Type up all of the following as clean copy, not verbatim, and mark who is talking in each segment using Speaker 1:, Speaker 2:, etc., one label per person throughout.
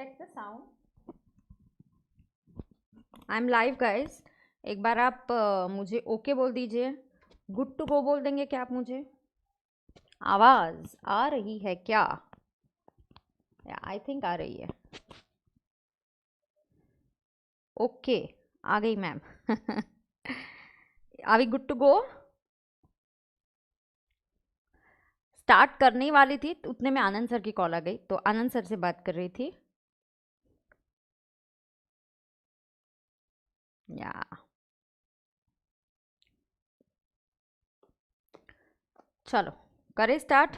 Speaker 1: check the sound. I'm live guys. एक बार आप मुझे ओके बोल दीजिए. गुड टू गो बोल देंगे क्या आप मुझे? आवाज आ रही है क्या? आई थिंक आ रही है. ओके आ गई ma'am. Are we good to go? Start करने वाली थी तो उतने में आनंद सर की कॉल आ गई, तो आनंद सर से बात कर रही थी. या चलो करें स्टार्ट.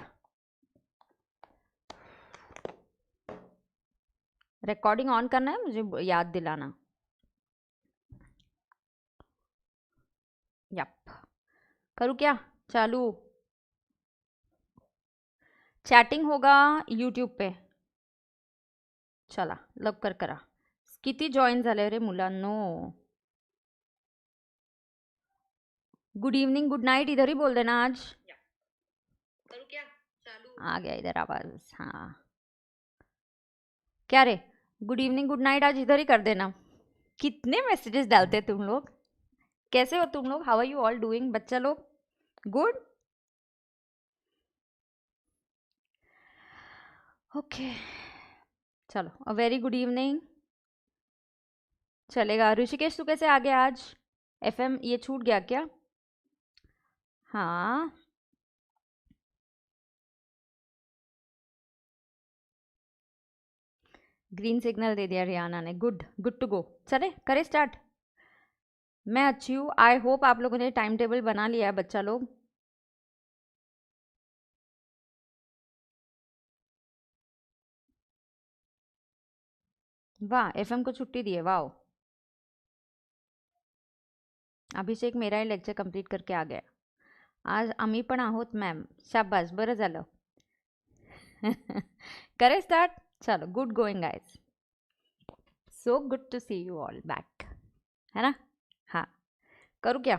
Speaker 1: रिकॉर्डिंग ऑन करना है, मुझे याद दिलाना. यप करूँ क्या? चालू चॅटिंग होगा यूट्यूब पे. चला लवकर करा. किती जॉईन झाले रे मुलांनो? गुड इवनिंग गुड नाइट इधर ही बोल देना आज. करूँ क्या? चालू आ गया इधर आवाज. हाँ क्या रे, गुड इवनिंग गुड नाइट आज इधर ही कर देना. कितने मैसेजेस डालते तुम लोग? कैसे हो तुम लोग? How are you all doing बच्चा लोग? गुड. ओके चलो अ वेरी गुड इवनिंग. चलेगा. ऋषिकेश तू कैसे आ गया आज? एफएम ये छूट गया क्या? हाँ ग्रीन सिग्नल दे दिया रियाना ने. Good good to go. चले करें स्टार्ट. मैं अच्छी हूँ. आई होप आप लोगों ने टाइम टेबल बना लिया है बच्चा लोग. वाह एफएम को छुट्टी दी है. वाह अभिषेक मेरा ही लेक्चर कंप्लीट करके आ गया आज. आम्ही पण आहोत मॅम. शाबास बरं झालं. करें स्टार्ट. चलो good going guys. So good to see you all back. है ना? हाँ करूँ क्या?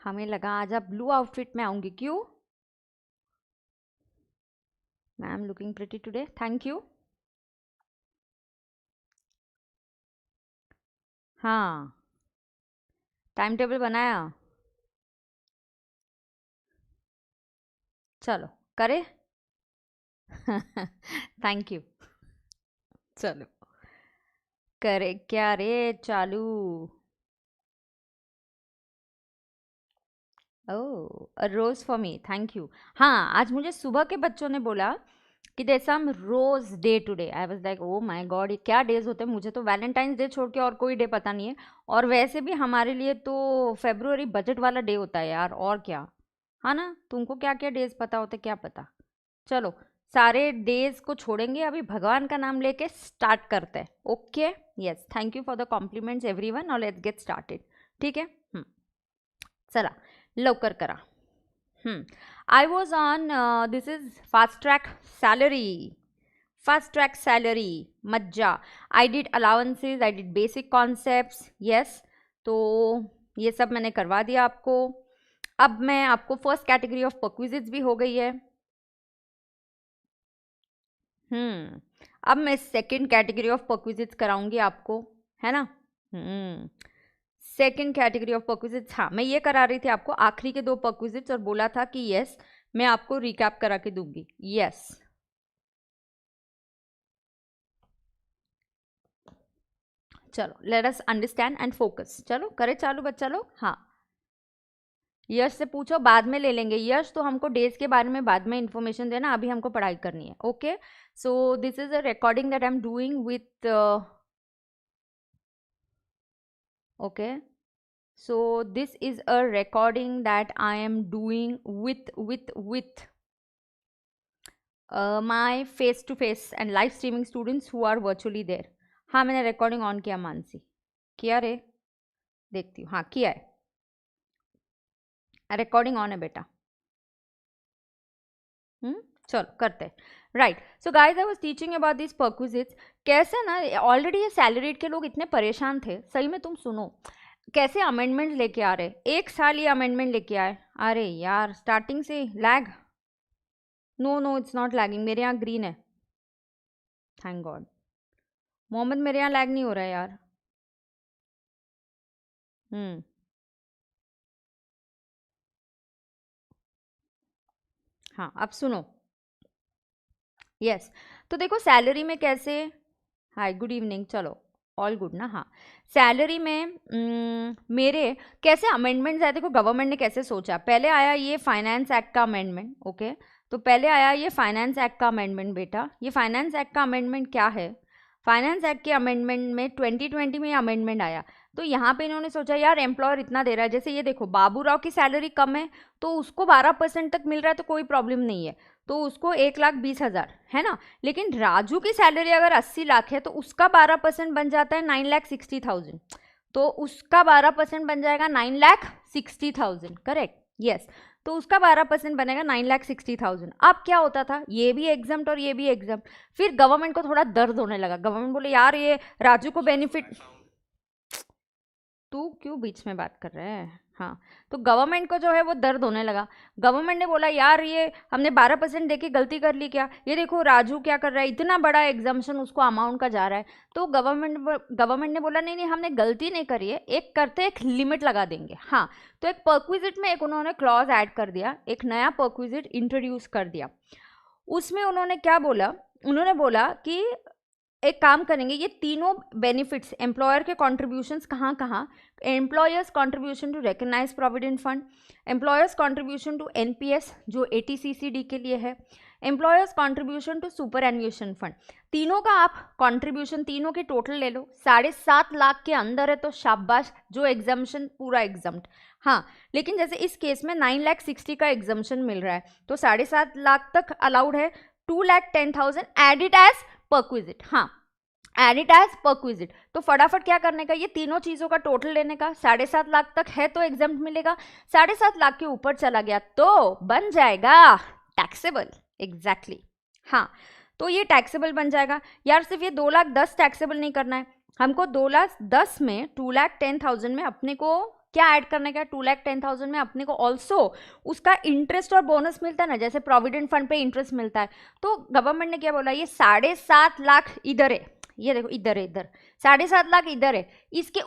Speaker 1: हमें लगा आज आप ब्लू आउटफिट में आऊंगी. क्यों? Ma'am looking pretty today. Thank you. हाँ टाइम टेबल बनाया. चलो करे. Thank you. चलो करे क्या रे. चालू. ओह रोज फॉर मी. Thank you. हाँ आज मुझे सुबह के बच्चों ने बोला कि जैसा हम रोज day to day. I was like oh my God ये क्या डेज होते हैं. मुझे तो वैलेंटाइंस डे छोड़ के और कोई डे पता नहीं है. और वैसे भी हमारे लिए तो फेब्रुअरी बजट वाला डे होता है यार. और क्या. हाँ ना. तुमको क्या क्या डेज पता होते क्या पता. चलो सारे डेज को छोड़ेंगे, अभी भगवान का नाम लेके स्टार्ट करते हैं. Okay yes thank you for the compliments everyone. और लेट्स गेट स्टार्टेड. ठीक है. चला लवकर करा. I was on this is fast track salary. Fast track salary मज्जा. I did allowances, I did basic concepts. Yes तो ये सब मैंने करवा दिया आपको. अब मैं आपको फर्स्ट कैटेगरी ऑफ परक्विजिट्स भी हो गई है. अब मैं सेकंड कैटेगरी ऑफ परक्विजिट्स कराऊंगी आपको. है ना? Second category of perquisites. हाँ मैं ये करा रही थी आपको आखिरी के 2 परक्विजिट्स और बोला था कि यस मैं आपको रिकैप करा के दूंगी. यस चलो late us understand and focus. चलो करे चालू बच्चा लोग. हाँ यश से पूछो बाद में ले लेंगे. यश तो हमको डेज के बारे में बाद में इंफॉर्मेशन देना, अभी हमको पढ़ाई करनी है. Okay so this is a recording that I am doing with. Okay so this is a recording that I am doing with my face to face and live streaming students who are virtually there. हाँ मैंने recording on किया. मानसी किया रे? देखती हूँ. हाँ किया है. रिकॉर्डिंग ऑन है बेटा. चलो करते हैं. Right so guys I was teaching about this perquisites. कैसे ना ऑलरेडी ये सैलरीड के लोग इतने परेशान थे. सही में तुम सुनो कैसे अमेंडमेंट लेके आ रहे, एक साल ये अमेंडमेंट लेके आए। अरे यार स्टार्टिंग से lag. No no it's not lagging, मेरे यहाँ ग्रीन है, थैंक गॉड। मोहम्मद मेरे यहाँ लैग नहीं हो रहा है यार। हम्म। हाँ अब सुनो। यस तो देखो सैलरी में कैसे, हाय गुड इवनिंग, चलो ऑल गुड ना। हाँ सैलरी में मेरे कैसे अमेंडमेंट्स आए, देखो गवर्नमेंट ने कैसे सोचा। पहले आया ये फाइनेंस एक्ट का अमेंडमेंट, ओके। तो पहले आया ये फाइनेंस एक्ट का अमेंडमेंट। बेटा ये फाइनेंस एक्ट का अमेंडमेंट क्या है, फाइनेंस एक्ट के अमेंडमेंट में 2020 में अमेंडमेंट आया। तो यहाँ पे इन्होंने सोचा यार एम्प्लॉयर इतना दे रहा है, जैसे ये देखो बाबूराव की सैलरी कम है तो उसको 12% तक मिल रहा है तो कोई प्रॉब्लम नहीं है, तो उसको 1,20,000 है ना। लेकिन राजू की सैलरी अगर 80 लाख है तो उसका 12% बन जाता है 9,60,000, तो उसका 12% बन जाएगा 9,60,000, करेक्ट। यस तो उसका 12% बनेगा 9,60,000। अब क्या होता था, ये भी एग्जाम्ट और ये भी एग्जाम्ट। फिर गवर्नमेंट को थोड़ा दर्द होने लगा, गवर्नमेंट बोले यार ये राजू को बेनिफिट, तू क्यों बीच में बात कर रहा है। हाँ तो गवर्नमेंट को जो है वो दर्द होने लगा। गवर्नमेंट ने बोला यार ये हमने 12% देके गलती कर ली क्या, ये देखो राजू क्या कर रहा है, इतना बड़ा एग्जाम्शन उसको अमाउंट का जा रहा है। तो गवर्नमेंट ने बोला नहीं नहीं हमने गलती नहीं करी है, एक करते एक लिमिट लगा देंगे। हाँ तो एक परक्विजिट में एक उन्होंने क्लॉज ऐड कर दिया, एक नया परक्विजिट इंट्रोड्यूस कर दिया। उसमें उन्होंने क्या बोला, उन्होंने बोला कि एक काम करेंगे, ये तीनों बेनिफिट्स एम्प्लॉयर के कॉन्ट्रीब्यूशंस कहाँ कहाँ, employers contribution to recognised provident fund, employers contribution to NPS जो एटीसीसीडी के लिए है, employers contribution to superannuation fund. तीनों का आप कॉन्ट्रीब्यूशन तीनों के टोटल ले लो, 7.5 लाख के अंदर है तो शाबाश, जो एग्जाम्शन पूरा एग्जाम्ट। हाँ लेकिन जैसे इस केस में 9,60,000 का एग्जाम्शन मिल रहा है तो 7.5 लाख तक अलाउड है, 2,10,000 एडिड एज परक्विजिट। हाँ एडिट एज परक्विजिट। तो फटाफट क्या करने का, ये तीनों चीजों का टोटल लेने का, 7.5 लाख तक है तो एग्जाम्प्ट मिलेगा, 7.5 लाख के ऊपर चला गया तो बन जाएगा टैक्सेबल। एग्जैक्टली हाँ तो ये टैक्सेबल बन जाएगा। यार सिर्फ ये 2,10,000 टैक्सेबल नहीं करना है हमको, 2,10,000 में 2,10,000 में अपने को क्या ऐड करने का, 2,10,000 में अपने को ऑल्सो उसका इंटरेस्ट और बोनस मिलता है ना, जैसे प्रोविडेंट फंड पे इंटरेस्ट मिलता है। तो गवर्नमेंट ने क्या बोला, ये 7.5 लाख इधर है, ये देखो इधर है, इधर 7.5 लाख इधर है, इसके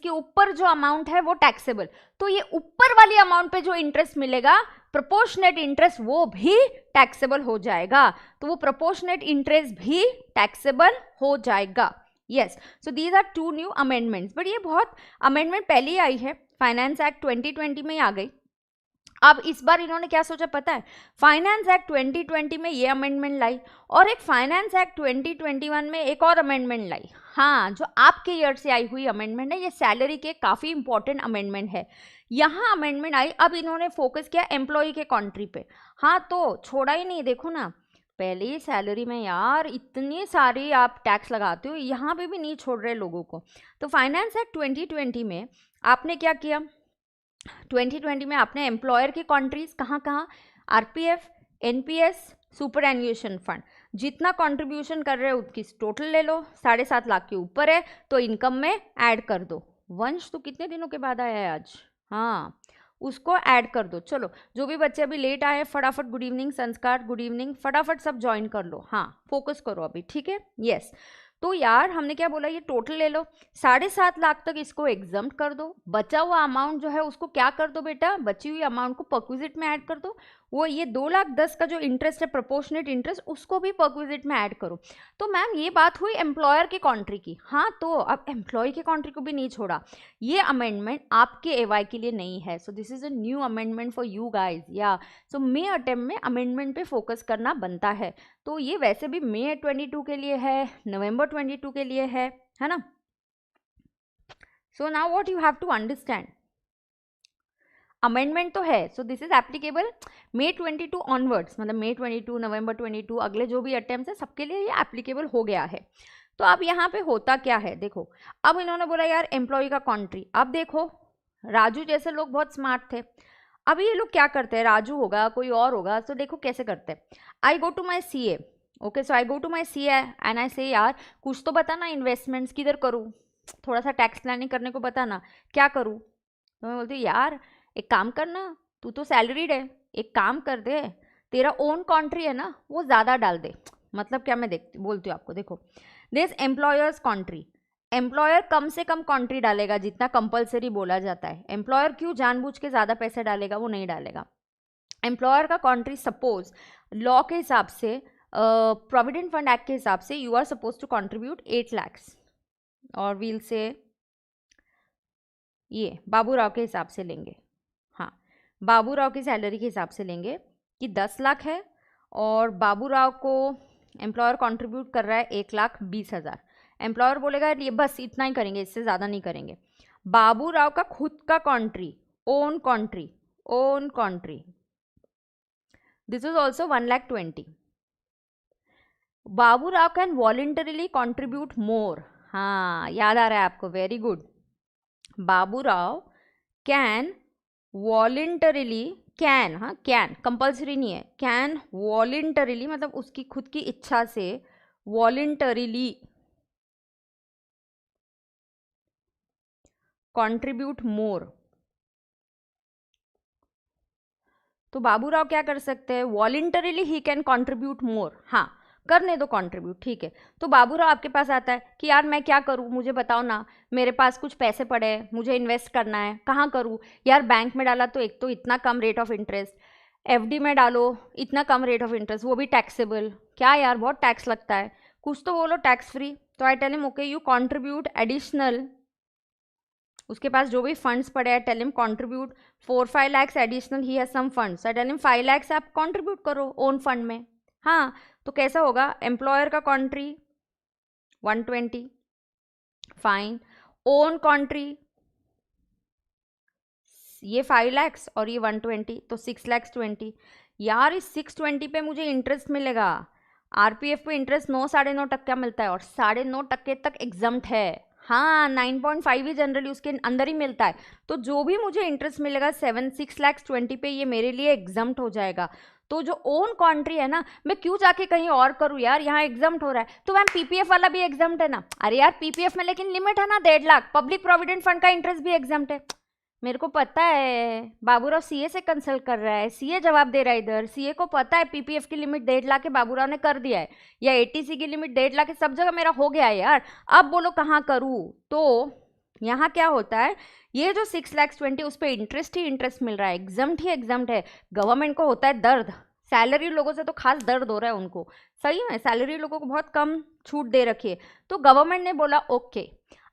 Speaker 1: ऊपर जो अमाउंट है वो टैक्सेबल। तो ये ऊपर वाली अमाउंट पे जो इंटरेस्ट मिलेगा प्रोपोर्शनेट इंटरेस्ट वो भी टैक्सेबल हो जाएगा, तो वो प्रोपोर्शनेट इंटरेस्ट भी टैक्सेबल हो जाएगा। Yes so these are 2 new amendments, but ये बहुत अमेंडमेंट पहले ही आई है, फाइनेंस एक्ट 2020 में ही आ गई। अब इस बार इन्होंने क्या सोचा पता है, फाइनेंस एक्ट 2020 में ये अमेंडमेंट लाई और एक फाइनेंस एक्ट 2021 में एक और अमेंडमेंट लाई। हाँ जो आपके ईयर से आई हुई अमेंडमेंट है, ये सैलरी के काफ़ी इंपॉर्टेंट अमेंडमेंट है। यहाँ अमेंडमेंट आई, अब इन्होंने फोकस किया एम्प्लॉय के कॉन्ट्री पे। हाँ तो छोड़ा ही नहीं, देखो ना पहले ही सैलरी में यार इतनी सारी आप टैक्स लगाते हो, यहाँ पे भी नहीं छोड़ रहे लोगों को। तो फाइनेंस एक्ट 2020 में आपने क्या किया, 2020 में आपने एम्प्लॉयर की कंट्रीज कहाँ कहाँ, आरपीएफ, एनपीएस, सुपर एन्यूएशन फंड, जितना कंट्रीब्यूशन कर रहे हो उसकी टोटल ले लो, 7.5 लाख के ऊपर है तो इनकम में ऐड कर दो। वंश तो कितने दिनों के बाद आया है आज, हाँ उसको ऐड कर दो। चलो जो भी बच्चे अभी लेट आए फटाफट, गुड इवनिंग संस्कार, गुड इवनिंग, फटाफट सब ज्वाइन कर लो। हाँ फोकस करो अभी, ठीक है। यस तो यार हमने क्या बोला, ये टोटल ले लो, 7.5 लाख तक इसको एग्जाम्प्ट कर दो, बचा हुआ अमाउंट जो है उसको क्या कर दो बेटा, बची हुई अमाउंट को परक्विजिट में ऐड कर दो। वो ये 2,10,000 का जो इंटरेस्ट है प्रोपोर्शनेट इंटरेस्ट, उसको भी परक्विजिट में ऐड करो। तो मैम ये बात हुई एम्प्लॉयर के कॉन्ट्री की। हाँ तो अब एम्प्लॉय के कॉन्ट्री को भी नहीं छोड़ा, ये अमेंडमेंट आपके एवाई के लिए नहीं है। So this is a new amendment for you guys. या सो मे अटेम्प्ट में अमेंडमेंट पे फोकस करना बनता है। तो ये वैसे भी मई 22 के लिए है, नवंबर 22 के लिए है ना। So now what you have to understand, amendment तो है, so this is applicable May 22 onwards, मतलब मई 22, नवंबर 22, अगले जो भी अटेम्प्ट है सबके लिए ये एप्लीकेबल हो गया है। तो अब यहाँ पे होता क्या है, देखो अब इन्होंने बोला यार एम्प्लॉय का कॉन्ट्री। अब देखो राजू जैसे लोग बहुत स्मार्ट थे, अब ये लोग क्या करते हैं, राजू होगा कोई और होगा, तो देखो कैसे करते हैं, I go to my CA, okay so I go to my CA and I say यार कुछ तो बता ना, इन्वेस्टमेंट्स किधर करूँ, थोड़ा सा टैक्स प्लानिंग करने को बता ना, क्या करूँ? तो मैं बोलती हूँ यार एक काम करना, तू तो सैलरीड है, एक काम कर दे, तेरा ओन कंट्री है ना, वो ज़्यादा डाल दे। मतलब क्या, मैं देख बोलती हूँ आपको, देखो दिस एम्प्लॉयर्स कंट्री, एम्प्लॉयर कम से कम कंट्री डालेगा जितना कंपलसरी बोला जाता है। एम्प्लॉयर क्यों जानबूझ के ज़्यादा पैसे डालेगा? वो नहीं डालेगा। एम्प्लॉयर का कंट्री सपोज लॉ के हिसाब से, प्रोविडेंट फंड एक्ट के हिसाब से you are suppose to contribute 8 lakhs, और वील से ये बाबूराव के हिसाब से लेंगे, हाँ बाबूराव की सैलरी के हिसाब से लेंगे कि 10 लाख है, और बाबूराव को एम्प्लॉयर कंट्रीब्यूट कर रहा है 1,20,000। एम्प्लॉयर बोलेगा ये बस इतना ही करेंगे, इससे ज़्यादा नहीं करेंगे। बाबूराव का खुद का country, own country, own country, this is also 1,20,000। Baburao can voluntarily contribute मोर, हाँ याद आ रहा है आपको, very good. Baburao can voluntarily, can, हाँ कैन, कंपल्सरी नहीं है, कैन वॉलेंटरीली मतलब उसकी खुद की इच्छा से, वॉलेंटरीली कंट्रीब्यूट मोर। तो बाबूराव क्या कर सकते हैं? वॉलेंटरीली ही कैन कंट्रीब्यूट मोर, हाँ करने दो कंट्रीब्यूट, ठीक है। तो बाबूराव आपके पास आता है कि यार मैं क्या करूँ, मुझे बताओ ना, मेरे पास कुछ पैसे पड़े हैं, मुझे इन्वेस्ट करना है, कहाँ करूँ? यार बैंक में डाला तो एक तो इतना कम रेट ऑफ इंटरेस्ट, एफडी में डालो इतना कम रेट ऑफ इंटरेस्ट, वो भी टैक्सेबल, क्या यार बहुत टैक्स लगता है, कुछ तो बोलो टैक्स फ्री। तो I tell him okay you contribute additional, उसके पास जो भी फंड्स पड़े हैं, tell him contribute 4-5 lakhs additional, he has some funds, I tell him 5 lakhs आप कंट्रीब्यूट करो ओन फंड में। हाँ तो कैसा होगा? एम्प्लॉयर का कंट्री 120, फाइन, ओन कंट्री ये 5 lakhs और ये 120, तो 6,20,000। यार इस 620 पे मुझे इंटरेस्ट मिलेगा, आरपीएफ पे इंटरेस्ट 9-9.5% मिलता है, और 9.5% तक एग्जम्प्ट है। हाँ 9.5 ही जनरली उसके अंदर ही मिलता है। तो जो भी मुझे इंटरेस्ट मिलेगा 6,20,000 पे, ये मेरे लिए एग्जम्प्ट हो जाएगा। तो जो ओन कंट्री है ना, मैं क्यों जाके कहीं और करूँ यार, यहाँ एग्जम्प्ट हो रहा है। तो मैम पीपीएफ वाला भी एग्जम्प्ट है ना? अरे यार पीपीएफ में लेकिन लिमिट है ना 1.5 लाख, पब्लिक प्रोविडेंट फंड का इंटरेस्ट भी एग्जम्प्ट है। मेरे को पता है, बाबूराव सीए से कंसल्ट कर रहा है, सीए जवाब दे रहा है इधर, सीए को पता है पीपीएफ की लिमिट 1.5 लाख के बाबूराव ने कर दिया है, या एटीसी की लिमिट 1.5 लाख है, सब जगह मेरा हो गया है यार। अब बोलो कहाँ करूँ? तो यहाँ क्या होता है, ये जो 6,20,000 उस पर इंटरेस्ट ही इंटरेस्ट मिल रहा है, एग्जम्प्ट ही एग्जम्प्ट है। गवर्नमेंट को होता है दर्द, सैलरी लोगों से तो खास दर्द हो रहा है उनको, सही में सैलरी लोगों को बहुत कम छूट दे रखी है। तो गवर्नमेंट ने बोला okay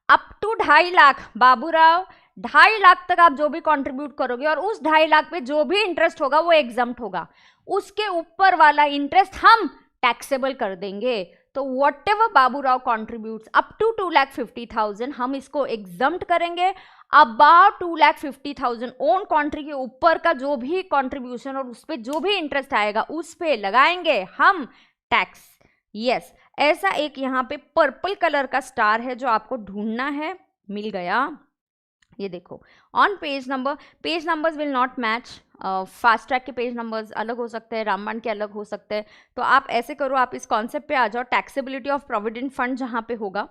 Speaker 1: up to 2.5 lakh Baburao, 2.5 lakh तक आप जो भी कंट्रीब्यूट करोगे और उस 2.5 लाख पे जो भी इंटरेस्ट होगा वो एग्जम्प्ट होगा, उसके ऊपर वाला इंटरेस्ट हम टैक्सेबल कर देंगे। तो whatever Baburao contribute up to 2,50,000 हम इसको एग्जम्प्ट करेंगे। अबाउट 2,50,000 ओन कंट्री के ऊपर का जो भी कॉन्ट्रीब्यूशन और उस पर जो भी इंटरेस्ट आएगा उस पर लगाएंगे हम टैक्स। यस ऐसा एक यहाँ पे पर्पल कलर का स्टार है जो आपको ढूंढना है, मिल गया। ये देखो on page numbers will not match, fast track के पेज नंबर्स अलग हो सकते हैं, रामबाण के अलग हो सकते हैं। तो आप ऐसे करो, आप इस कॉन्सेप्ट पे आ जाओ, टैक्सेबिलिटी ऑफ प्रोविडेंट फंड जहाँ पे होगा,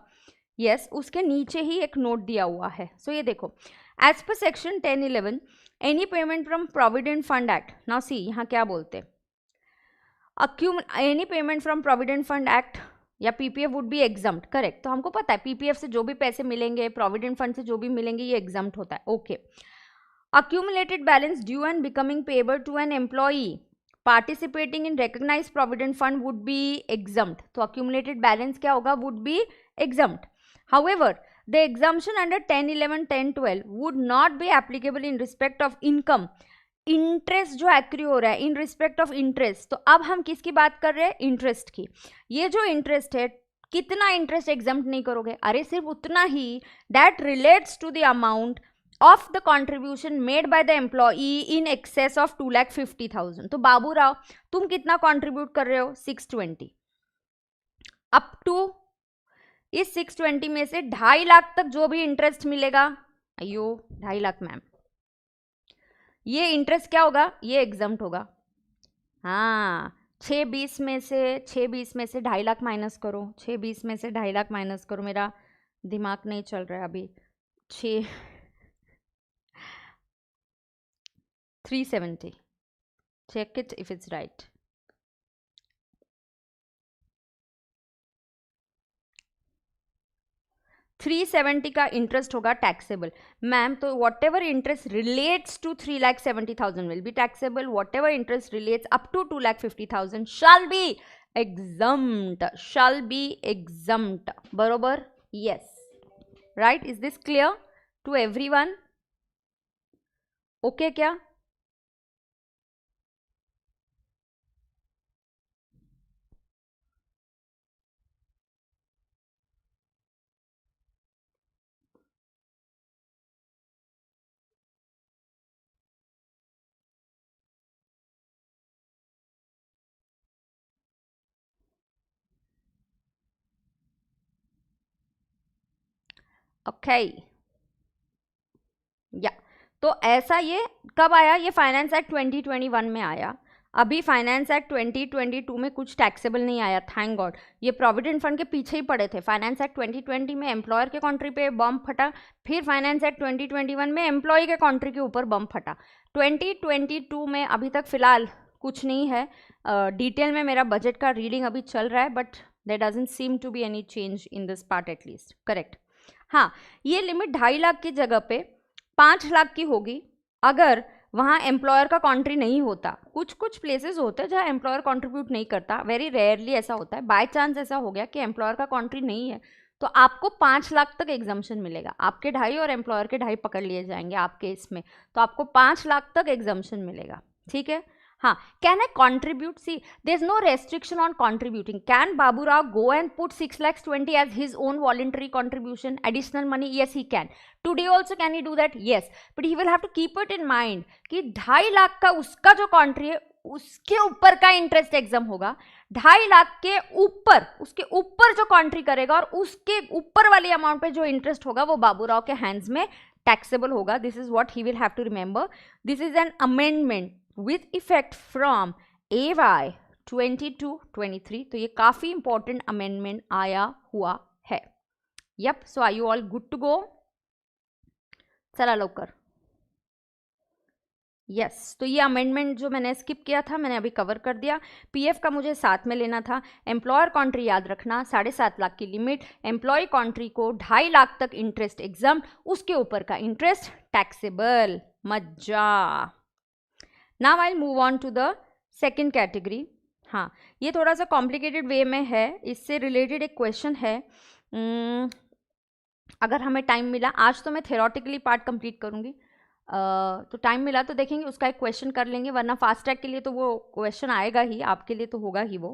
Speaker 1: यस उसके नीचे ही एक नोट दिया हुआ है। सो ये देखो as per section 10(11) any payment from provident fund act, now see यहाँ क्या बोलते हैं, any payment from provident fund act या PPF would be exempt, correct. तो हमको पता है पीपीएफ से जो भी पैसे मिलेंगे, प्रोविडेंट फंड से जो भी मिलेंगे, ये एग्जम्प्ट होता है, okay. accumulated balance due and becoming payable to an employee participating in recognized provident fund would be exempt। तो accumulated balance क्या होगा? would be exempt। however the exemption under 10(11), 10(12) would not be applicable in respect of income, interest जो एक्री हो रहा है इन respect of interest. तो अब हम किसकी बात कर रहे हैं? इंटरेस्ट की। ये जो इंटरेस्ट है, कितना इंटरेस्ट एग्जम्प्ट नहीं करोगे? अरे सिर्फ उतना ही that relates to the amount of the contribution made by the employee in excess of 2,50,000। तो बाबूराव तुम कितना कॉन्ट्रीब्यूट कर रहे हो? 620। अप टू इस 620 में से 2.5 लाख तक जो भी इंटरेस्ट मिलेगा, अयो 2.5 लाख मैम, ये इंटरेस्ट क्या होगा? ये एग्जम्प्ट होगा। हाँ 620 में से 2.5 लाख माइनस करो, 620 में से 2.5 लाख माइनस करो, मेरा दिमाग नहीं चल रहा है अभी। 6 370, check it if it's right. 370 का इंटरेस्ट होगा टैक्सेबल मैम, तो whatever interest relates to 3,70,000 will be taxable, whatever interest relates up to 2,50,000 shall be exempt, shall be exempt. बरोबर? yes, right? is this clear to everyone? okay क्या? Okay या तो ऐसा ये कब आया? ये फाइनेंस एक्ट 2021 में आया। अभी फाइनेंस एक्ट 2022 में कुछ टैक्सेबल नहीं आया, थैंक गॉड। ये प्रोविडेंट फंड के पीछे ही पड़े थे। फाइनेंस एक्ट 2020 में एम्प्लॉयर के कॉन्ट्री पे बम फटा, फिर फाइनेंस एक्ट 2021 में एम्प्लॉय के कॉन्ट्री के ऊपर बम फटा। 2022 में अभी तक फिलहाल कुछ नहीं है। डिटेल में मेरा बजट का रीडिंग अभी चल रहा है, but there doesn't seem to be any change in this part at least, correct. हाँ, ये लिमिट 2.5 लाख की जगह पे 5 लाख की होगी अगर वहाँ एम्प्लॉयर का कॉन्ट्री नहीं होता। कुछ कुछ प्लेसेस होते हैं जहाँ एम्प्लॉयर कंट्रीब्यूट नहीं करता, वेरी रेयरली ऐसा होता है। बाय चांस ऐसा हो गया कि एम्प्लॉयर का कॉन्ट्री नहीं है, तो आपको 5 लाख तक एग्जम्पशन मिलेगा। आपके 2.5 और एम्प्लॉयर के 2.5 पकड़ लिए जाएंगे आपके इसमें, तो आपको 5 लाख तक एग्जम्पशन मिलेगा, ठीक है। हाँ, can I contribute? See, there is no restriction on contributing. Can Babu Rao go and put 6,20,000 as his own voluntary contribution, additional money? Yes, he can. Today also can he do that? Yes, but he will have to keep it in mind कि 2.5 लाख का उसका जो कॉन्ट्री है उसके ऊपर का interest exam होगा। 2.5 लाख के ऊपर, उसके ऊपर जो कॉन्ट्री करेगा और उसके ऊपर वाली अमाउंट पे जो इंटरेस्ट होगा वो बाबूराव के हैंड्स में टैक्सेबल होगा। This is what he will have to remember. This is an amendment with effect from AY 22-23। तो ये काफी इंपॉर्टेंट अमेंडमेंट आया हुआ है। Yup, so are you all good to go? चला लवकर। यस, तो ये अमेंडमेंट जो मैंने स्किप किया था मैंने अभी कवर कर दिया। पीएफ का मुझे साथ में लेना था। एम्प्लॉयर कॉन्ट्री याद रखना, 7.5 लाख की लिमिट, एम्प्लॉय कॉन्ट्री को 2.5 लाख तक इंटरेस्ट एग्जाम, उसके ऊपर का इंटरेस्ट टैक्सेबल। मजा। Now I move on to the second category. हाँ, ये थोड़ा सा कॉम्प्लिकेटेड वे में है, इससे रिलेटेड एक क्वेश्चन है। अगर हमें टाइम मिला, आज तो मैं थेरोटिकली पार्ट कंप्लीट करूँगी, तो टाइम मिला तो देखेंगे उसका एक क्वेश्चन कर लेंगे, वरना फास्ट ट्रैक के लिए तो वो क्वेश्चन आएगा ही, आपके लिए तो होगा ही वो।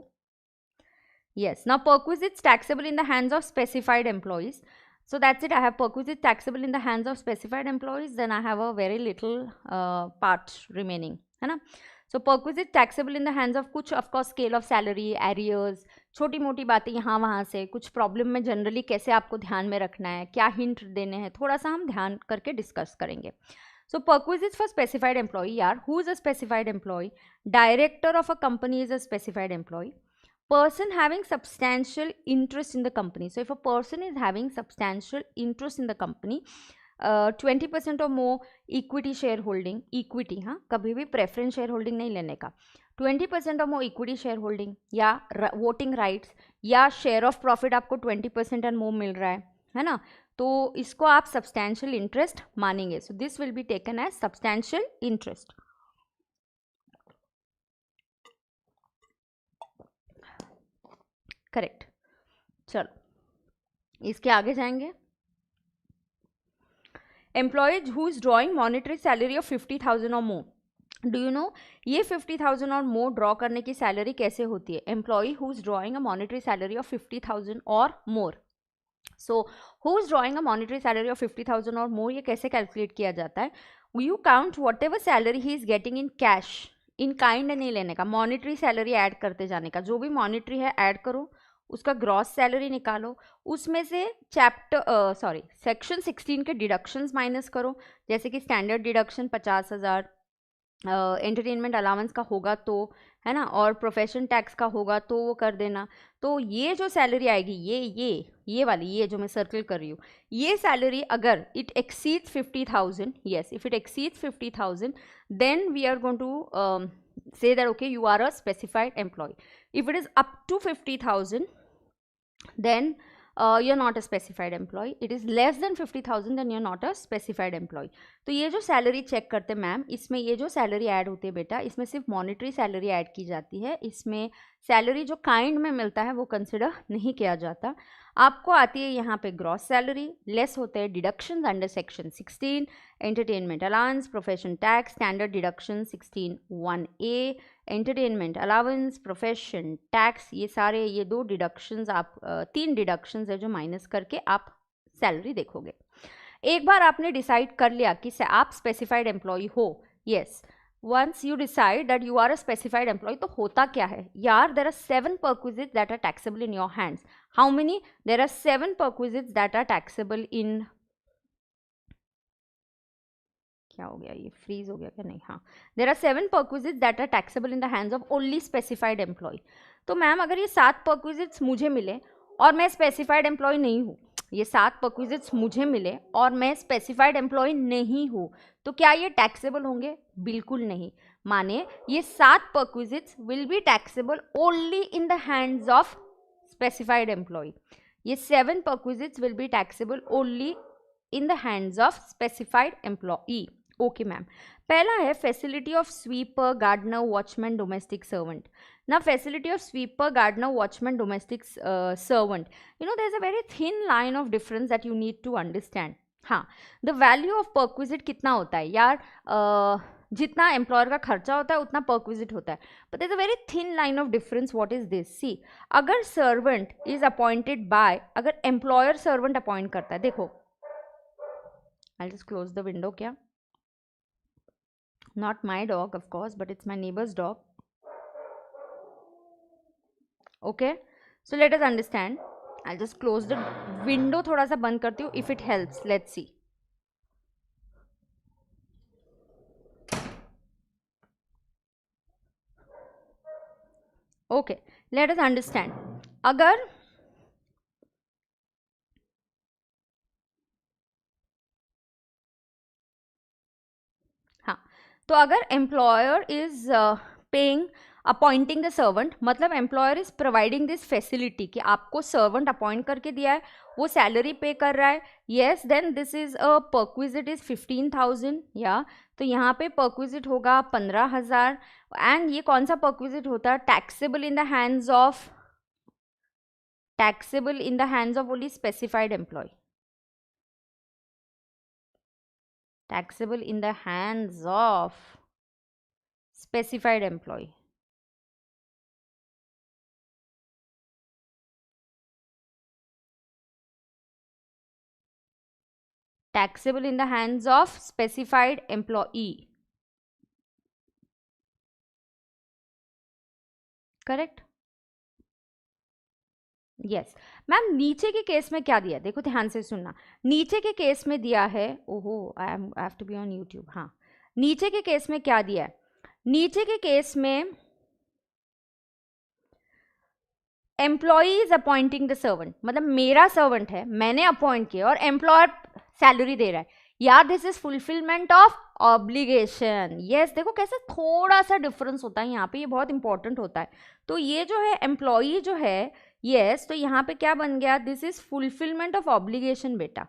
Speaker 1: yes, now perquisites taxable in the hands of specified employees. So that's it. I have perquisites taxable in the hands of specified employees, then I have a very little part remaining, है ना। So perquisites taxable in the hands of कुछ of course scale of salary, arrears, छोटी मोटी बातें यहाँ वहाँ से, कुछ प्रॉब्लम में जनरली कैसे आपको ध्यान में रखना है, क्या हिंट देने हैं, थोड़ा सा हम ध्यान करके डिस्कस करेंगे। So perquisites for specified employee, यार, who is a specified employee? Director of a company is a specified employee. Person having substantial interest in the company. So if a person is having substantial interest in the company, 20% or more equity shareholding, equity, हाँ, कभी भी preference shareholding नहीं लेने का, 20% or more equity shareholding या voting rights या share of profit आपको 20% and more मिल रहा है ना, तो इसको आप substantial interest मानेंगे. So this will be taken as substantial interest. Correct. चलो इसके आगे जाएंगे. Employees who is drawing monetary salary of 50,000 और मोर. डू यू नो ये 50,000 और मोर ड्रॉ करने की सैलरी कैसे होती है? Employee who is drawing a monetary salary of 50,000 और more. So who is drawing a monetary salary of 50,000 और मोर, ये कैसे कैलकुलेट किया जाता है? You count whatever salary he is getting in cash. In kind नहीं लेने का, मॉनिटरी सैलरी ऐड करते जाने का. जो भी मॉनिटरी है ऐड करो, उसका ग्रॉस सैलरी निकालो, उसमें से सेक्शन 16 के डिडक्शंस माइनस करो, जैसे कि स्टैंडर्ड डिडक्शन 50,000, एंटरटेनमेंट अलाउंस का होगा तो, है ना, और प्रोफेशन टैक्स का होगा तो वो कर देना। तो ये जो सैलरी आएगी, ये वाली, ये जो मैं सर्कल कर रही हूँ, ये सैलरी अगर it exceeds 50,000, yes, if it exceeds 50,000, then we are going to say that okay, you are a specified employee. If it is up to 50,000, then you're not a specified employee. It is less than 50,000, then you're not a specified employee. तो ये जो salary check करते हैं ma'am, इसमें ये जो salary add होती है बेटा, इसमें सिर्फ मॉनेटरी सैलरी ऐड की जाती है, इसमें सैलरी जो काइंड में मिलता है वो कंसिडर नहीं किया जाता। आपको आती है यहाँ पे ग्रॉस सैलरी, लेस होते हैं deductions under section 16, entertainment allowance, profession tax, standard deduction 16(1)(a), entertainment allowance, profession tax, ये सारे, ये दो डिडक्शंस, आप 3 डिडक्शंस है जो माइनस करके आप सैलरी देखोगे। एक बार आपने डिसाइड कर लिया कि आप स्पेसिफाइड एम्प्लॉय हो, yes, once you decide that you are a specified employee, तो होता क्या है यार, there are 7 perquisites that are taxable in your hands. How many? There are 7 perquisites that are taxable in, क्या हो गया, ये फ्रीज हो गया क्या, नहीं, हाँ, there are 7 perquisites that are taxable in the hands of only specified employee. तो मैम अगर ये 7 perquisites मुझे मिले और मैं स्पेसिफाइड एम्प्लॉय नहीं हूँ, ये 7 perquisites मुझे मिले और मैं स्पेसिफाइड एम्प्लॉय नहीं हूँ, तो क्या ये टैक्सेबल होंगे? बिल्कुल नहीं। माने ये 7 perquisites will be taxable only in the hands of specified employee. ये 7 perquisites will be taxable only in the hands of specified employee. Okay ma'am, पहला है facility of sweeper, gardener, watchman, domestic servant. Now facility of sweeper, gardener, watchman, domestic servant, you know there's a very thin line of difference that you need to understand. हाँ, the value of perquisite कितना होता है यार, जितना employer का खर्चा होता है उतना perquisite होता है, but there's a very thin line of difference. What is this? See, अगर servant is appointed by, अगर employer servant appoint करता है, देखो, I'll just close the window, क्या, not my dog of course, but it's my neighbor's dog. Okay, so let us understand. I'll just close the window, थोड़ा सा बंद करती हूँ, if it helps, let's see. Okay, let us understand. अगर हाँ, तो अगर employer is paying, appointing the servant, मतलब employer is providing this facility कि आपको सर्वेंट अपॉइंट करके दिया है, वो सैलरी पे कर रहा है, yes, then this is a perquisite is 15,000, या तो यहाँ पे परक्विजिट होगा 15,000, एंड ये कौन सा परक्विजिट होता है, taxable in the hands of, taxable in the hands of only specified employee, taxable in the hands of specified employee. Taxable in the hands of specified employee. Correct? Yes ma'am, नीचे के case में क्या दिया, देखो ध्यान से सुनना, नीचे के केस में दिया है, ओहो I have to be on YouTube, हाँ, नीचे के केस में क्या दिया है, नीचे के केस में employee is appointing the servant, मतलब मेरा सर्वेंट है, मैंने अपॉइंट किया और एम्प्लॉयर सैलरी दे रहा है, यार this is fulfilment of obligation. Yes, देखो कैसे थोड़ा सा डिफरेंस होता है यहाँ पे, ये बहुत इंपॉर्टेंट होता है। तो ये जो है एम्प्लॉई जो है, यस, तो यहाँ पे क्या बन गया, this is fulfilment of obligation बेटा।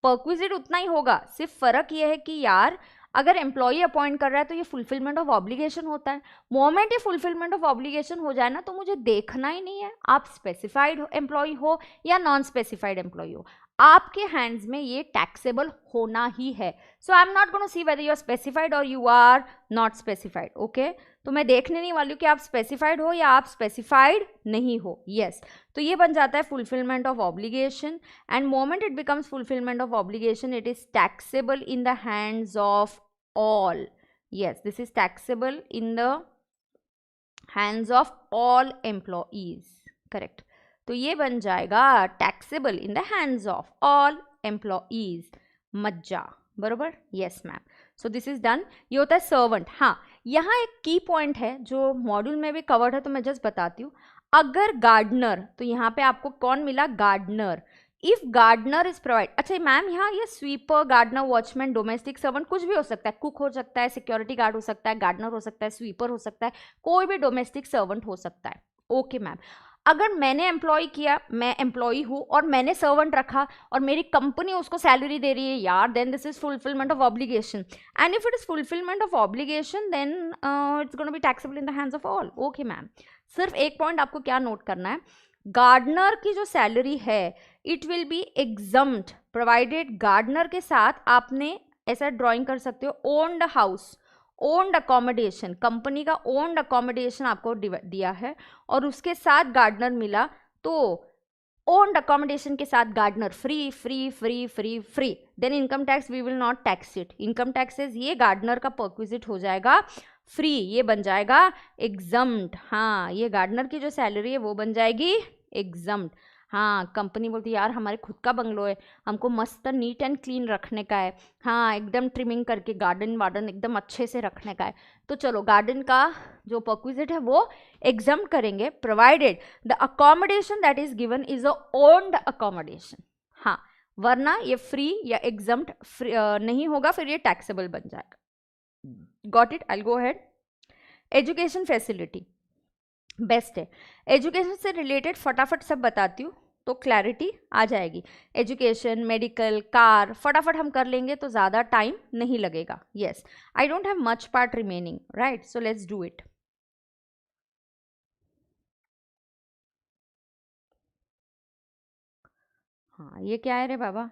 Speaker 1: परक्विजिट उतना ही होगा, सिर्फ फर्क ये है कि यार अगर एम्प्लॉई अपॉइंट कर रहा है तो ये फुलफिलमेंट ऑफ ऑब्लिगेशन होता है। मोमेंट ये फुलफिलमेंट ऑफ ऑब्लिगेशन हो जाए ना, तो मुझे देखना ही नहीं है आप स्पेसिफाइड एम्प्लॉई हो या नॉन स्पेसिफाइड एम्प्लॉई हो, आपके हैंड्स में ये टैक्सेबल होना ही है। So I am not gonna see whether you are specified और you are not specified. Okay, तो मैं देखने नहीं वाली हूँ कि आप स्पेसिफाइड हो या आप स्पेसिफाइड नहीं हो। यस, तो ये बन जाता है fulfilment of obligation, and moment it becomes fulfilment of obligation it is taxable in the hands of all. Yes, this is taxable in the hands of all employees. Correct, तो ये बन जाएगा taxable in the hands of all employees, मज्जा, बरोबर। Yes ma'am, so this is done. ये होता है servant. हाँ, यहाँ एक की पॉइंट है जो मॉड्यूल में भी कवर्ड है, तो मैं जस्ट बताती हूँ। अगर गार्डनर, तो यहाँ पे आपको कौन मिला, gardener. If gardener is provide, अच्छा मैम यहाँ ये sweeper, gardener, watchman, domestic servant कुछ भी हो सकता है, कुक हो सकता है, सिक्योरिटी गार्ड हो सकता है, गार्डनर हो सकता है, स्वीपर हो सकता है, कोई भी डोमेस्टिक सर्वेंट हो सकता है। ओके मैम, अगर मैंने एम्प्लॉय किया, मैं एम्प्लॉय हूँ और मैंने सर्वेंट रखा और मेरी कंपनी उसको सैलरी दे रही है यार, then this is fulfilment of obligation. And if it is fulfilment of obligation then it's gonna be taxable in the hands of all. Okay ma'am, सिर्फ एक पॉइंट आपको क्या नोट करना है, गार्डनर की जो सैलरी है it will be exempt provided gardener के साथ आपने ऐसा ड्राइंग कर सकते हो, owned house, owned accommodation, company का ओन्ड अकोमोडेशन आपको दिया है और उसके साथ गार्डनर मिला, तो ओन्ड अकोमोडेशन के साथ gardener free free free free free, then income tax we will not tax it. Income taxes ये गार्डनर का परक्विजिट हो जाएगा फ्री, ये बन जाएगा एग्जम्प्ट। हाँ, ये गार्डनर की जो सैलरी है वो बन जाएगी एग्जम्प्ट। हाँ, कंपनी बोलती है यार हमारे खुद का बंगलो है, हमको मस्त नीट एंड क्लीन रखने का है, हाँ एकदम ट्रिमिंग करके गार्डन वार्डन एकदम अच्छे से रखने का है, तो चलो गार्डन का जो परक्विजिट है वो एग्जम्प्ट करेंगे, provided the accommodation that is given is a owned accommodation. हाँ, वरना ये फ्री या एग्जम्प्ट नहीं होगा, फिर ये टैक्सेबल बन जाएगा। Got it? I go ahead. Education facility best है। एजुकेशन से रिलेटेड फटाफट सब बताती हूँ तो क्लैरिटी आ जाएगी। एजुकेशन, मेडिकल, कार फटाफट हम कर लेंगे तो ज़्यादा टाइम नहीं लगेगा। Yes, I don't have much part remaining, right, so let's do it. हाँ, ये क्या है रे बाबा?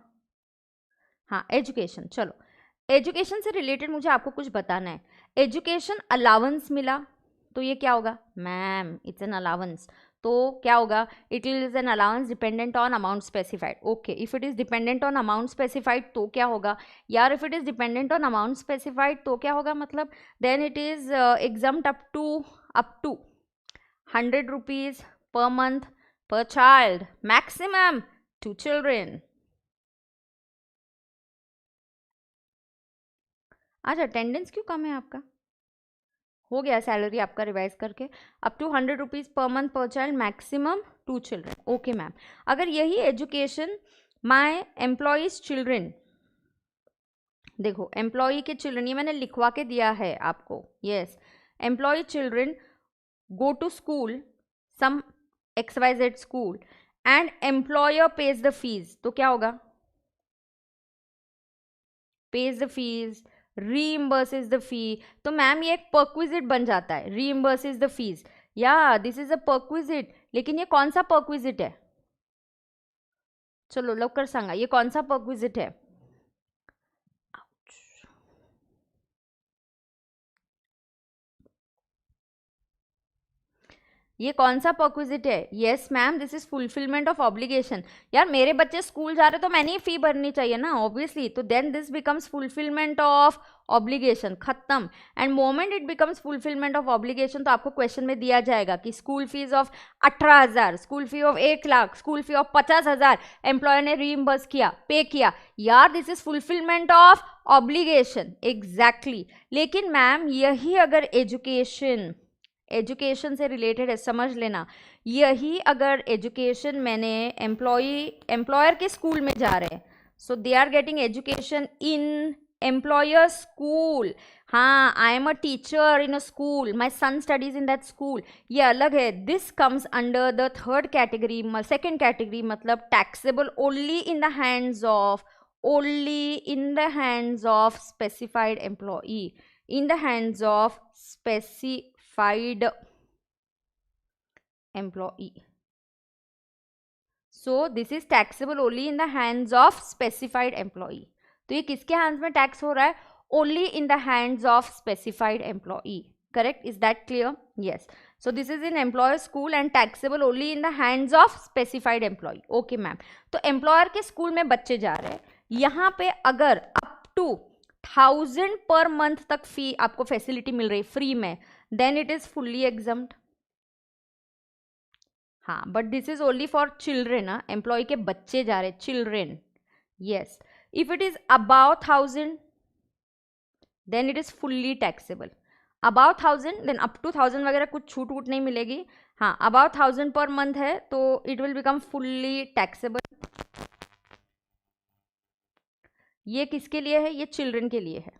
Speaker 1: हाँ, एजुकेशन, चलो एजुकेशन से रिलेटेड मुझे आपको कुछ बताना है। एजुकेशन अलाउंस मिला तो ये क्या होगा मैम? इट्स एन अलाउंस, तो क्या होगा? It is an allowance dependent on amount specified. Okay, if it is dependent on amount specified तो क्या होगा यार? If it is dependent on amount specified तो क्या होगा मतलब? Then it is exempt up to 100 rupees per month per child, maximum 2 children. आज attendance क्यों कम है आपका? हो गया सैलरी आपका रिवाइज करके, up to 100 rupees per month per child, maximum 2 children. Okay ma'am, अगर यही एजुकेशन माय एम्प्लॉयज चिल्ड्रेन, देखो एम्प्लॉय के चिल्ड्रेन, ये मैंने लिखवा के दिया है आपको। Yes, employee children go to school, some XYZ school and employer pays the fees, तो क्या होगा? Pays the fees, reimburses the fee, तो मैम ये एक परक्विजिट बन जाता है, reimburses द फीस। या दिस इज अ परक्विजिट, लेकिन ये कौन सा परक्विजिट है? चलो लवकर सांगा, ये कौन सा परक्विजिट है? ये कौन सा परक्विजिट है? Yes ma'am, this is fulfilment of obligation. यार मेरे बच्चे स्कूल जा रहे तो मैंने ही फी भरनी चाहिए ना ऑब्वियसली, तो then this becomes fulfilment of obligation, खत्म। And moment it becomes fulfilment of obligation तो आपको क्वेश्चन में दिया जाएगा कि school fees of 18,000, school fee of 1 lakh, school fee of 50,000 employer ने रीइंबर्स किया, पे किया, यार this is fulfilment of obligation. Exactly, लेकिन मैम यही अगर एजुकेशन से रिलेटेड है, समझ लेना, यही अगर एजुकेशन मैंने एम्प्लॉयर के स्कूल में जा रहे हैं, so they are getting education in employer school. हाँ, I am a teacher in a school, my son studies in that school, ये अलग है। This comes under the third category, second category, मतलब taxable only in the hands of, only in the hands of specified employee, in the hands of specified employee. So this is taxable only in the hands of specified employee. तो ये किसके hands में tax हो रहा है? only in the hands of specified employee. Correct? Is that clear? Yes. So this is in employer school and taxable only in the hands of specified employee. Okay ma'am. तो employer के school में बच्चे जा रहे हैं, यहाँ पे अगर अप टू 1000 पर मंथ तक फी आपको फैसिलिटी मिल रही फ्री में, then it is fully exempt. हाँ, but this is only for children, हाँ, एम्प्लॉय के बच्चे जा रहे, children. Yes, if it is about 1000, then it is fully taxable. About 1000 then up to 1000 वगैरह कुछ छूट वूट नहीं मिलेगी। हाँ, अबाउट 1000 पर मंथ है तो it will become fully taxable. ये किसके लिए है? ये चिल्ड्रन के लिए है,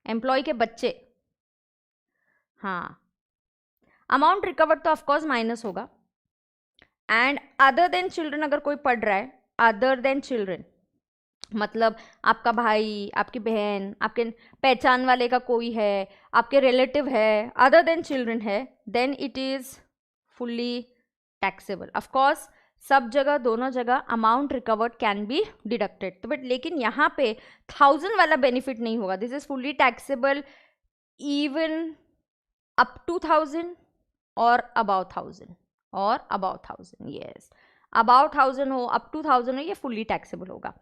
Speaker 1: एम्प्लॉय के बच्चे। हाँ, अमाउंट रिकवर्ड तो ऑफकोर्स माइनस होगा। एंड अदर देन चिल्ड्रन अगर कोई पढ़ रहा है, अदर देन चिल्ड्रन मतलब आपका भाई, आपकी बहन, आपके पहचान वाले का कोई है, आपके रिलेटिव है, अदर देन चिल्ड्रन है, then it is fully taxable. Of course सब जगह, दोनों जगह amount recovered can be deducted, तो बट लेकिन यहाँ पे 1000 वाला बेनिफिट नहीं होगा। This is fully taxable even up to 1000 और अबाउट 1000 और अबाउट 1000, यस, अबाउट 1000 हो, अप टू 1000 हो, ये फुल्ली टैक्सेबल होगा।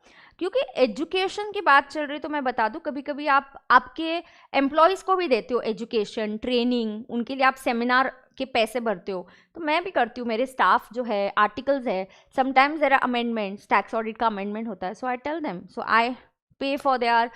Speaker 1: क्योंकि एजुकेशन की बात चल रही, तो मैं बता दूं, कभी कभी आप आपके एम्प्लॉयज़ को भी देते हो एजुकेशन ट्रेनिंग, उनके लिए आप सेमिनार के पैसे भरते हो, तो मैं भी करती हूँ। मेरे स्टाफ जो है, आर्टिकल्स है, sometimes there are amendments, tax audit का अमेंडमेंट होता है, so I tell them, so I pay for their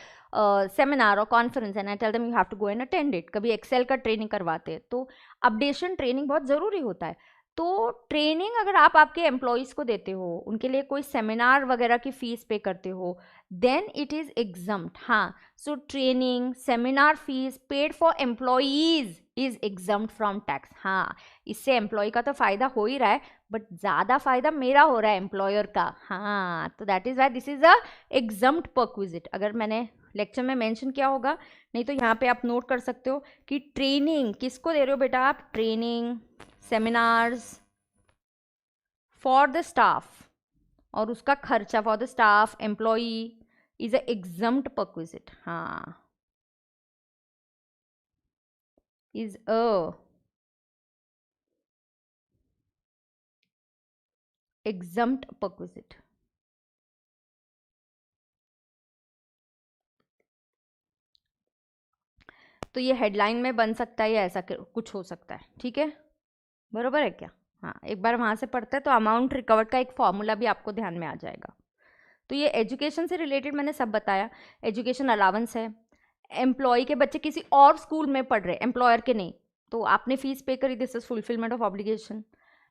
Speaker 1: seminar और conference and I tell them you have to go and attend it. कभी excel का training करवाते हैं, तो updation training बहुत ज़रूरी होता है। तो ट्रेनिंग अगर आप आपके एम्प्लॉयज़ को देते हो, उनके लिए कोई सेमिनार वगैरह की फ़ीस पे करते हो, देन इट इज़ एग्जम्प्ट। हाँ, so training, seminar fees paid for employees is exempt from tax. हाँ, इससे एम्प्लॉय का तो फ़ायदा हो ही रहा है, बट ज़्यादा फ़ायदा मेरा हो रहा है, एम्प्लॉयर का। हाँ, तो that is why this is a exempt perquisite. अगर मैंने लेक्चर में मेंशन किया होगा, नहीं तो यहाँ पे आप नोट कर सकते हो कि ट्रेनिंग किसको दे रहे हो बेटा आप? Training, seminars for the staff, और उसका खर्चा for the staff employee is a exempt perquisite. हाँ, इज अ एग्जम्प्ट परक्विजिट। तो ये हेडलाइन में बन सकता है या ऐसा कुछ हो सकता है, ठीक है, बरोबर है क्या? हाँ, एक बार वहाँ से पढ़ते हैं तो अमाउंट रिकवर्ड का एक फॉर्मूला भी आपको ध्यान में आ जाएगा। तो ये एजुकेशन से रिलेटेड मैंने सब बताया। एजुकेशन अलाउंस है, एम्प्लॉय के बच्चे किसी और स्कूल में पढ़ रहे, एम्प्लॉयर के नहीं, तो आपने फीस पे करी, this is fulfilment of obligation.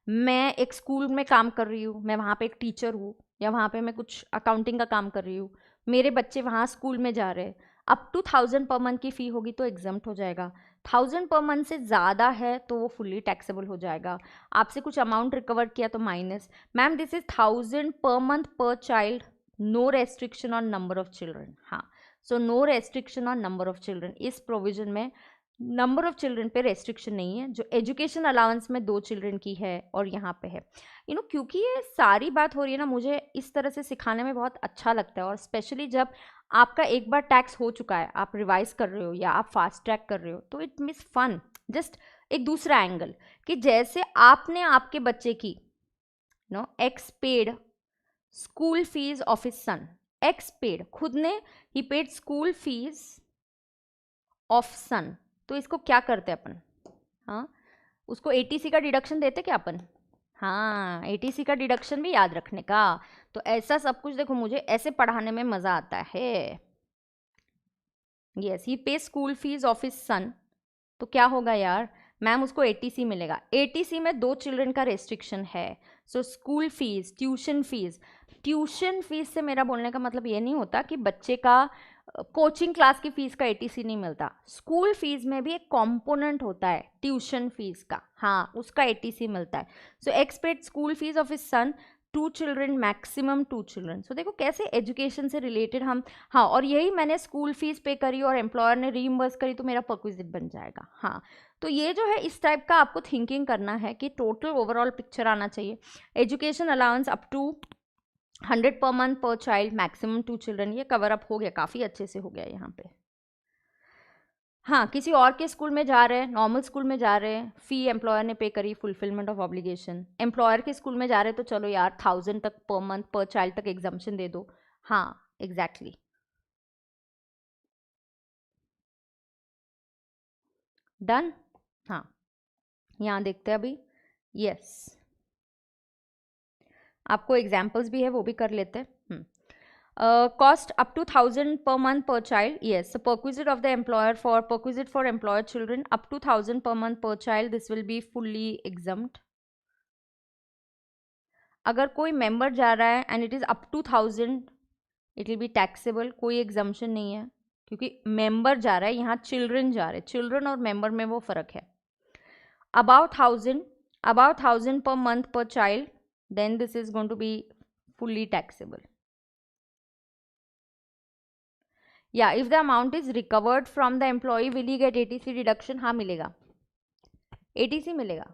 Speaker 1: मैं एक स्कूल में काम कर रही हूँ, मैं वहाँ पे एक टीचर हूँ, या वहाँ पे मैं कुछ अकाउंटिंग का काम कर रही हूँ, मेरे बच्चे वहाँ स्कूल में जा रहे हैं, अप टू 1000 पर मंथ की फ़ी होगी तो एग्जम्प्ट हो जाएगा। 1000 पर मंथ से ज़्यादा है तो वो फुल्ली टैक्सेबल हो जाएगा। आपसे कुछ अमाउंट रिकवर किया तो minus. Ma'am this is 1000 per month per child, no restriction on number of children. हाँ, so no restriction on number of children, इस प्रोविजन में नंबर ऑफ चिल्ड्रन पे रेस्ट्रिक्शन नहीं है, जो एजुकेशन अलाउंस में 2 चिल्ड्रन की है और यहाँ पे है। क्योंकि ये सारी बात हो रही है ना, मुझे इस तरह से सिखाने में बहुत अच्छा लगता है, और स्पेशली जब आपका एक बार टैक्स हो चुका है, आप रिवाइज कर रहे हो या आप फास्ट ट्रैक कर रहे हो, तो इट मीन्स फन, जस्ट एक दूसरा एंगल, कि जैसे आपने आपके बच्चे की x paid school fees of his sun, x paid, खुद ने ही पेड स्कूल फीस ऑफ सन, तो इसको क्या करते अपन? हाँ, उसको एटीसी का डिडक्शन देते क्या अपन? हाँ, एटीसी का डिडक्शन भी याद रखने का। तो ऐसा सब कुछ देखो, मुझे ऐसे पढ़ाने में मज़ा आता है। यस, ही पे स्कूल फीस ऑफ हिज सन, तो क्या होगा यार मैम, उसको एटीसी मिलेगा। एटीसी में 2 चिल्ड्रन का रेस्ट्रिक्शन है, so school fees, tuition fees. Tuition fees से मेरा बोलने का मतलब ये नहीं होता कि बच्चे का कोचिंग क्लास की फीस का एटीसी नहीं मिलता। स्कूल फीस में भी एक कंपोनेंट होता है ट्यूशन फीस का, हाँ, उसका एटीसी मिलता है। So X paid school fees of his son, 2 children, maximum 2 children. So देखो कैसे एजुकेशन से रिलेटेड हम, हाँ, और यही मैंने स्कूल फीस पे करी और एम्प्लॉयर ने रीइंबर्स करी तो मेरा परक्विजिट बन जाएगा। हाँ, तो ये जो है इस टाइप का आपको थिंकिंग करना है कि टोटल ओवरऑल पिक्चर आना चाहिए। एजुकेशन अलाउंस अप टू 100 पर month per child, maximum 2 children, ये कवर अप हो गया, काफ़ी अच्छे से हो गया यहाँ पे। हाँ, किसी और के स्कूल में जा रहे हैं, नॉर्मल स्कूल में जा रहे हैं, फ़ी एम्प्लॉयर ने पे करी, फुलफिलमेंट ऑफ ऑब्लिगेशन। एम्प्लॉयर के स्कूल में जा रहे हैं तो चलो यार 1000 तक पर मंथ पर चाइल्ड तक एग्जाम्पशन दे दो। हाँ, एग्जैक्टली। डन। हाँ, यहाँ देखते हैं अभी। यस, आपको एग्जाम्पल्स भी है, वो भी कर लेते हैं। cost up to 1,000 per month per child. Yes, so perquisite of the employer for perquisite for employer children up to 1,000 per month per child, this will be fully exempt. अगर कोई मेंबर जा रहा है and it is up to 1,000, it will be taxable, कोई exemption नहीं है क्योंकि member जा रहा है, यहाँ चिल्ड्रन जा रहे हैं, चिल्ड्रन और मेंबर में वो फ़र्क है. About 1,000 per month per child, then this is going to be fully taxable. Yeah, if the amount is recovered from the employee, will he get ATC deduction? हाँ मिलेगा, ATC मिलेगा,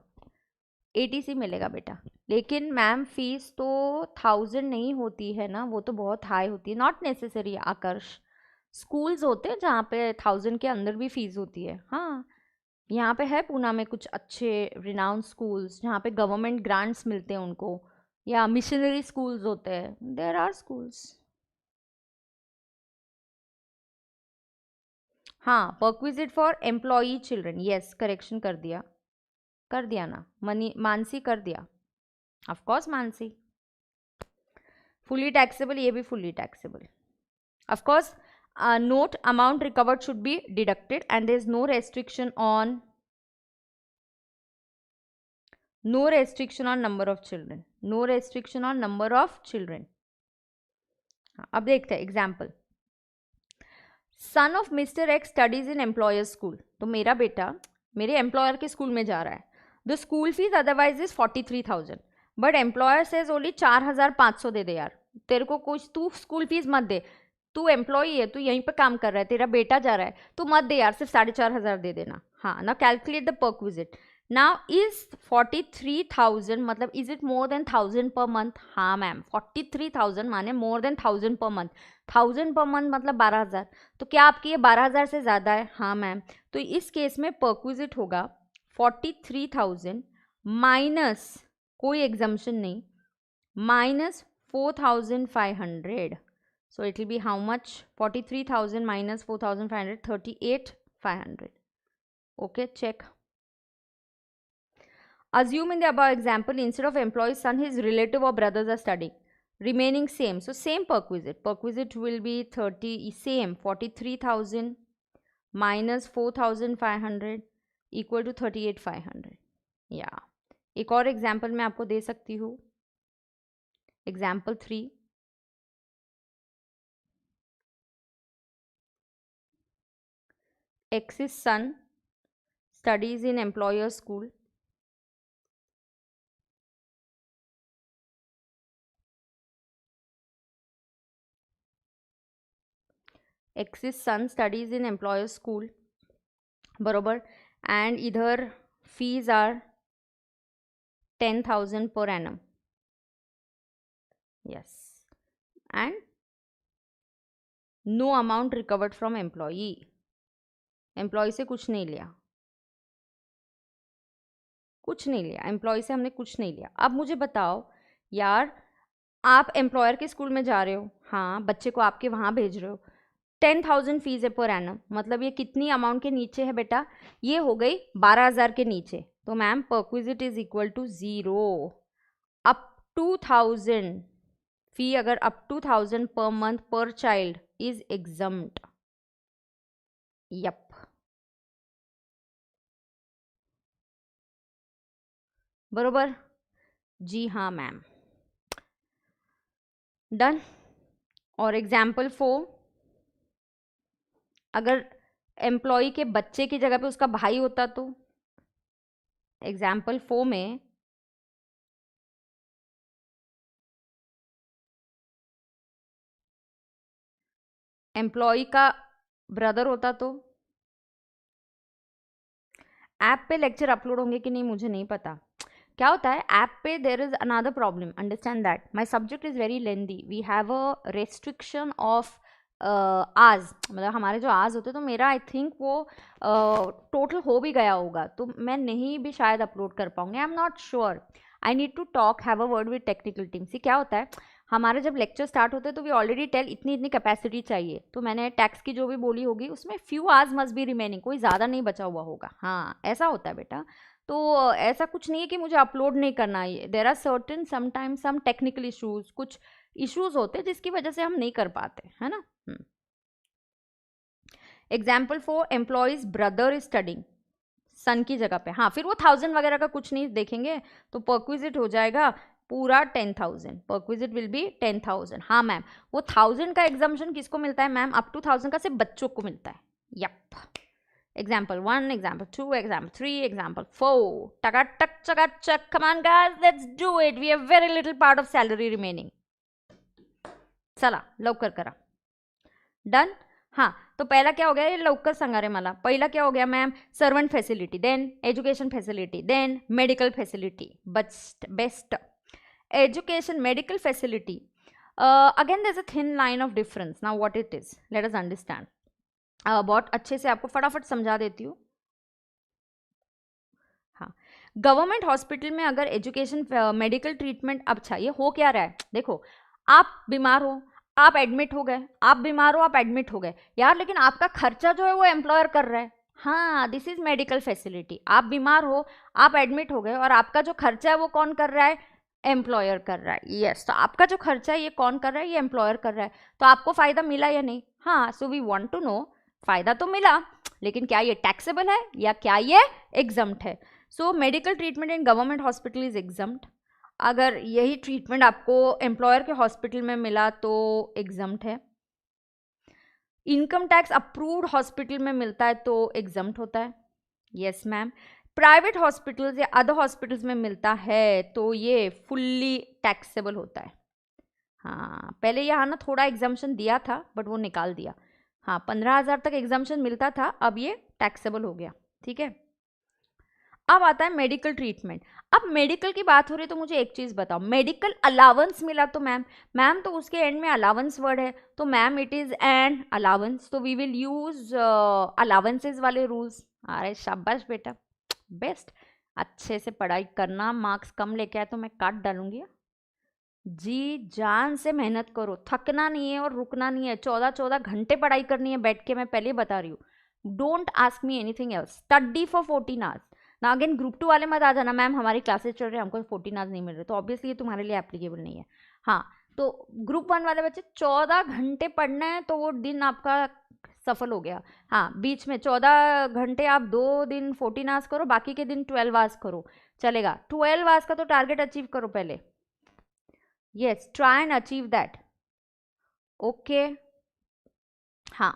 Speaker 1: ATC मिलेगा बेटा. लेकिन मैम फीस तो 1,000 नहीं होती है ना, वो तो बहुत हाई होती है. नॉट नेसेसरी आकर्ष, स्कूल्स होते हैं जहाँ पे 1,000 के अंदर भी फीस होती है. हाँ, यहाँ पे है पूना में कुछ अच्छे रिनाउंड स्कूल्स जहाँ पे गवर्नमेंट ग्रांट्स मिलते हैं उनको, या मिशनरी स्कूल्स होते हैं. There are schools. हाँ, perquisite for employee children, yes correction कर दिया ना मानसी कर दिया. Of course Mansi fully taxable, ये भी fully taxable. Of course note amount recovered should be deducted and there is no restriction on number of children, no restriction on number of children. अब देखते हैं example. Son of mister x studies in employer school. तो मेरा बेटा मेरे employer के school में जा रहा है. The school fees otherwise is 43,000 but employer says only 4,500 दे दे यार, तेरे को कुछ तू स्कूल फीस मत दे, तू एम्प्लॉई है, तू यहीं पे काम कर रहा है, तेरा बेटा जा रहा है, तू मत दे यार, सिर्फ 4,500 दे देना. हाँ ना, calculate the perquisite. Now is 43,000 मतलब is it more than 1,000 per month? हाँ मैम, 43,000 माने more than 1,000 per month. 1,000 per month मतलब 12,000. तो क्या आपकी ये 12,000 से ज़्यादा है? हाँ मैम. तो इस केस में परक्विजिट होगा 43,000 माइनस, कोई एग्जम्पशन नहीं, minus 4,500. So it will be how much? 43,000 minus 4,500, 38,500. Okay, check. Assume in the above example, instead of employee's son, his relative or brothers are studying. Remaining same. So same perquisite. Perquisite will be same 43,000 minus 4,500 equal to 38,500. Yeah. एक और example मैं आपको दे सकती हूँ. Example 3. X's son studies in employer school. X's son studies in employer school, बरोबर. and इधर fees are 10,000 per annum. Yes, and no amount recovered from employee. Employee से कुछ नहीं लिया, कुछ नहीं लिया, एम्प्लॉय से हमने कुछ नहीं लिया. अब मुझे बताओ यार, आप एम्प्लॉयर के स्कूल में जा रहे हो, हाँ बच्चे को आपके वहाँ भेज रहे हो, 10,000 फीस है पर एनम, मतलब ये कितनी अमाउंट के नीचे है बेटा? ये हो गई 12,000 के नीचे. तो ma'am perquisite is equal to 0. Up to 1,000 fee, अगर अप टू 1,000 पर month per child is exempt. Yup, बरोबर जी. हाँ मैम, डन. और एग्जाम्पल 4, अगर एम्प्लॉय के बच्चे की जगह पे उसका भाई होता तो एग्जाम्पल 4 में एम्प्लॉय का ब्रदर होता तो. ऐप पे लेक्चर अपलोड होंगे कि नहीं मुझे नहीं पता. क्या होता है ऐप पे, there is another problem, understand that my subject is very lengthy. We have a restriction of आज, मतलब हमारे जो आज होते हैं, तो मेरा आई थिंक वो टोटल हो भी गया होगा, तो मैं नहीं भी शायद अपलोड कर पाऊंगी. I am not sure. I need to talk, have a word with technical team. See क्या होता है, हमारे जब लेक्चर स्टार्ट होते हैं तो वी ऑलरेडी टेल इतनी इतनी कैपेसिटी चाहिए, तो मैंने टैक्स की जो भी बोली होगी उसमें few hours must be remaining, कोई ज़्यादा नहीं बचा हुआ होगा. हाँ ऐसा होता है बेटा. तो ऐसा कुछ नहीं है कि मुझे अपलोड नहीं करना है. There are certain sometimes some technical issues, कुछ इश्यूज होते हैं जिसकी वजह से हम नहीं कर पाते, है ना। Example for employees brother is studying, son की जगह पे, हाँ फिर वो 1000 वगैरह का कुछ नहीं देखेंगे, तो परक्विजिट हो जाएगा पूरा 10,000, परक्विजिट विल बी 10,000। हाँ मैम, वो 1000 का एग्जाम्पशन किसको मिलता है मैम, अप टू 1000 का सिर्फ बच्चों को मिलता है। Yup, example 1, example 2, example 3, example 4, टकाटक चकाचक, come on guys let's do it, we have very little part of salary remaining. चला लवकर करा, डन। हाँ तो पहला क्या हो गया, ये लवकर सांगा रे मला, पहिला क्या हो गया ma'am, servant facility, then education facility, then medical facility, best education medical facility. Again there is a thin line of difference, now what it is let us understand. बहुत अच्छे से आपको फटाफट समझा देती हूँ। हाँ, गवर्नमेंट हॉस्पिटल में अगर एजुकेशन मेडिकल ट्रीटमेंट, अच्छा ये हो क्या रहा है, देखो आप बीमार हो, आप एडमिट हो गए, आप बीमार हो, आप एडमिट हो गए यार, लेकिन आपका खर्चा जो है वो एम्प्लॉयर कर रहा है। हाँ, दिस इज मेडिकल फैसिलिटी, आप बीमार हो, आप एडमिट हो गए, और आपका जो खर्चा है वो कौन कर रहा है, एम्प्लॉयर कर रहा है। यस, तो आपका जो खर्चा है ये कौन कर रहा है, ये एम्प्लॉयर कर रहा है। तो आपको फायदा मिला या नहीं, हाँ, so we want to know, फायदा तो मिला, लेकिन क्या ये टैक्सेबल है या क्या ये एग्जम्प्ट है। So medical treatment in government hospital is exempt. अगर यही ट्रीटमेंट आपको एम्प्लॉयर के हॉस्पिटल में मिला तो एग्जम्प्ट है। इनकम टैक्स अप्रूव्ड हॉस्पिटल में मिलता है तो एग्जम्प्ट होता है। यस मैम, प्राइवेट हॉस्पिटल्स या अदर हॉस्पिटल्स में मिलता है तो ये फुल्ली टैक्सेबल होता है। हाँ, पहले यहाँ ना थोड़ा एग्जाम्पशन दिया था बट वो निकाल दिया। हाँ, 15,000 तक एग्जाम्पशन मिलता था, अब ये टैक्सेबल हो गया, ठीक है। अब आता है मेडिकल ट्रीटमेंट। अब मेडिकल की बात हो रही है तो मुझे एक चीज़ बताओ, मेडिकल अलाउंस मिला तो मैम तो उसके एंड में अलाउंस वर्ड है, तो ma'am it is an allowance, तो वी विल यूज अलाउंसेस वाले रूल्स। अरे शाबाश बेटा, बेस्ट, अच्छे से पढ़ाई करना, मार्क्स कम लेके आए तो मैं काट डालूंगी। जी जान से मेहनत करो, थकना नहीं है और रुकना नहीं है, 14 घंटे पढ़ाई करनी है बैठ के, मैं पहले बता रही हूँ। Don't ask me anything else, study for 14 hours ना। अगेन ग्रुप 2 वाले मत आ जाना, मैम हमारी क्लासेस चल रही है, हमको 14 आवर्स नहीं मिल रहे, तो ऑब्वियसली ये तुम्हारे लिए एप्लीकेबल नहीं है। हाँ, तो ग्रुप 1 वाले बच्चे 14 घंटे पढ़ना है तो वो दिन आपका सफल हो गया। हाँ, बीच में 14 घंटे आप 2 दिन 14 आवर्स करो, बाकी के दिन 12 आवर्स करो, चलेगा। 12 आवर्स का तो टारगेट अचीव करो पहले। yes, try and achieve that. Okay, हाँ,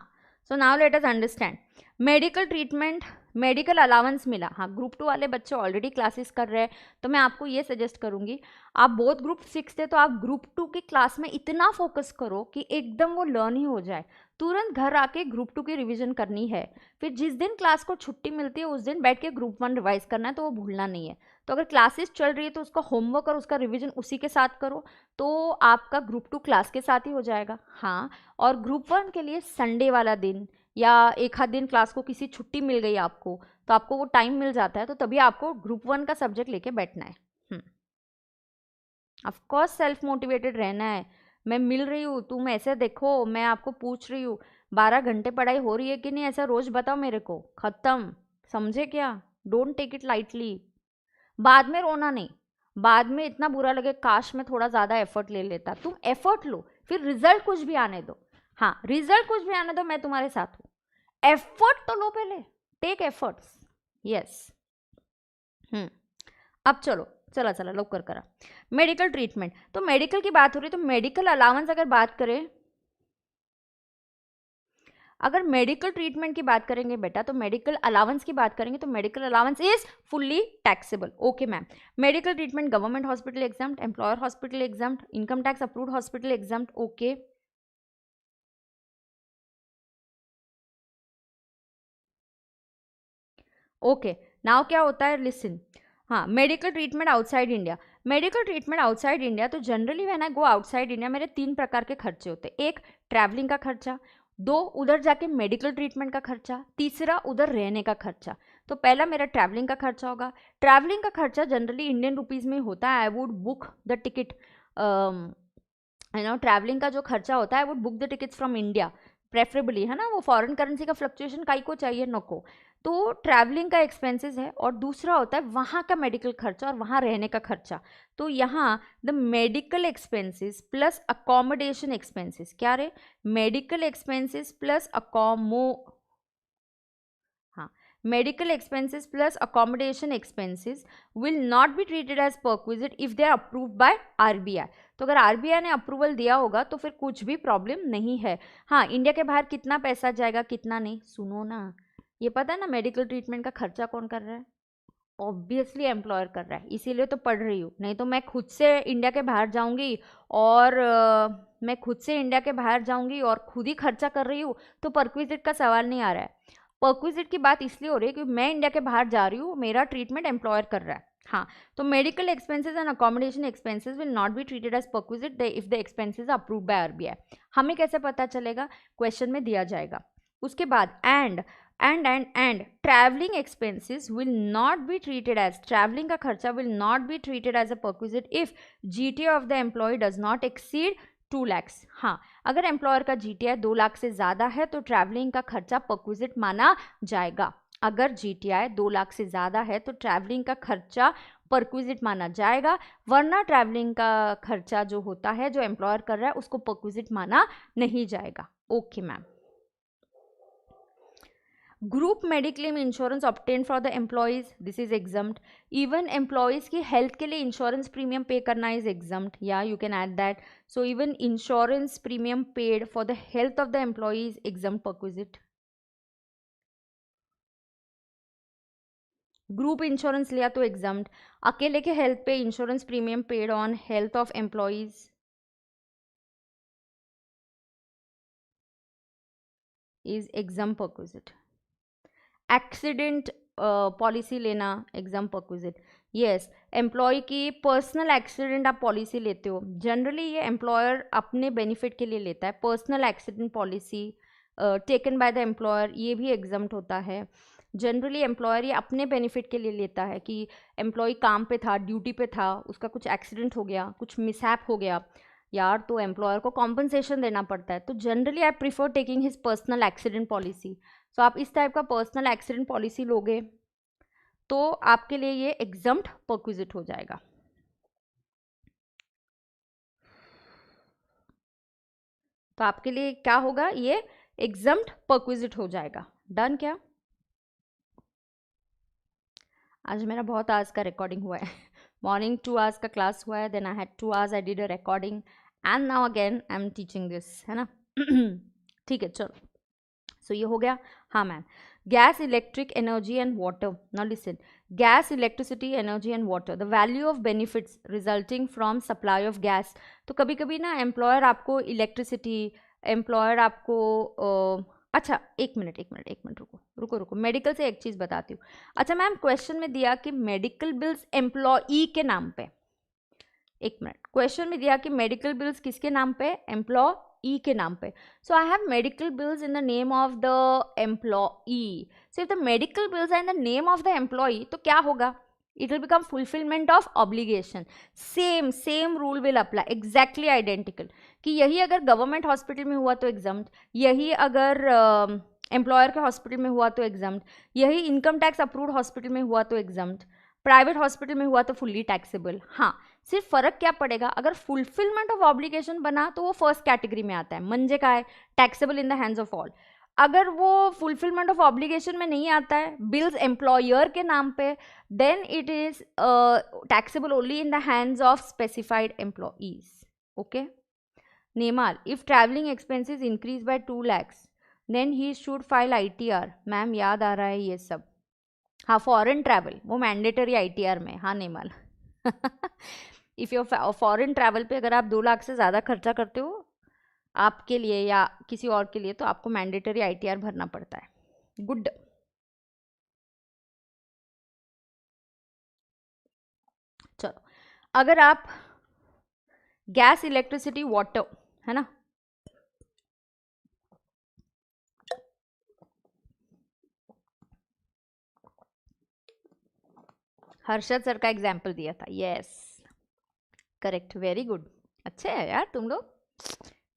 Speaker 1: so now let us understand medical treatment, medical allowance मिला। हाँ, ग्रुप 2 वाले बच्चे ऑलरेडी क्लासेस कर रहे हैं, तो मैं आपको ये सजेस्ट करूँगी, आप बोथ ग्रुप 6 थे तो आप ग्रुप 2 की क्लास में इतना फोकस करो कि एकदम वो लर्न ही हो जाए, तुरंत घर आके ग्रुप 2 की रिवीजन करनी है, फिर जिस दिन क्लास को छुट्टी मिलती है उस दिन बैठ के ग्रुप 1 रिवाइज करना है, तो वो भूलना नहीं है। तो अगर क्लासेस चल रही है तो उसका होमवर्क और उसका रिवीजन उसी के साथ करो, तो आपका ग्रुप 2 क्लास के साथ ही हो जाएगा। हाँ, और ग्रुप 1 के लिए संडे वाला दिन या एक आध दिन क्लास को किसी छुट्टी मिल गई आपको, तो आपको वो टाइम मिल जाता है, तो तभी आपको ग्रुप 1 का सब्जेक्ट लेके बैठना है। ऑफ कोर्स सेल्फ मोटिवेटेड रहना है, मैं मिल रही हूँ, तुम ऐसे देखो, मैं आपको पूछ रही हूँ 12 घंटे पढ़ाई हो रही है कि नहीं, ऐसा रोज बताओ मेरे को, खत्म, समझे क्या। डोंट टेक इट लाइटली, बाद में रोना नहीं, बाद में इतना बुरा लगे काश मैं थोड़ा ज़्यादा एफर्ट ले लेता। तुम एफर्ट लो, फिर रिजल्ट कुछ भी आने दो। हाँ, रिजल्ट कुछ भी आने दो, मैं तुम्हारे साथ हूँ, एफर्ट तो लो पहले, टेक एफर्ट्स। यस, अब चलो, चला चला लवकर करा। मेडिकल ट्रीटमेंट, तो मेडिकल की बात हो रही है, तो मेडिकल अलाउंस अगर बात करें, अगर मेडिकल ट्रीटमेंट की बात करेंगे बेटा, तो मेडिकल अलाउंस की बात करेंगे तो medical allowance is fully taxable. Okay ma'am, medical treatment government hospital exempt, employer hospital exempt, income tax approved hospital exempt. Okay, okay, now क्या होता है, लिसन। हाँ, medical treatment outside India, medical treatment outside India, तो generally when I go outside India मेरे 3 प्रकार के खर्चे होते हैं। एक, ट्रैवलिंग का खर्चा, 2, उधर जाके मेडिकल ट्रीटमेंट का खर्चा, तीसरा उधर रहने का खर्चा। तो पहला मेरा ट्रैवलिंग का खर्चा होगा। ट्रैवलिंग का खर्चा जनरली इंडियन रुपीज़ में होता है, I would book the ticket, travelling का जो खर्चा होता है, I would book the tickets from India, preferably, है ना, वो फॉरेन करेंसी का फ्लक्चुएशन काई को चाहिए, नको। तो ट्रैवलिंग का एक्सपेंसेस है, और दूसरा होता है वहाँ का मेडिकल खर्चा और वहाँ रहने का खर्चा। तो यहाँ the medical expenses plus accommodation expenses, क्या रे, मेडिकल एक्सपेंसेस प्लस हाँ, medical expenses plus accommodation expenses will not be treated as perquisite if they are approved by RBI. तो अगर आरबीआई ने अप्रूवल दिया होगा तो फिर कुछ भी प्रॉब्लम नहीं है। हाँ, इंडिया के बाहर कितना पैसा जाएगा, कितना नहीं, सुनो ना, ये पता है ना मेडिकल ट्रीटमेंट का खर्चा कौन कर रहा है? ऑब्वियसली एम्प्लॉयर कर रहा है, इसीलिए तो पढ़ रही हूँ। नहीं तो मैं खुद से इंडिया के बाहर जाऊंगी और खुद ही खर्चा कर रही हूँ, तो परक्विजिट का सवाल नहीं आ रहा है। परक्विजिट की बात इसलिए हो रही है क्योंकि मैं इंडिया के बाहर जा रही हूँ, मेरा ट्रीटमेंट एम्प्लॉयर कर रहा है। हाँ, तो medical expenses and accommodation expenses will not be treated as perquisite if the expenses approved by RBI. हमें कैसे पता चलेगा? क्वेश्चन में दिया जाएगा। उसके बाद and traveling expenses will not be treated as, traveling का खर्चा will not be treated as a perquisite if GTA of the employee does not exceed 2 lakhs। हाँ, अगर एम्प्लॉयर का GTI 2 लाख से ज़्यादा है तो ट्रैवलिंग का खर्चा परक्विजिट माना जाएगा। अगर GTI 2 लाख से ज़्यादा है तो ट्रैवलिंग का खर्चा परक्विजिट माना जाएगा, वरना ट्रैवलिंग का खर्चा जो होता है, जो एम्प्लॉयर कर रहा है, उसको परक्विजिट माना नहीं जाएगा। Okay ma'am. Group mediclaim insurance obtain for the employees, this is exempt. Even employees की हेल्थ के लिए इंश्योरेंस प्रीमियम पे करना इज एग्जम्प्ट, या you can add that. So even insurance premium paid for the health of the employee is exempt perquisite. Group insurance लिया तो exempt, अकेले के health पे insurance premium paid on health of employees is exempt perquisite. Accident policy लेना exam perquisite. Yes, employ की personal accident आप policy लेते हो, जनरली ये एम्प्लॉयर अपने बेनिफिट के लिए लेता है। Personal accident policy taken by the employer, ये भी एग्जम्प्ट होता है। जनरली एम्प्लॉयर ये अपने बेनिफिट के लिए लेता है कि एम्प्लॉय काम पे था, ड्यूटी पे था, उसका कुछ एक्सीडेंट हो गया, कुछ मिसहैप हो गया यार, तो एम्प्लॉयर को कॉम्पनसेशन देना पड़ता है। तो generally I prefer taking his personal accident policy. So आप इस टाइप का पर्सनल एक्सीडेंट पॉलिसी लोगे तो आपके लिए ये एग्जम्प्ट परक्विजिट हो जाएगा। तो आपके लिए क्या होगा? ये एग्जम्प्ट परक्विजिट हो जाएगा। डन क्या? आज मेरा बहुत आवर्स का रिकॉर्डिंग हुआ है। मॉर्निंग 2 आवर्स का क्लास हुआ है, then I had 2 hours I did a recording, and now again I am teaching this, है ना। ठीक है, चलो। सो ये हो गया। हाँ ma'am, gas, electric, energy and water. Now listen, gas, electricity, energy and water, the value of benefits resulting from supply of gas. तो कभी कभी ना एम्प्लॉयर आपको इलेक्ट्रिसिटी, एम्प्लॉयर आपको अच्छा, एक मिनट रुको, मेडिकल से एक चीज़ बताती हूँ। अच्छा मैम, क्वेश्चन में दिया कि मेडिकल बिल्स एम्प्लॉई के नाम पे, एक मिनट, क्वेश्चन में दिया कि मेडिकल बिल्स किसके नाम पे? एम्प्लॉई के नाम पे। So I have medical bills in the name of the employee. So if the medical bills are in the name of the employee तो क्या होगा? It will become fulfilment of obligation. Same rule will apply, exactly identical, कि यही अगर government hospital में हुआ तो exempt, यही अगर एम्प्लॉयर के हॉस्पिटल में हुआ तो एग्जम्प्ट, यही इनकम टैक्स अप्रूव्ड हॉस्पिटल में हुआ तो एग्जम्प्ट, प्राइवेट हॉस्पिटल में हुआ तो फुल्ली टैक्सेबल। हाँ, सिर्फ फर्क क्या पड़ेगा, अगर फुलफिलमेंट ऑफ ऑब्लिगेशन बना तो वो फर्स्ट कैटेगरी में आता है, म्हणजे का है taxable in the hands of all. अगर वो फुलफिलमेंट ऑफ ऑब्लिगेशन में नहीं आता है, बिल्स एम्प्लॉयर के नाम पे, then it is taxable only in the hands of specified employees. Okay नेमाल, if travelling expenses increase by 2 lakhs then he should file ITR। Ma'am याद आ रहा है ये सब। हाँ, फॉरेन ट्रैवल वो मैंडेटरी ITR में। हाँ नेमाल, इफ़ यू फॉरेन ट्रैवल पे अगर आप 2 लाख से ज़्यादा खर्चा करते हो आपके लिए या किसी और के लिए, तो आपको मैंडेटरी ITR भरना पड़ता है। गुड। चलो, अगर आप गैस, इलेक्ट्रिसिटी, वाटर, है ना, हर्षद सर का एग्जाम्पल दिया था। यस करेक्ट, वेरी गुड, अच्छे है यार तुम लोग,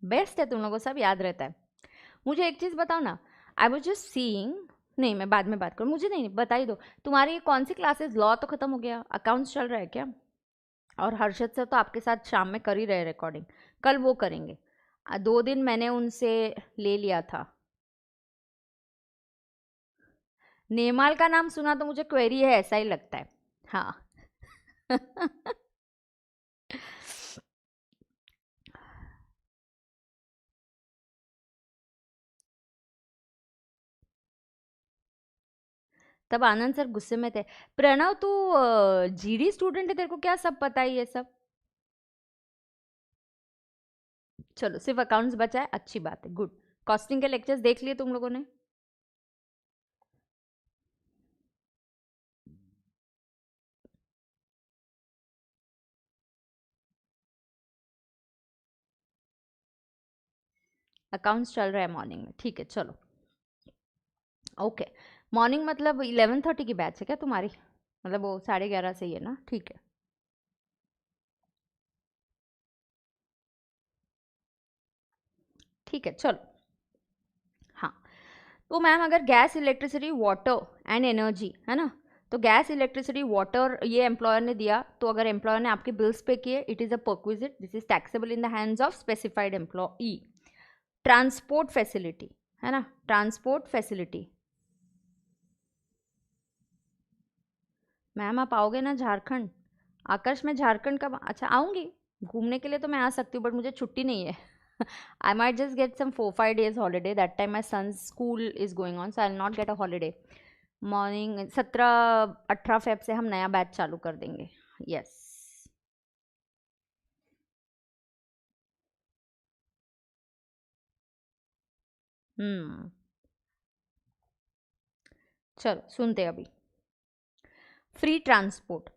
Speaker 1: बेस्ट है, तुम लोगों को सब याद रहता है। मुझे एक चीज़ बताओ ना, आई वॉज जस्ट सीइंग, नहीं मैं बाद में बात करूँ, मुझे नहीं बता ही दो, तुम्हारी ये कौन सी क्लासेस, लॉ तो खत्म हो गया, अकाउंट्स चल रहा है क्या? और हर्षद सर तो आपके साथ शाम में कर ही रहे रिकॉर्डिंग, कल वो करेंगे। 2 दिन मैंने उनसे ले लिया था। नेमाल का नाम सुना तो मुझे क्वेरी है ऐसा ही लगता है। हाँ तब आनंद सर गुस्से में थे। प्रणव तू जीडी स्टूडेंट है, तेरे को क्या सब पता है ये सब? चलो सिर्फ अकाउंट्स बचा है, अच्छी बात है, गुड। कॉस्टिंग के लेक्चर्स देख लिए तुम लोगों ने? अकाउंट्स चल रहा है मॉर्निंग में, ठीक है चलो। ओके, मॉर्निंग मतलब 11:30 की बैच है क्या तुम्हारी? मतलब वो 11:30 से ही है ना, ठीक है। ठीक है चलो। हाँ, तो मैम अगर gas, electricity, water and energy है ना, तो गैस, इलेक्ट्रिसिटी, वाटर ये एम्प्लॉयर ने दिया, तो अगर एम्प्लॉयर ने आपके बिल्स पे किए, it is a perquisite, this is taxable in the hands of specified employee. Transport facility है ना, ट्रांसपोर्ट फैसिलिटी। मैम आप आओगे ना झारखंड? आकर्ष मैं झारखंड कब, अच्छा आऊँगी, घूमने के लिए तो मैं आ सकती हूँ, बट मुझे छुट्टी नहीं है। I might just get some 4-5 days holiday. That time my son's school is going on, so I'll not get a holiday. Morning 17-18 Feb से हम नया बैच चालू कर देंगे। यस। हम्म, चलो सुनते हैं अभी। Free transport,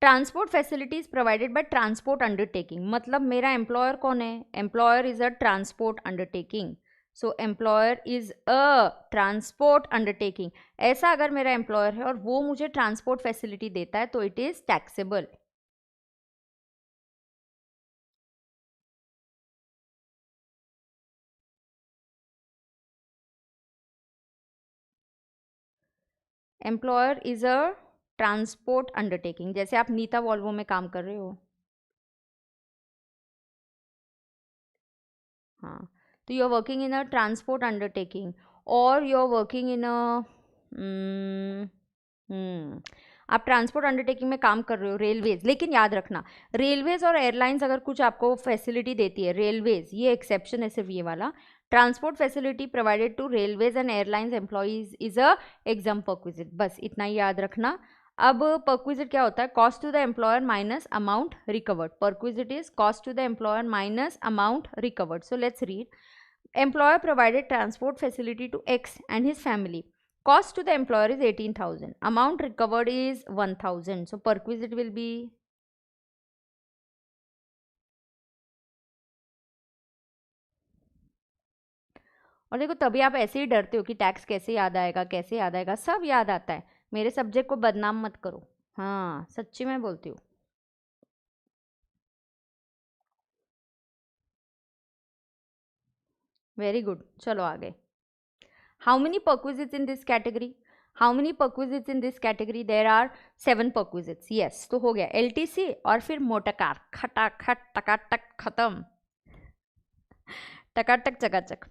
Speaker 1: transport facilities provided by transport undertaking, मतलब मेरा एम्प्लॉयर कौन है? Employer is a transport undertaking. So employer is a transport undertaking. ऐसा अगर मेरा एम्प्लॉयर है और वो मुझे ट्रांसपोर्ट फैसिलिटी देता है तो it is taxable. Employer is a transport undertaking, जैसे आप नीता वॉल्वो में काम कर रहे हो। हाँ, तो you are working in a transport undertaking, और you are working in a, आप ट्रांसपोर्ट अंडरटेकिंग में काम कर रहे हो, रेलवेज, लेकिन याद रखना रेलवेज और एयरलाइंस अगर कुछ आपको फैसिलिटी देती है, रेलवेज ये एक्सेप्शन है सिर्फ ये वाला, transport facility provided to railways and airlines employees is a exempt perquisite, बस इतना ही याद रखना। अब परक्विजिट क्या होता है? Cost to the employer minus amount recovered. Perquisite is cost to the employer minus amount recovered. So let's read. Employer provided transport facility to X and his family. Cost to the employer is 18,000. Amount recovered is 1,000. So perquisite will be, और देखो तभी आप ऐसे ही डरते हो कि tax कैसे याद आएगा, कैसे याद आएगा, सब याद आता है। मेरे सब्जेक्ट को बदनाम मत करो। हाँ सच्ची मैं बोलती हूँ। वेरी गुड, चलो आगे। How many perquisites in this category? How many perquisites in this category? There are 7 perquisites. Yes, तो हो गया LTC और फिर मोटरकार, खटाखट टकाटक खत्म, टकाटक चकाचक।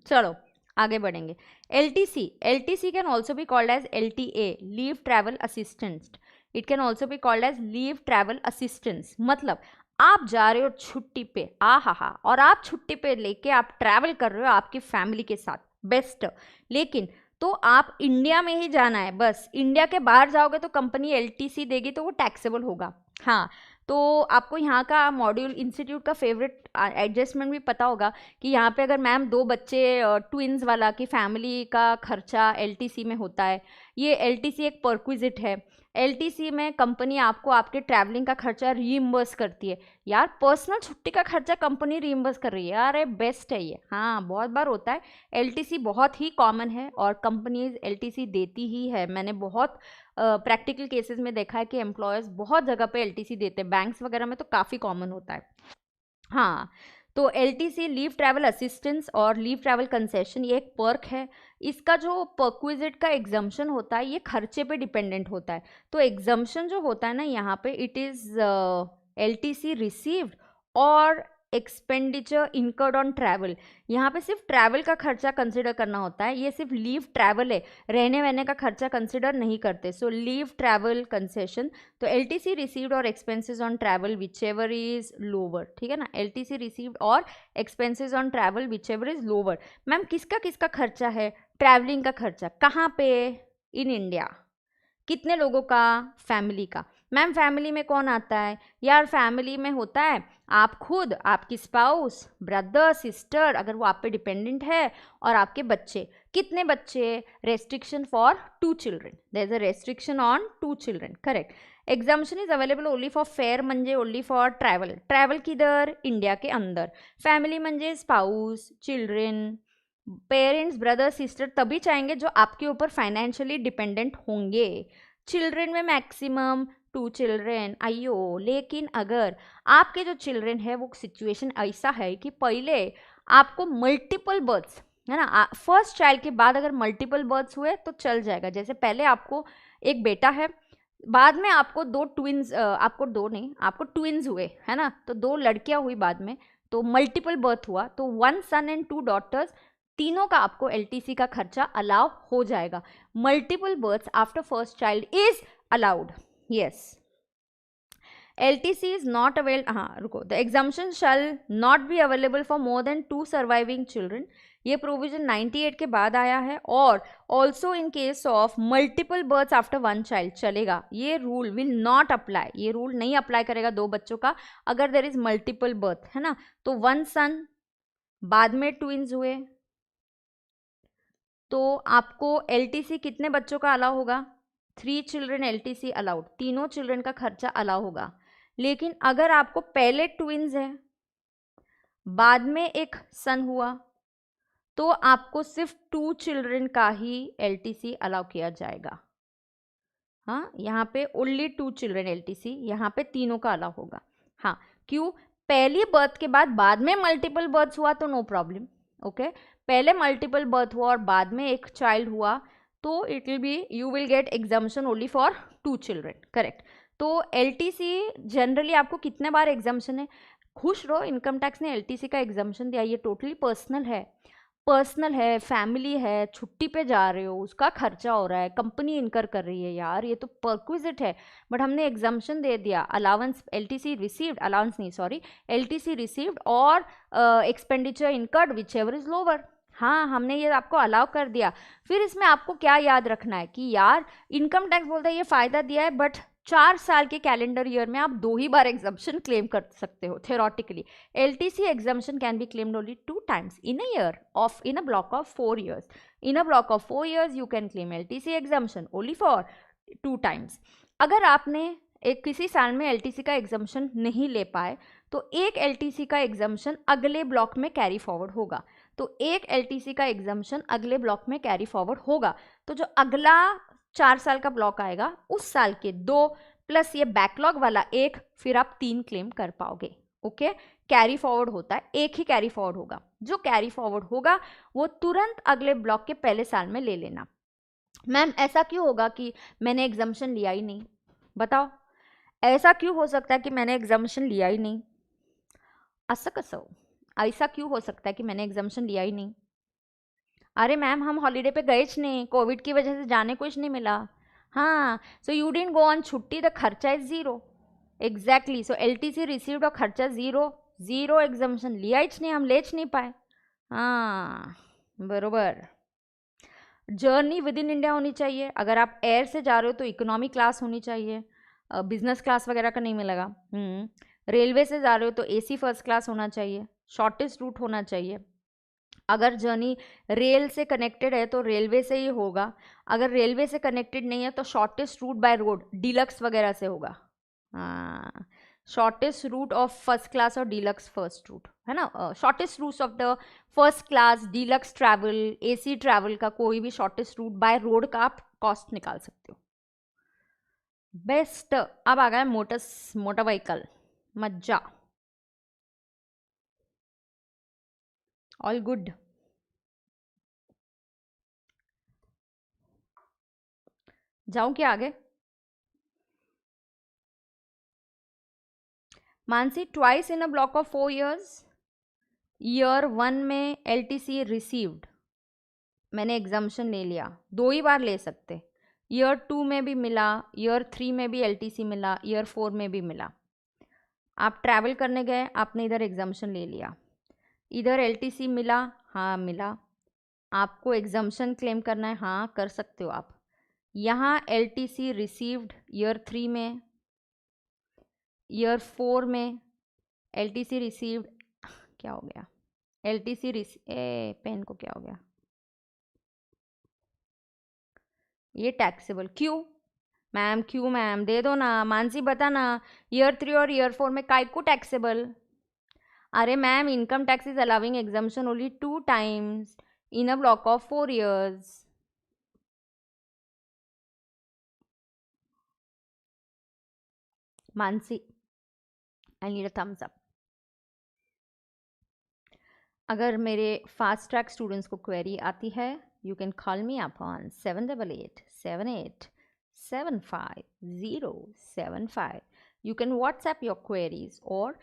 Speaker 1: चलो आगे बढ़ेंगे। LTC, LTC can also be called as LTA, leave travel assistance. It can also be called as leave travel assistance, मतलब आप जा रहे हो छुट्टी पे, आ हा हा, और आप छुट्टी पे लेके आप ट्रैवल कर रहे हो आपकी फैमिली के साथ, बेस्ट। लेकिन तो आप इंडिया में ही जाना है, बस इंडिया के बाहर जाओगे तो कंपनी LTC देगी तो वो टैक्सेबल होगा। हाँ, तो आपको यहाँ का मॉड्यूल इंस्टीट्यूट का फेवरेट एडजस्टमेंट भी पता होगा कि यहाँ पे अगर मैम 2 बच्चे ट्विंस वाला की फैमिली का खर्चा LTC में होता है। ये LTC एक परक्विजिट है। LTC में कंपनी आपको आपके ट्रैवलिंग का खर्चा रीइम्बर्स करती है। यार पर्सनल छुट्टी का खर्चा कंपनी रीइम्बर्स कर रही है, यार ये बेस्ट है ये। हाँ बहुत बार होता है, LTC बहुत ही कॉमन है और कंपनीज LTC देती ही है। मैंने बहुत प्रैक्टिकल केसेस में देखा है कि एम्प्लॉयर्स बहुत जगह पे LTC देते हैं, बैंक्स वगैरह में तो काफ़ी कॉमन होता है। हाँ, तो LTC लीव ट्रैवल असिस्टेंस और लीव ट्रैवल कंसेशन ये एक पर्क है। इसका जो परक्विजिट का एग्जम्पशन होता है ये खर्चे पे डिपेंडेंट होता है। तो एग्जम्पशन जो होता है ना यहाँ पे इट इज़ LTC रिसीव्ड और एक्सपेंडिचर इनकर्ड ऑन ट्रैवल। यहाँ पे सिर्फ ट्रैवल का खर्चा कंसिडर करना होता है, ये सिर्फ लीव ट्रैवल है, रहने वहने का खर्चा कंसिडर नहीं करते। सो लीव ट्रैवल कंसेशन, तो LTC रिसीव्ड और expenses on travel which ever is lower, ठीक है ना, LTC रिसीव्ड और expenses on travel which ever is lower. Ma'am किसका किसका खर्चा है? ट्रैवलिंग का खर्चा कहाँ पे? In India. कितने लोगों का? फैमिली का। मैम फैमिली में कौन आता है? यार फैमिली में होता है आप खुद, आपकी स्पाउस, ब्रदर, सिस्टर अगर वो आप पे डिपेंडेंट है, और आपके बच्चे। कितने बच्चे? Restriction for 2 children, there is a restriction on 2 children, correct. Exemption is available only for fare म्हणजे ओनली फॉर ट्रॅव्हल, ट्रॅव्हल किधर? इंडिया के अंदर। फैमिली म्हणजे spouse, children, parents, brother, sister तभी चाहेंगे जो आपके ऊपर फाइनेंशियली डिपेंडेंट होंगे। चिल्ड्रन में मैक्सिमम 2 चिल्ड्रन, अयो लेकिन अगर आपके जो चिल्ड्रन है वो सिचुएशन ऐसा है कि पहले आपको मल्टीपल बर्थ्स है ना, फर्स्ट चाइल्ड के बाद अगर मल्टीपल बर्थ्स हुए तो चल जाएगा। जैसे पहले आपको एक बेटा है, बाद में आपको 2 ट्विंस, आपको 2 नहीं, आपको ट्विंस हुए है ना, तो 2 लड़कियां हुई बाद में, तो मल्टीपल बर्थ हुआ, तो 1 सन एंड 2 डॉटर्स, तीनों का आपको LTC का खर्चा अलाउ हो जाएगा। Multiple births after first child is allowed, yes. LTC is not available, हाँ रुको, the exemption shall not be available for more than 2 surviving children, ये प्रोविजन 98 के बाद आया है। और also in case of multiple births after 1 child चलेगा, ये रूल विल नॉट अप्लाई, ये रूल नहीं अप्लाई करेगा 2 बच्चों का अगर देर इज मल्टीपल बर्थ, है ना। तो 1 सन, बाद में ट्विंस हुए, तो आपको LTC कितने बच्चों का अलाउ होगा? 3 चिल्ड्रन LTC अलाउड, तीनों चिल्ड्रन का खर्चा अलाउ होगा। लेकिन अगर आपको पहले ट्विंस है, बाद में एक सन हुआ, तो आपको सिर्फ 2 चिल्ड्रन का ही LTC अलाउ किया जाएगा। हाँ, यहाँ पे ओनली 2 चिल्ड्रन LTC, यहाँ पे तीनों का अलाउ होगा। हाँ, क्यों? पहली बर्थ के बाद में मल्टीपल बर्थ हुआ तो नो प्रॉब्लम, ओके। पहले मल्टीपल बर्थ हुआ और बाद में एक चाइल्ड हुआ तो it will B, you will gate exemption only for 2 children, correct. तो LTC जनरली आपको कितने बार एग्जाम्शन है? खुश रहो, इनकम टैक्स ने LTC का एग्जाम्शन दिया, ये टोटली पर्सनल है, पर्सनल है, फैमिली है, छुट्टी पे जा रहे हो, उसका खर्चा हो रहा है, कंपनी इनकर कर रही है, यार ये तो परक्विजिट है, बट हमने एग्जाम्शन दे दिया। अलाउंस LTC रिसीव्ड, अलाउंस नहीं सॉरी, LTC रिसीव्ड और expenditure incurred which ever is lower, हाँ हमने ये आपको अलाउ कर दिया। फिर इसमें आपको क्या याद रखना है कि यार इनकम टैक्स बोलता है ये फ़ायदा दिया है, बट 4 साल के कैलेंडर ईयर में आप 2 ही बार एग्जाम्शन क्लेम कर सकते हो theoretically. LTC exemption can be claimed only 2 times in a year of in a block of 4 years. In a block of 4 years you can claim LTC exemption only for 2 times. अगर आपने एक किसी साल में LTC का exemption नहीं ले पाए तो एक LTC का एग्जाम्शन अगले ब्लॉक में कैरी फॉरवर्ड होगा, तो एक LTC का एग्जाम्शन अगले ब्लॉक में कैरी फॉरवर्ड होगा। तो जो अगला 4 साल का ब्लॉक आएगा उस साल के 2 प्लस ये बैकलॉग वाला 1, फिर आप 3 क्लेम कर पाओगे, ओके। कैरी फॉरवर्ड होता है, एक ही कैरी फॉरवर्ड होगा, जो कैरी फॉरवर्ड होगा वो तुरंत अगले ब्लॉक के पहले साल में ले लेना। मैम ऐसा क्यों होगा कि मैंने एग्जाम्शन लिया ही नहीं? बताओ ऐसा क्यों हो सकता है कि मैंने एग्जाम्शन लिया ही नहीं? असं कसं हो? ऐसा क्यों हो सकता है कि मैंने एग्जाम्शन लिया ही नहीं? अरे मैम हम हॉलीडे पे गए नहीं, कोविड की वजह से जाने कुछ नहीं मिला। हाँ, so you didn't go on छुट्टी, द खर्चा is 0, exactly. So LTC received और खर्चा 0, 0 एग्जाम्शन लिया ही नहीं, हम लेच नहीं पाए। हाँ बरोबर। जर्नी विद इन इंडिया होनी चाहिए, अगर आप एयर से जा रहे हो तो इकोनॉमी क्लास होनी चाहिए, बिजनेस क्लास वगैरह का नहीं मिलेगा। रेलवे से जा रहे हो तो AC फर्स्ट क्लास होना चाहिए, शॉर्टेस्ट रूट होना चाहिए। अगर जर्नी रेल से कनेक्टेड है तो रेलवे से ही होगा, अगर रेलवे से कनेक्टेड नहीं है तो shortest route by road deluxe वगैरह से होगा। हाँ, shortest route of first class और डीलक्स फर्स्ट रूट है ना, shortest routes of the first class, deluxe travel, AC travel का कोई भी शॉर्टेस्ट रूट बाय रोड का आप कॉस्ट निकाल सकते हो। बेस्ट। अब आ गया मोटर व्हीकल, मज्जा। All good. जाऊं क्या आगे? Mansi, twice in a block of 4 years, year 1 में LTC रिसीव्ड, मैंने एग्जाम्शन ले लिया, 2 ही बार ले सकते, ईयर 2 में भी मिला, ईयर 3 में भी LTC मिला, ईयर 4 में भी मिला। आप ट्रैवल करने गए, आपने इधर एग्जाम्शन ले लिया, इधर LTC मिला, हाँ मिला, आपको एग्जाम्शन क्लेम करना है, हाँ कर सकते हो आप। यहाँ LTC रिसीव्ड ईयर 3 में, ईयर 4 में LTC रिसीव्ड, क्या हो गया, LTC पेन को क्या हो गया, ये टैक्सेबल क्यों? मैम क्यों मैम, दे दो ना, मानसी बता ना, ईयर 3 और ईयर 4 में काय को टैक्सेबल? अरे ma'am, income tax is allowing exemption only 2 times in a block of 4 years। Mansi, I need a thumbs up. अगर मेरे फास्ट ट्रैक स्टूडेंट्स को क्वेरी आती है, you can call me up on 7887875075। You can WhatsApp your queries, or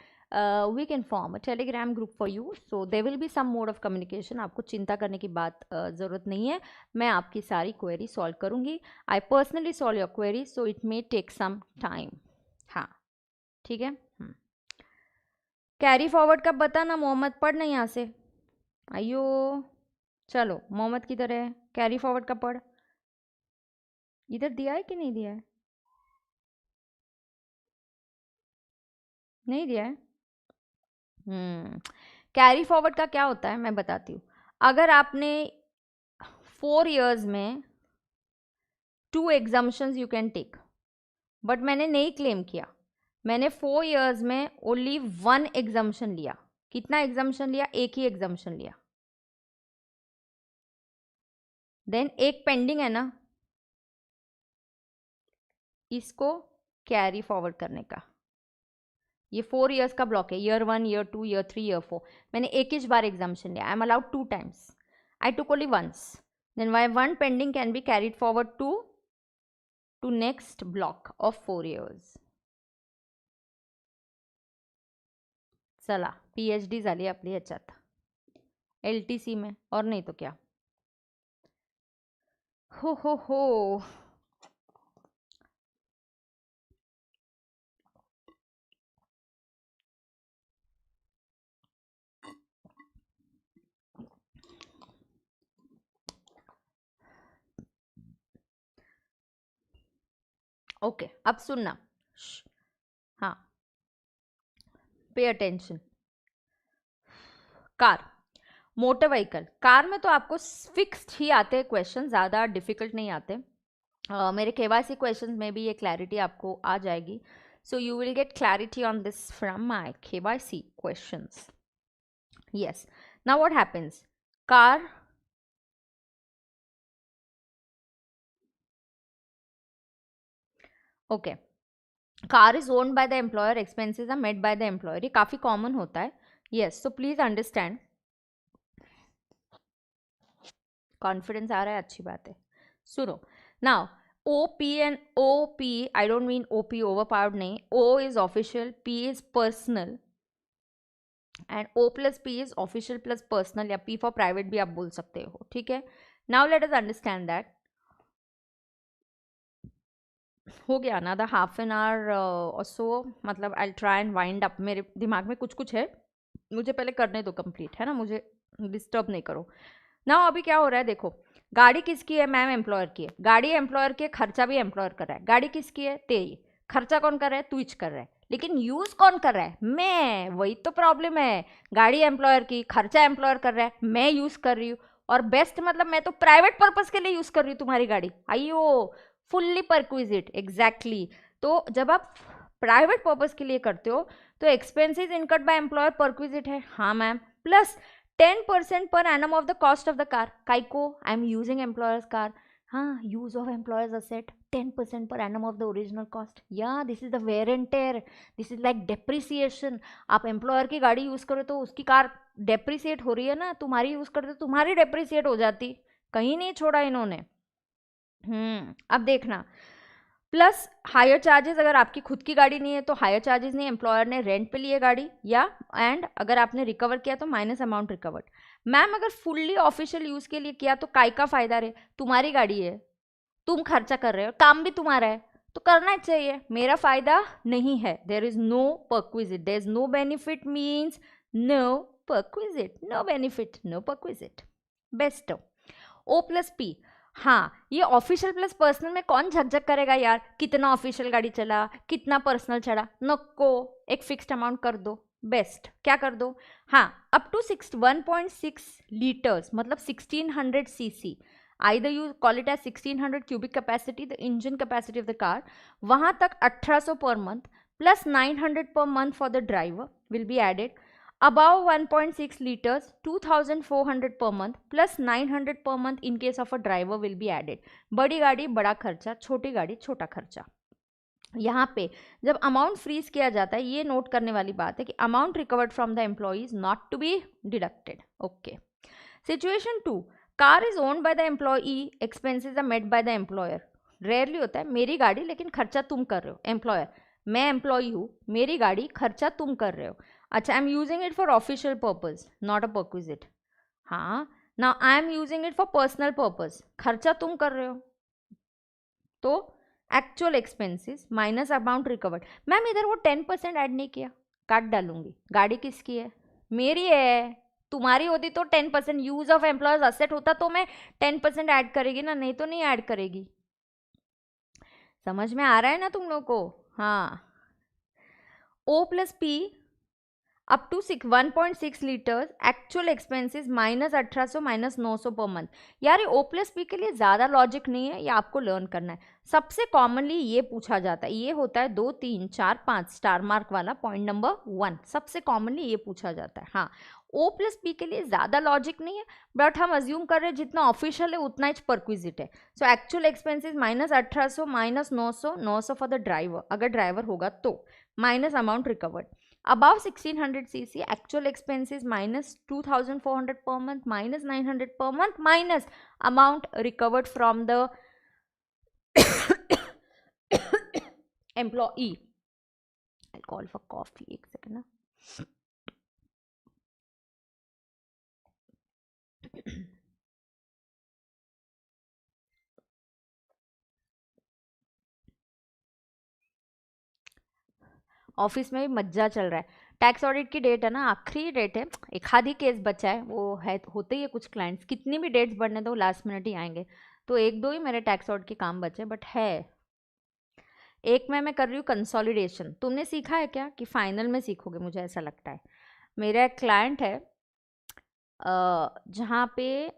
Speaker 1: we can form a Telegram group for you. So there will be some mode of communication. आपको चिंता करने की बात ज़रूरत नहीं है, मैं आपकी सारी क्वेरी सॉल्व करूँगी। I personally solve your queries, so it may take some time। हाँ ठीक है। कैरी फॉरवर्ड का बता ना मोहम्मद, पढ़ नहीं यहाँ से, अयो चलो मोहम्मद किधर है, कैरी फॉरवर्ड का पढ़, इधर दिया है कि नहीं दिया है? नहीं दिया है। कैरी फॉरवर्ड का क्या होता है मैं बताती हूँ। अगर आपने 4 years में 2 exemptions you can take, but मैंने नहीं क्लेम किया, मैंने 4 years में ओनली 1 exemption लिया। कितना एग्जाम्शन लिया? एक ही एग्जाम्शन लिया, देन एक पेंडिंग है ना, इसको कैरी फॉरवर्ड करने का। ये 4 years का ब्लॉक है, ईयर 1, ईयर 2, ईयर 3, ईयर 4, मैंने एक ही बार एग्जाम्शन लिया, I am allowed 2 times, I took only once, then why 1 pending can be carried forward to next block of 4 years। चला PhD झाली आपली ह्याच्यात LTC में, और नहीं तो क्या। हो ओके अब सुनना, हाँ pay attention. Car, motor vehicle, car में तो आपको फिक्स्ड ही आते हैं क्वेश्चन, ज़्यादा डिफिकल्ट नहीं आते। मेरे KYC क्वेश्चन में भी ये क्लैरिटी आपको आ जाएगी, so you will get clarity on this from my KYC questions. Yes, now what happens, car, okay, car is owned by the employer, expenses are made by the employer, ये काफ़ी common होता है। Yes, so please understand, confidence आ रहा है, अच्छी बात है। सुनो now, OP and OP, I don't mean OP overpowered नहीं, O is official, P is personal, and O plus P is official plus personal, या P फॉर प्राइवेट भी आप बोल सकते हो, ठीक है। Now let us understand that, हो गया ना द हाफ एन आवर और सो, मतलब I try and wind up, मेरे दिमाग में कुछ कुछ है, मुझे पहले करने दो कंप्लीट, है ना, मुझे डिस्टर्ब नहीं करो ना। अभी क्या हो रहा है देखो, गाड़ी किसकी है मैम? एम्प्लॉयर की है। गाड़ी एम्प्लॉयर की है, खर्चा भी एम्प्लॉयर कर रहा है। गाड़ी किसकी है? तेरी। खर्चा कौन कर रहा है? तू ही कर रहा है, लेकिन यूज कौन कर रहा है? मैं। वही तो प्रॉब्लम है, गाड़ी एम्प्लॉयर की, खर्चा एम्प्लॉयर कर रहा है, मैं यूज कर रही हूँ, और बेस्ट मतलब मैं तो प्राइवेट पर्पज के लिए यूज कर रही हूँ तुम्हारी गाड़ी। आइयो, फुल्ली परक्विजिट, एग्जैक्टली। तो जब आप प्राइवेट पर्पज के लिए करते हो तो expenses incurred by employer perquisite है, हाँ ma'am, plus 10% per annum of the cost of the car, काइको, I am using employers car, हाँ, use of employers asset 10% per annum of the original cost, या this is the wear and tear, this is like depreciation. आप employer की गाड़ी use करो तो उसकी car depreciate हो रही है ना, तुम्हारी यूज करते तो तुम्हारी डेप्रिसिएट हो जाती, कहीं नहीं छोड़ा इन्होंने। अब देखना, प्लस हायर चार्जेस, अगर आपकी खुद की गाड़ी नहीं है तो हायर चार्जेस नहीं, एम्प्लॉयर ने रेंट पे लिए गाड़ी, या एंड अगर आपने रिकवर किया तो माइनस अमाउंट रिकवर्ड। मैम अगर फुल्ली ऑफिशियल यूज के लिए किया तो काय का फायदा रे, तुम्हारी गाड़ी है, तुम खर्चा कर रहे हो, काम भी तुम्हारा है, तो करना चाहिए, मेरा फायदा नहीं है। There is no perquisite, there is no benefit means no perquisite, no benefit no perquisite. Best. O plus P, हाँ ये ऑफिशियल प्लस पर्सनल में कौन झकझक करेगा यार, कितना ऑफिशियल गाड़ी चला, कितना पर्सनल चला, नको, एक फिक्स्ड अमाउंट कर दो। बेस्ट, क्या कर दो, हाँ अप टू 1.6 लीटर्स मतलब 1600 cc, either you call it as 1600 cubic capacity, the engine capacity of the car, वहां तक 1800 per month plus 900 per month for the driver will be added. Above 1.6 liters 2400 per month plus 900 per month in case of a driver will be added. बड़ी गाड़ी बड़ा खर्चा, छोटी गाड़ी छोटा खर्चा। यहाँ पे जब अमाउंट फ्रीज किया जाता है, ये नोट करने वाली बात है कि amount recovered from the employee is not to be deducted. Okay. Situation 2, car is owned by the employee, expenses are made by the employer. Rarely होता है, मेरी गाड़ी लेकिन खर्चा तुम कर रहे हो, एम्प्लॉयर, मैं एम्प्लॉई हूँ, मेरी गाड़ी खर्चा तुम कर रहे हो। अच्छा, I am using it for official purpose, not a perquisite. हाँ, now I am using it for personal purpose, खर्चा तुम कर रहे हो, तो actual expenses minus amount recovered. Ma'am इधर वो 10% ऐड नहीं किया, काट डालूंगी, गाड़ी किसकी है, मेरी है, तुम्हारी होती तो 10% यूज ऑफ एम्प्लॉयर्स असेट होता तो मैं 10% ऐड करेगी ना, नहीं तो नहीं ऐड करेगी। समझ में आ रहा है ना तुम लोग को? हाँ। O plus P up to 1.6 litres, actual expenses minus 1800 minus 900 per month. यार ये ओ प्लस पी के लिए ज़्यादा लॉजिक नहीं है, ये आपको लर्न करना है। सबसे कॉमनली ये पूछा जाता है, ये होता है 2 3 4 5 स्टार मार्क वाला पॉइंट नंबर 1, सबसे कॉमनली ये पूछा जाता है। हाँ, ओ प्लस पी के लिए ज़्यादा लॉजिक नहीं है, बट हम अज्यूम कर रहे हैं जितना ऑफिशियल है उतना ही परक्विजिट है। So actual expenses minus 1800 minus 900 for the driver, अगर ड्राइवर होगा तो, minus amount recovered. Above 1600 cc, actual expenses minus 2400 per month minus 900 per month minus amount recovered from the employee. I'll call for coffee, एक second ना। Office में भी मज्जा चल रहा है, टैक्स ऑडिट की डेट है ना, आखिरी डेट है, एक आध ही केस बचा है, वो है होते ही है कुछ क्लाइंट्स, कितनी भी डेट्स बढ़ने दो लास्ट मिनट ही आएंगे, तो एक दो ही मेरे टैक्स ऑडिट के काम बचे, बट है एक में मैं कर रही हूँ कंसोलिडेशन। तुमने सीखा है क्या, कि फाइनल में सीखोगे, मुझे ऐसा लगता है। मेरा एक क्लाइंट है जहाँ पे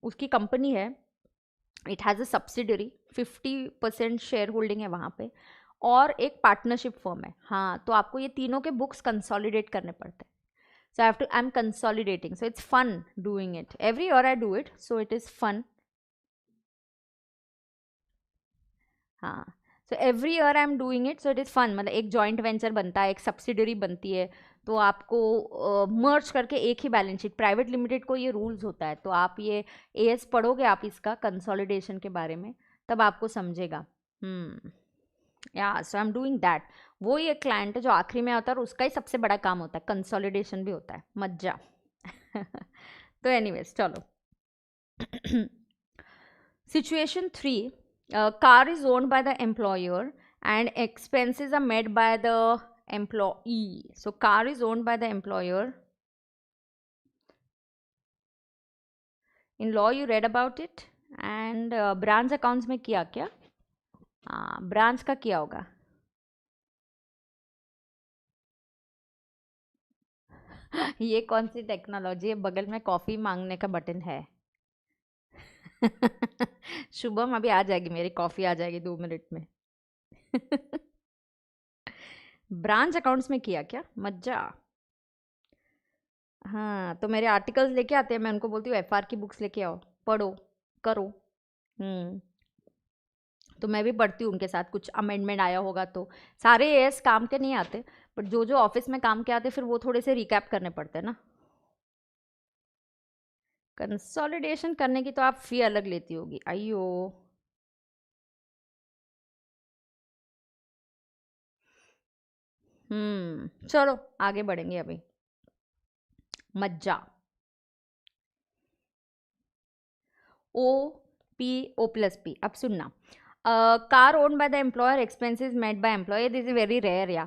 Speaker 1: उसकी कंपनी है, it has a subsidiary, 50% share holding है वहाँ पे, और एक पार्टनरशिप फर्म है। हाँ, तो आपको ये तीनों के बुक्स कंसोलिडेट करने पड़ते हैं। So I am consolidating, so it's fun doing it, every year I do it, so it is fun. हाँ, so every year I am doing it, so it is fun, मतलब एक joint venture बनता है, एक subsidiary बनती है, तो आपको मर्ज करके एक ही बैलेंस शीट, प्राइवेट लिमिटेड को ये रूल्स होता है, तो आप ये एएस पढ़ोगे आप इसका कंसोलिडेशन के बारे में, तब आपको समझेगा। या सो आई एम डूइंग दैट। वो ये क्लाइंट है जो आखिरी में होता है, और उसका ही सबसे बड़ा काम होता है, कंसोलिडेशन भी होता है, मज्जा। तो एनीवेज चलो। Situation 3, car is owned by the employer and expenses are made by the employee. So car is owned by the employer. In law you read about it, and branch accounts में किया क्या? हाँ, branch का किया होगा। ये कौन सी technology है, बगल में कॉफ़ी मांगने का बटन है। शुभम अभी आ जाएगी, मेरी कॉफ़ी आ जाएगी 2 मिनट में। ब्रांच अकाउंट्स में किया क्या, मज्जा। हाँ, तो मेरे आर्टिकल्स लेके आते हैं, मैं उनको बोलती हूँ एफआर की बुक्स लेके आओ, पढ़ो, करो, हम्म। तो मैं भी पढ़ती हूँ उनके साथ, कुछ अमेंडमेंट आया होगा तो। सारे एएस काम के नहीं आते, बट जो जो ऑफिस में काम के आते फिर वो थोड़े से रिकैप करने पड़ते हैं ना। कंसोलिडेशन करने की तो आप फी अलग लेती होगी, अयो। चलो आगे बढ़ेंगे अभी। मज्जा। O P, O plus P. अब सुनना, car own by the employer, expenses made by employer, this is very rare या।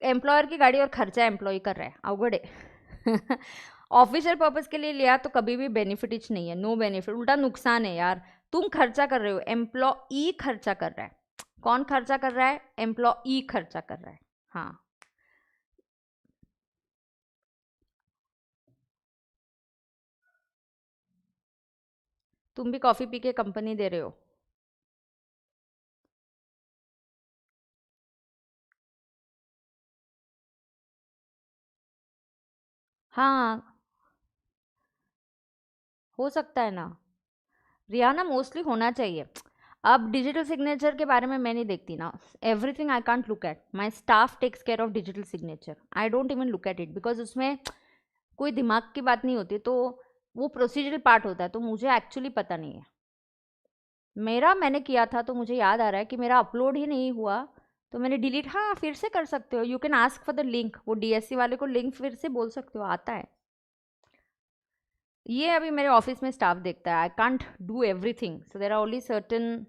Speaker 1: एम्प्लॉयर की गाड़ी और खर्चा एम्प्लॉय कर रहा है, अवगढ़ है। ऑफिशियल पर्पज के लिए लिया तो कभी भी बेनिफिट नहीं है, नो बेनिफिट, उल्टा नुकसान है यार। तुम खर्चा कर रहे हो, एम्प्लॉई खर्चा कर रहा है। कौन खर्चा कर रहा है? एम्प्लॉई खर्चा कर रहा है। हाँ। तुम भी कॉफी पी के कंपनी दे रहे हो। हाँ, हो सकता है ना। रियाना मोस्टली होना चाहिए। अब डिजिटल सिग्नेचर के बारे में मैं नहीं देखती ना। Everything I can't look at, my staff takes care of digital signature, I don't even look at it, because उसमें कोई दिमाग की बात नहीं होती, तो वो प्रोसीजरल पार्ट होता है, तो मुझे एक्चुअली पता नहीं है। मेरा मैंने किया था तो मुझे याद आ रहा है कि मेरा अपलोड ही नहीं हुआ, तो मैंने डिलीट। हाँ, फिर से कर सकते हो, you can ask for the link, वो डीएससी वाले को लिंक फिर से बोल सकते हो, आता है। ये अभी मेरे ऑफिस में स्टाफ देखता है, I can't do everything, so there are only certain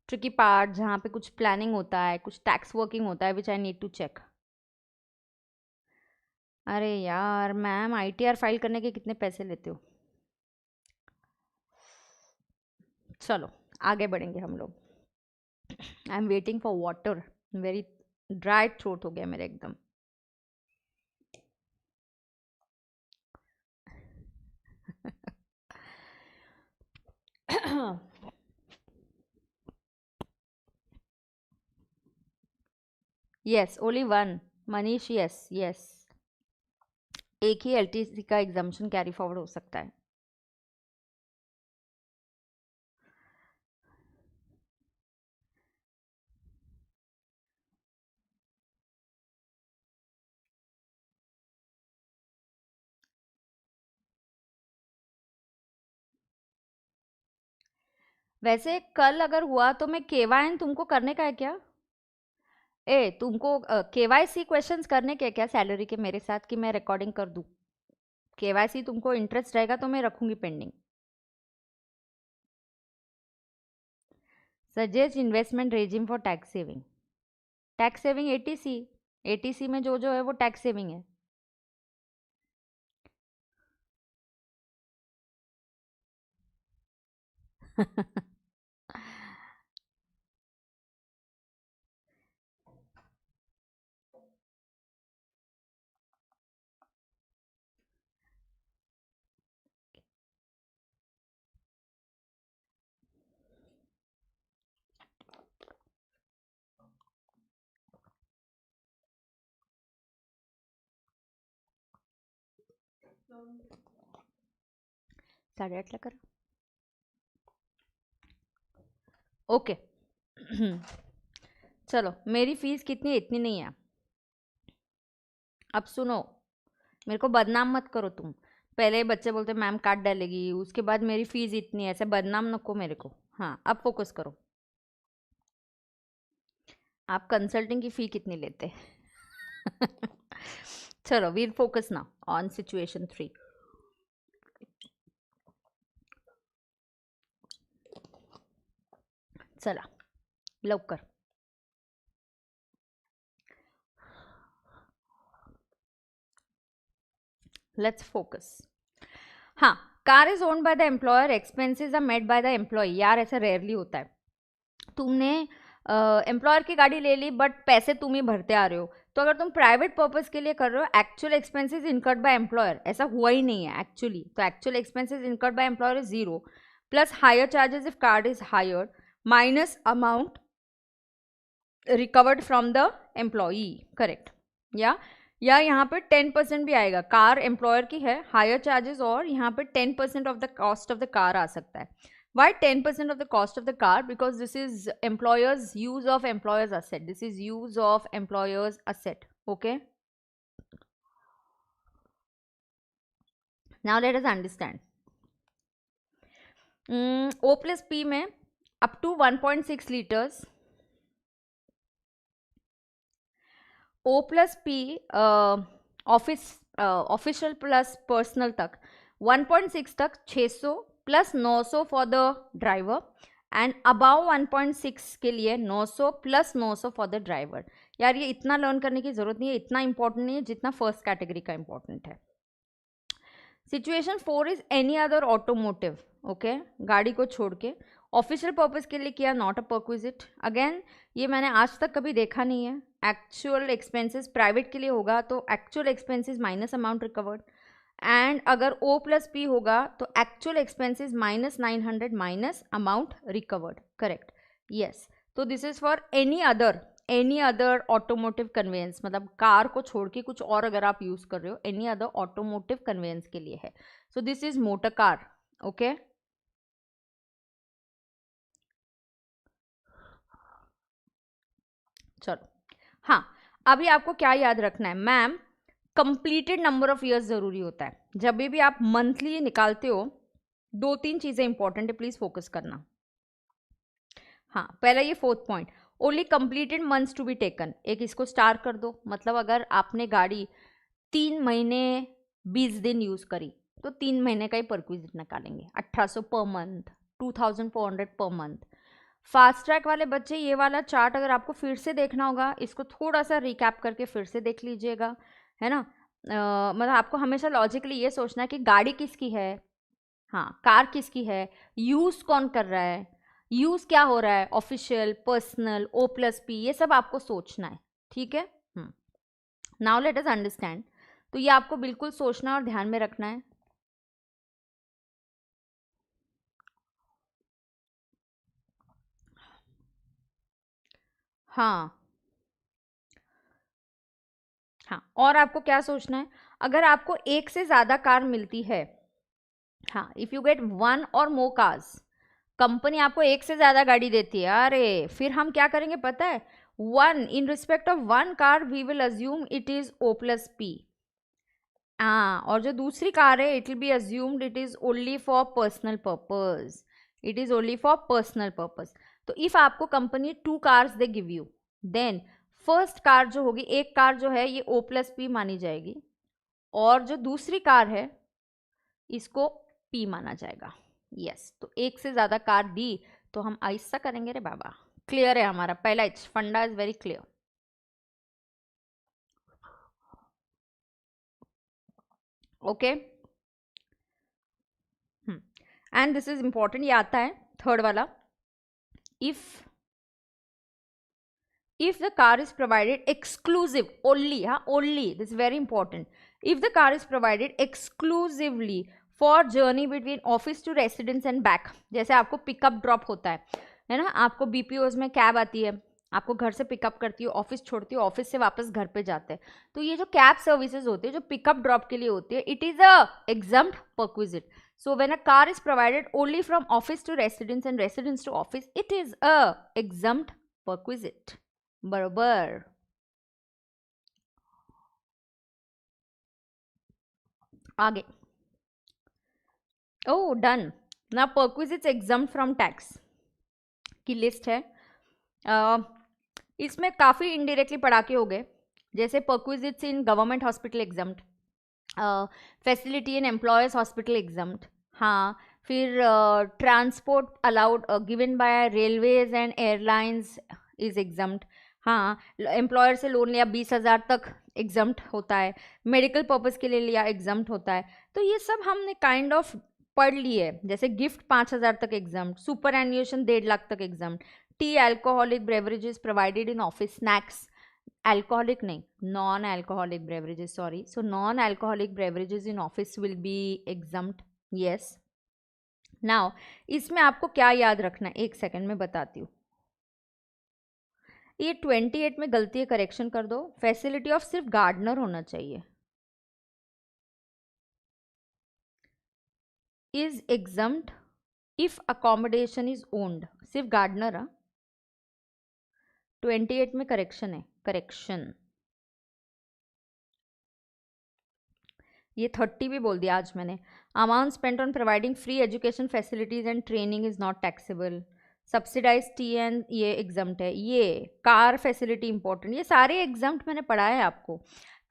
Speaker 1: tricky part जहाँ पे कुछ प्लानिंग होता है, कुछ टैक्स वर्किंग होता है, विच आई नीड टू चेक। अरे यार मैम, आईटीआर फाइल करने के कितने पैसे लेते हो? चलो आगे बढ़ेंगे हम लोग। I am waiting for water, very dry throat हो गया मेरा एकदम। Yes, only one. Manish, yes yes. एक ही एलटीसी का एग्जाम्शन कैरी फॉरवर्ड हो सकता है। वैसे कल अगर हुआ तो मैं केवायन तुमको करने का है क्या? ए तुमको केवाईसी क्वेश्चंस करने के क्या सैलरी के मेरे साथ, कि मैं रिकॉर्डिंग कर दूँ? केवाईसी तुमको इंटरेस्ट रहेगा तो मैं रखूंगी pending. Suggest investment regime for tax saving. Tax saving eighty C, eighty C में जो जो है वो टैक्स सेविंग है। साढ़े आठ लाख कर। ओके। चलो, मेरी फीस कितनी है? इतनी नहीं है। अब सुनो, मेरे को बदनाम मत करो तुम। पहले बच्चे बोलते मैम काट डालेगी, उसके बाद मेरी फीस इतनी है, ऐसे बदनाम नको मेरे को। हाँ, अब फोकस करो। आप कंसल्टिंग की फ़ी कितनी लेते? चलो, वील फोकस ना ऑन सिचुएशन 3। चला लवकर। Let's focus. हाँ, car is owned by the employer, expenses are made by the employee. यार ऐसा रेयरली होता है। तुमने एम्प्लॉयर की गाड़ी ले ली बट पैसे तुम ही भरते आ रहे हो, तो अगर तुम प्राइवेट पर्पज के लिए कर रहे हो, actual expenses incurred by employer, ऐसा हुआ ही नहीं है एक्चुअली, तो actual expenses incurred by employer is zero, plus higher charges if card is hired, minus amount recovered from the employee, correct. या यहाँ पे 10% भी आएगा, कार एम्प्लॉयर की है, हायर चार्जेस और यहाँ पे 10% of the cost of the car आ सकता है। Why 10% of the cost of the car? Because this is employer's use of employer's asset. This is use of employer's asset. Okay. Now let us understand. O plus P में up to 1.6 liters. O plus P official plus personal तक 1.6 तक 600 plus 900 for the driver and about 1.6 के लिए 900 plus 900 for the driver. यार ये इतना learn करने की जरूरत नहीं है, इतना इंपॉर्टेंट नहीं है जितना फर्स्ट कैटेगरी का इंपॉर्टेंट है. Situation 4 is any other automotive. Okay, गाड़ी को छोड़ के ऑफिशियल पर्पज के लिए किया, नॉट अ परक्विजिट. अगेन ये मैंने आज तक कभी देखा नहीं है. एक्चुअल एक्सपेंसेस प्राइवेट के लिए होगा तो actual expenses minus amount recovered, and अगर O प्लस P होगा तो actual expenses minus 900 minus amount recovered. Correct, yes. तो this is for any other automotive conveyance, मतलब कार को छोड़ के कुछ और अगर आप यूज कर रहे हो, एनी अदर ऑटोमोटिव कन्वेंस के लिए है. So this is motor car. Okay, चलो. हाँ, अभी आपको क्या याद रखना है ma'am, completed number of years जरूरी होता है. जब भी आप मंथली निकालते हो, 2-3 चीजें इंपॉर्टेंट है, प्लीज फोकस करना. हाँ, पहला ये 4th point, only completed months to be taken. एक इसको स्टार कर दो, मतलब अगर आपने गाड़ी 3 महीने 20 दिन यूज करी तो 3 महीने का ही परक्विजिट निकालेंगे. 1800 per month, 2400 per month. Fast track वाले बच्चे ये वाला चार्ट अगर आपको फिर से देखना होगा, इसको थोड़ा सा रिकैप करके फिर से देख लीजिएगा, है ना. मतलब आपको हमेशा लॉजिकली ये सोचना है कि गाड़ी किसकी है, हाँ, कार किसकी है, यूज़ कौन कर रहा है, यूज़ क्या हो रहा है, official, personal, O plus P, ये सब आपको सोचना है. ठीक है. Now let us understand. तो ये आपको बिल्कुल सोचना और ध्यान में रखना है. हाँ हाँ, और आपको क्या सोचना है, अगर आपको एक से ज़्यादा कार मिलती है, हाँ, इफ़ यू गेट 1 और मोर कार्स, कंपनी आपको एक से ज़्यादा गाड़ी देती है, अरे फिर हम क्या करेंगे पता है, 1 in respect of 1 car we will assume it is O plus P. हाँ, और जो दूसरी कार है it will be assumed it is only for personal purpose, it is only for personal purpose. तो इफ़ आपको company 2 cars they give you, then first car जो होगी, एक कार जो है ये O प्लस P मानी जाएगी, और जो दूसरी कार है इसको P माना जाएगा. यस, तो एक से ज़्यादा कार दी तो हम ऐसा करेंगे रे बाबा. क्लियर है, हमारा पहला फंडा is very clear. Okay, and this is important, ये आता है थर्ड वाला. if the car is provided exclusive only, हाँ, only, this is very important, if the car is provided exclusively for journey between office to residence and back, जैसे आपको pickup drop होता है ना, आपको BPOs में कैब आती है, आपको घर से पिकअप करती हो, ऑफिस छोड़ती हो, ऑफिस से वापस घर पे जाते हैं, तो ये जो कैब सर्विसेज होती है जो पिकअप ड्रॉप के लिए होती है, it is a exempt perquisite. So when a car is provided only from office to residence and residence to office, it is a exempt perquisite. बरोबर. आगे. ओह डन. ना perquisites exempt from tax की list है. इसमें काफ़ी indirectly पढ़ा के हो गए, जैसे perquisites in government hospital exempt, facility in employers hospital exempt. हाँ, फिर transport allowed given by railways and airlines is exempt. हाँ, एम्प्लॉयर से लोन लिया 20,000 तक एग्जम्प्ट होता है, मेडिकल पर्पज़ के लिए लिया एग्जम्प्ट होता है. तो ये सब हमने काइंड ऑफ पढ़ लिए, जैसे गिफ्ट 5,000 तक एग्जम्प्ट, सुपर एन्यूएशन 1.5 लाख तक exempt, T alcoholic beverages provided in office, snacks, alcoholic नहीं, non-alcoholic beverages, sorry, so non-alcoholic beverages in office will be exempt. yes. now इसमें आपको क्या याद रखना है, एक सेकंड में बताती हूँ. ये 28 में गलती है, करेक्शन कर दो, फैसिलिटी ऑफ सिर्फ गार्डनर होना चाहिए, is exempt if accommodation is owned, सिर्फ गार्डनर। 28 में करेक्शन है, करेक्शन। ये 30 भी बोल दिया आज मैंने। Amount spent on providing free education facilities and training is not taxable. Subsidised tea and ये एग्जम्प्ट है। ये कार फैसिलिटी इंपॉर्टेंट, ये सारे एग्जम्प्ट मैंने पढ़ाया है आपको।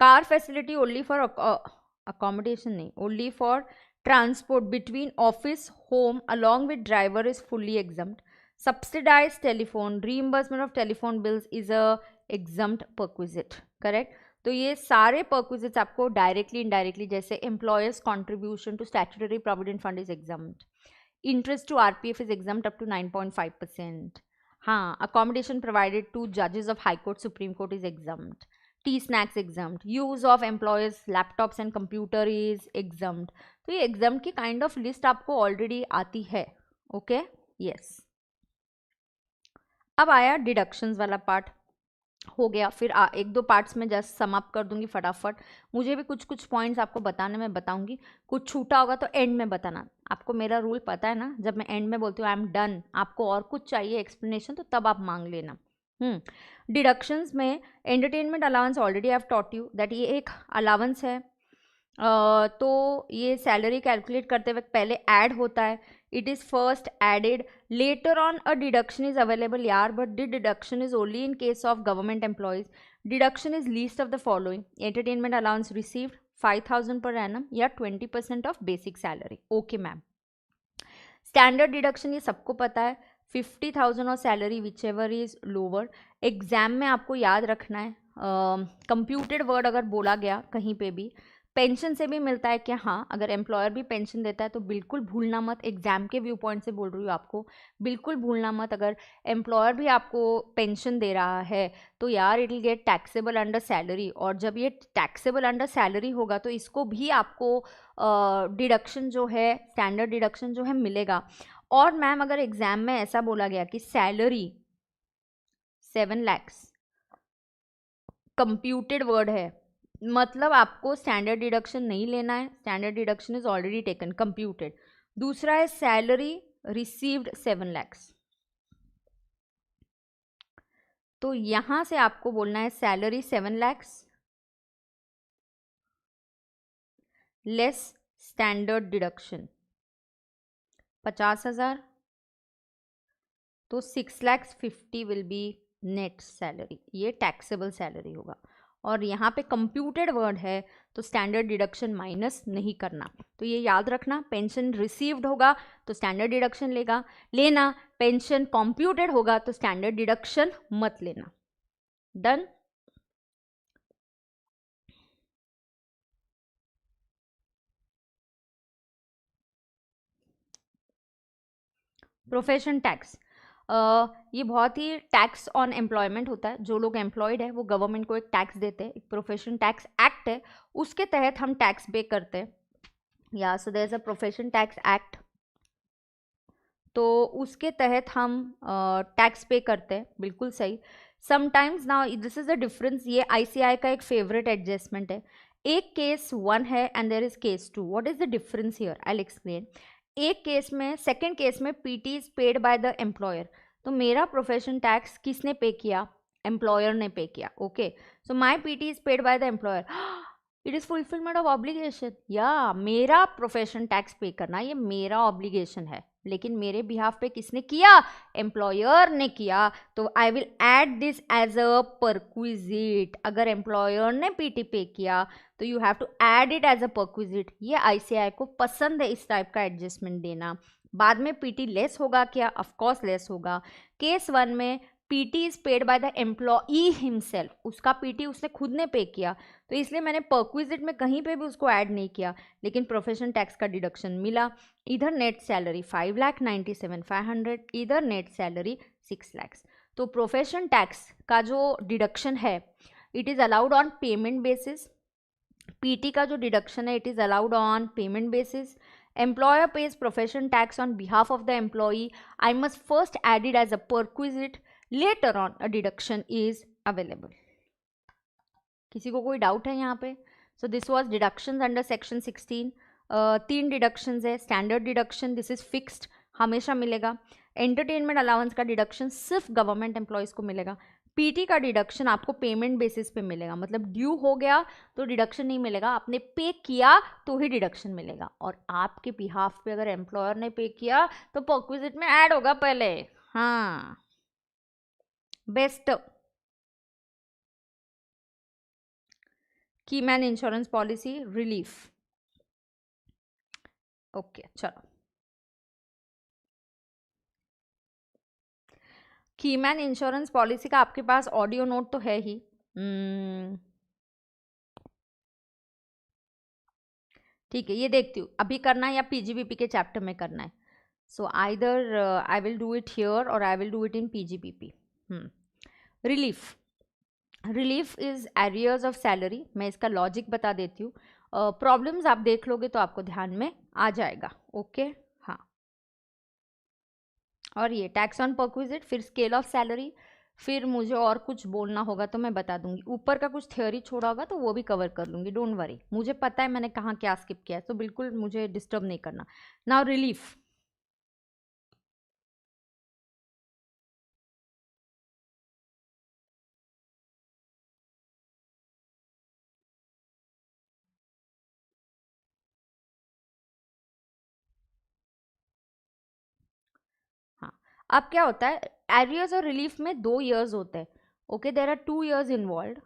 Speaker 1: Car facility only for accommodation नहीं, only for transport between office home along with driver is fully exempt. Subsidise telephone, reimbursement of telephone bills is a exempt perquisite, correct. तो ये सारे परक्विजिट्स आपको डायरेक्टली इनडायरेक्टली, जैसे employer's contribution to statutory provident fund is exempt, interest to RPF is exempt up to 9.5%. हाँ, accommodation provided to judges of High Court, Supreme Court is exempt. Tea snacks exempt. Use of employers' laptops and computer is exempt. तो ये exempt की kind of list आपको already आती है, okay? Yes. अब आया deductions वाला part, हो गया। फिर एक दो पार्ट्स में जस्ट समाप्त कर दूंगी फटाफट। मुझे भी कुछ कुछ पॉइंट्स आपको बताने में बताऊंगी, कुछ छूटा होगा तो एंड में बताना। आपको मेरा रूल पता है ना, जब मैं एंड में बोलती हूँ आई एम डन, आपको और कुछ चाहिए एक्सप्लेनेशन तो तब आप मांग लेना। डिडक्शंस में entertainment allowance already I have taught you that ये एक अलाउंस है। तो ये सैलरी कैलकुलेट करते वक्त पहले ऐड होता है, it is first added, later on a deduction is available यार, but the deduction is only in case of government employees. Deduction is least of the following: entertainment allowance received 5,000 per annum या 20% of basic salary. Okay ma'am. Standard deduction ये सबको पता है, 50,000 और salary which ever is lower. Exam में आपको याद रखना है, कंप्यूटेड वर्ड अगर बोला गया कहीं पे भी, पेंशन से भी मिलता है क्या, हाँ, अगर एम्प्लॉयर भी पेंशन देता है तो बिल्कुल भूलना मत। एग्जाम के व्यू पॉइंट से बोल रही हूँ आपको, बिल्कुल भूलना मत। अगर एम्प्लॉयर भी आपको पेंशन दे रहा है तो यार it will get taxable under salary, और जब ये टैक्सेबल अंडर सैलरी होगा तो इसको भी आपको डिडक्शन जो है, स्टैंडर्ड डिडक्शन जो है मिलेगा। और मैम अगर एग्जाम में ऐसा बोला गया कि सैलरी 7 lakhs, कंप्यूटेड वर्ड है, मतलब आपको स्टैंडर्ड डिडक्शन नहीं लेना है, standard deduction is already taken, computed. दूसरा है सैलरी रिसीव्ड 7 lakhs, तो यहां से आपको बोलना है salary 7 lakhs less standard deduction 50,000, तो 6,50,000 विल बी नेट सैलरी, ये टैक्सेबल सैलरी होगा। और यहाँ पे कंप्यूटेड वर्ड है तो स्टैंडर्ड डिडक्शन माइनस नहीं करना, तो ये याद रखना। पेंशन रिसीव्ड होगा तो स्टैंडर्ड डिडक्शन लेना, पेंशन कंप्यूटेड होगा तो स्टैंडर्ड डिडक्शन मत लेना। डन। प्रोफेशन टैक्स, ये बहुत ही टैक्स ऑन एम्प्लॉयमेंट होता है। जो लोग एम्प्लॉयड है वो गवर्नमेंट को एक टैक्स देते हैं, एक प्रोफेशन टैक्स एक्ट है, उसके तहत हम टैक्स पे करते हैं। या so there is a profession tax act, तो उसके तहत हम टैक्स पे करते हैं, बिल्कुल सही। Sometimes now this is the difference, ये ICI का एक फेवरेट एडजस्टमेंट है। एक केस 1 है and there is case 2। What is the difference here, I will explain. एक केस में, सेकेंड केस में PT is paid by the employer, तो मेरा प्रोफेशन टैक्स किसने पे किया, एम्प्लॉयर ने पे किया। Okay, so my PT is paid by the employer, it is fulfilment of obligation. या मेरा प्रोफेशन टैक्स पे करना ये मेरा ऑब्लिगेशन है, लेकिन मेरे बिहाफ पे किसने किया, एम्प्लॉयर ने किया, तो I will add this as a perquisite. अगर एम्प्लॉयर ने PT पे किया तो you have to add it as a perquisite. ये ICI को पसंद है इस टाइप का एडजस्टमेंट देना। बाद में PT लेस होगा क्या, ऑफकोर्स लेस होगा। केस 1 में PT is paid by the employee himself, उसका PT उसने खुद ने पे किया, तो इसलिए मैंने परक्विजिट में कहीं पे भी उसको ऐड नहीं किया, लेकिन प्रोफेशन टैक्स का डिडक्शन मिला। इधर नेट सैलरी 5,97,500, इधर नेट सैलरी 6 lakhs। तो प्रोफेशन टैक्स का जो डिडक्शन है it is allowed on payment basis. PT का जो डिडक्शन है it is allowed on payment basis. Employer pays profession tax on behalf of the employee. I must first add it as a perquisite. Later on, a deduction is available. किसी को कोई doubt है यहाँ पे? So this was deductions under section 16. 3 deductions है। Standard deduction, this is fixed, हमेशा मिलेगा। Entertainment allowance का डिडक्शन सिर्फ गवर्नमेंट एम्प्लॉयज़ को मिलेगा। पीटी का डिडक्शन आपको पेमेंट बेसिस पे मिलेगा, मतलब ड्यू हो गया तो डिडक्शन नहीं मिलेगा, आपने पे किया तो ही डिडक्शन मिलेगा। और आपके बिहाफ पे अगर एम्प्लॉयर ने पे किया तो परक्विजिट में ऐड होगा पहले। हाँ, बेस्ट। की man insurance policy relief. Okay चलो, कीमैन इंश्योरेंस पॉलिसी का आपके पास ऑडियो नोट तो है ही। ठीक है, ये देखती हूँ अभी करना है या पीजीबीपी के चैप्टर में करना है। So either I will do it here और I will do it in PGBP. Relief, relief is arrears of salary. मैं इसका लॉजिक बता देती हूँ, प्रॉब्लम्स आप देख लोगे तो आपको ध्यान में आ जाएगा। ओके हाँ, और ये टैक्स ऑन परक्विजिट, फिर स्केल ऑफ सैलरी, फिर मुझे और कुछ बोलना होगा तो मैं बता दूंगी। ऊपर का कुछ थ्योरी छोड़ा होगा तो वो भी कवर कर लूंगी, डोंट वरी। मुझे पता है मैंने कहाँ क्या स्किप किया है, तो बिल्कुल मुझे डिस्टर्ब नहीं करना। नाउ रिलीफ, हाँ। अब क्या होता है, एरियर्स और रिलीफ में 2 years होते हैं। Okay, there are 2 years involve.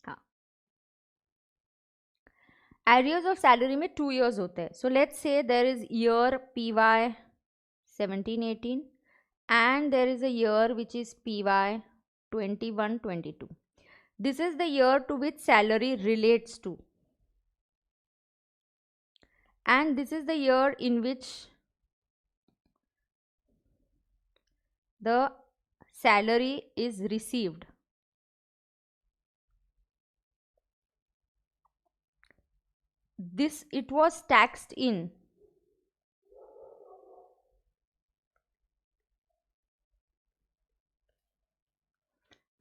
Speaker 1: हाँ, एरियर्स ऑफ सैलरी में 2 years होते हैं। So let's say there is year PY 17-18 and there is a year which is PY 21-22. This is the year to which salary relates to, and this is the year in which the salary is received. This it was taxed in,